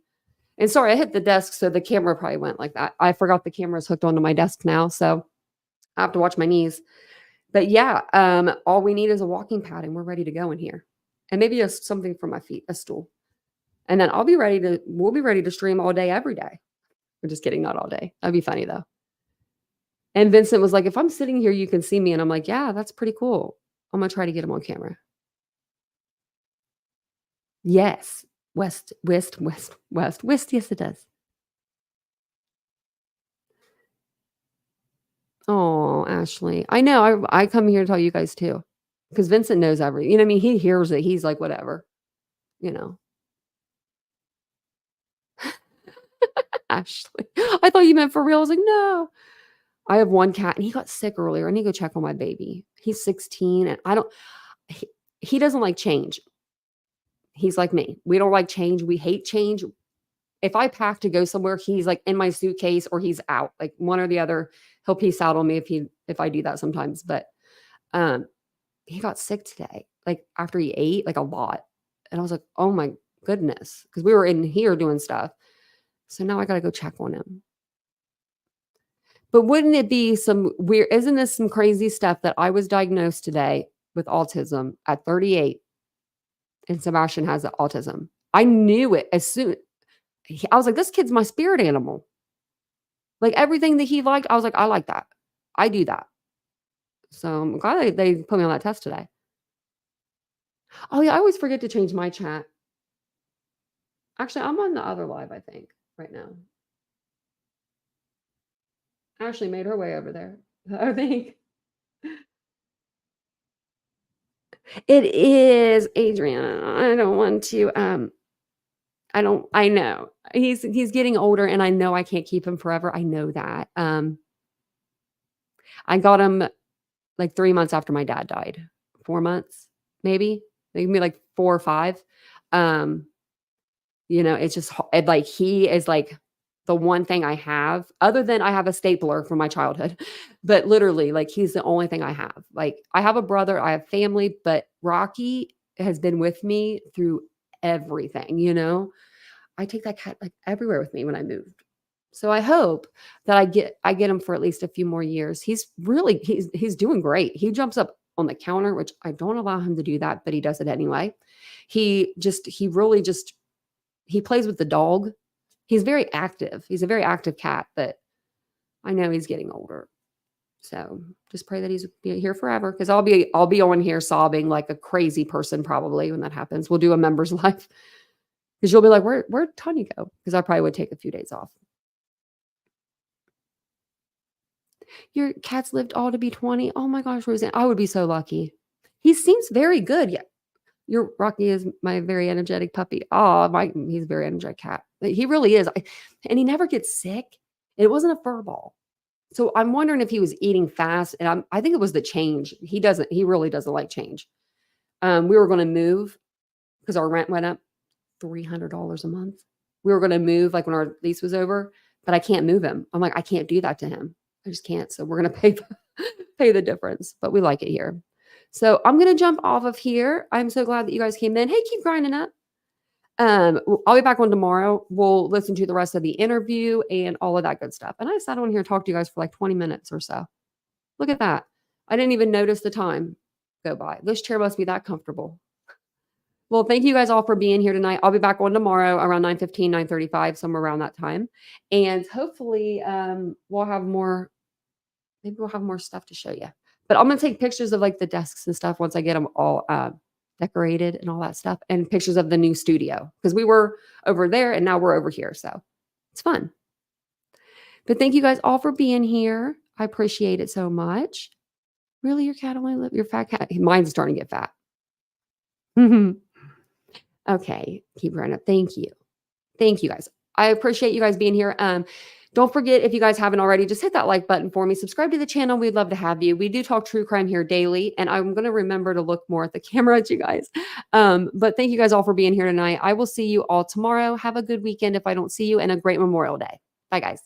S1: And sorry, I hit the desk, so the camera probably went like that. I forgot the camera's hooked onto my desk now, so I have to watch my knees. But yeah, all we need is a walking pad, and we're ready to go in here. And maybe something for my feet, a stool. And then we'll be ready to stream all day, every day. We're just kidding, not all day. That'd be funny though. And Vincent was like, if I'm sitting here, you can see me. And I'm like, yeah, that's pretty cool. I'm going to try to get him on camera. Yes. West. Yes, it does. Oh, Ashley. I know. I come here to tell you guys too. Because Vincent knows everything. You know what I mean? He hears it. He's like, whatever. Ashley. I thought you meant for real. I was like, no. I have one cat and he got sick earlier. I need to go check on my baby. He's 16 and he doesn't like change. He's like me. We don't like change. We hate change. If I pack to go somewhere, he's like in my suitcase or he's out, like one or the other. He'll peace out on me if I do that sometimes. But he got sick today, like after he ate like a lot. And I was like, oh my goodness. Because we were in here doing stuff. So now I got to go check on him. But wouldn't it be some weird, isn't this some crazy stuff that I was diagnosed today with autism at 38 and Sebastian has autism. I knew it as soon. I was like, this kid's my spirit animal. Like everything that he liked, I was like, I like that. I do that. So I'm glad they put me on that test today. Oh yeah, I always forget to change my chat. Actually, I'm on the other live, I think, right now. Ashley made her way over there, I think. It is Adrian. I don't want to, I know. He's getting older and I know I can't keep him forever. I know that. I got him like 3 months after my dad died. 4 months, maybe like 4 or 5. It's just like, he is like the one thing I have, other than I have a stapler from my childhood, but literally like he's the only thing I have. Like I have a brother, I have family, but Rocky has been with me through everything, I take that cat like everywhere with me when I moved. So I hope that I get him for at least a few more years. He's doing great. He jumps up on the counter, which I don't allow him to do that, but he does it anyway. He plays with the dog. He's very active. He's a very active cat, but I know he's getting older. So just pray that he's here forever, because I'll be on here sobbing like a crazy person probably when that happens. We'll do a members live because you'll be like, where'd Tanya go? Because I probably would take a few days off. Your cats lived all to be 20. Oh my gosh, Roseanne, I would be so lucky. He seems very good. Yeah. Your Rocky is my very energetic puppy. Oh, he's a very energetic cat. He really is. And he never gets sick. It wasn't a fur ball. So I'm wondering if he was eating fast. And I think it was the change. He really doesn't like change. We were going to move because our rent went up $300 a month. We were going to move like when our lease was over, but I can't move him. I'm like, I can't do that to him. I just can't. So we're going to pay the difference, but we like it here. So I'm going to jump off of here. I'm so glad that you guys came in. Hey, keep grinding up. I'll be back on tomorrow. We'll listen to the rest of the interview and all of that good stuff. And I sat on here and talked to you guys for like 20 minutes or so. Look at that. I didn't even notice the time go by. This chair must be that comfortable. Well, thank you guys all for being here tonight. I'll be back on tomorrow around 9:15, 9:35, somewhere around that time. And hopefully we'll have more stuff to show you. But I'm going to take pictures of like the desks and stuff once I get them all decorated and all that stuff, and pictures of the new studio, because we were over there and now we're over here. So it's fun. But thank you guys all for being here. I appreciate it so much. Really, your cat only your fat cat? Mine's starting to get fat. Okay, keep running up. Thank you. Thank you guys. I appreciate you guys being here. Don't forget, if you guys haven't already, just hit that like button for me. Subscribe to the channel. We'd love to have you. We do talk true crime here daily, and I'm going to remember to look more at the camera at you guys. But thank you guys all for being here tonight. I will see you all tomorrow. Have a good weekend if I don't see you, and a great Memorial Day. Bye, guys.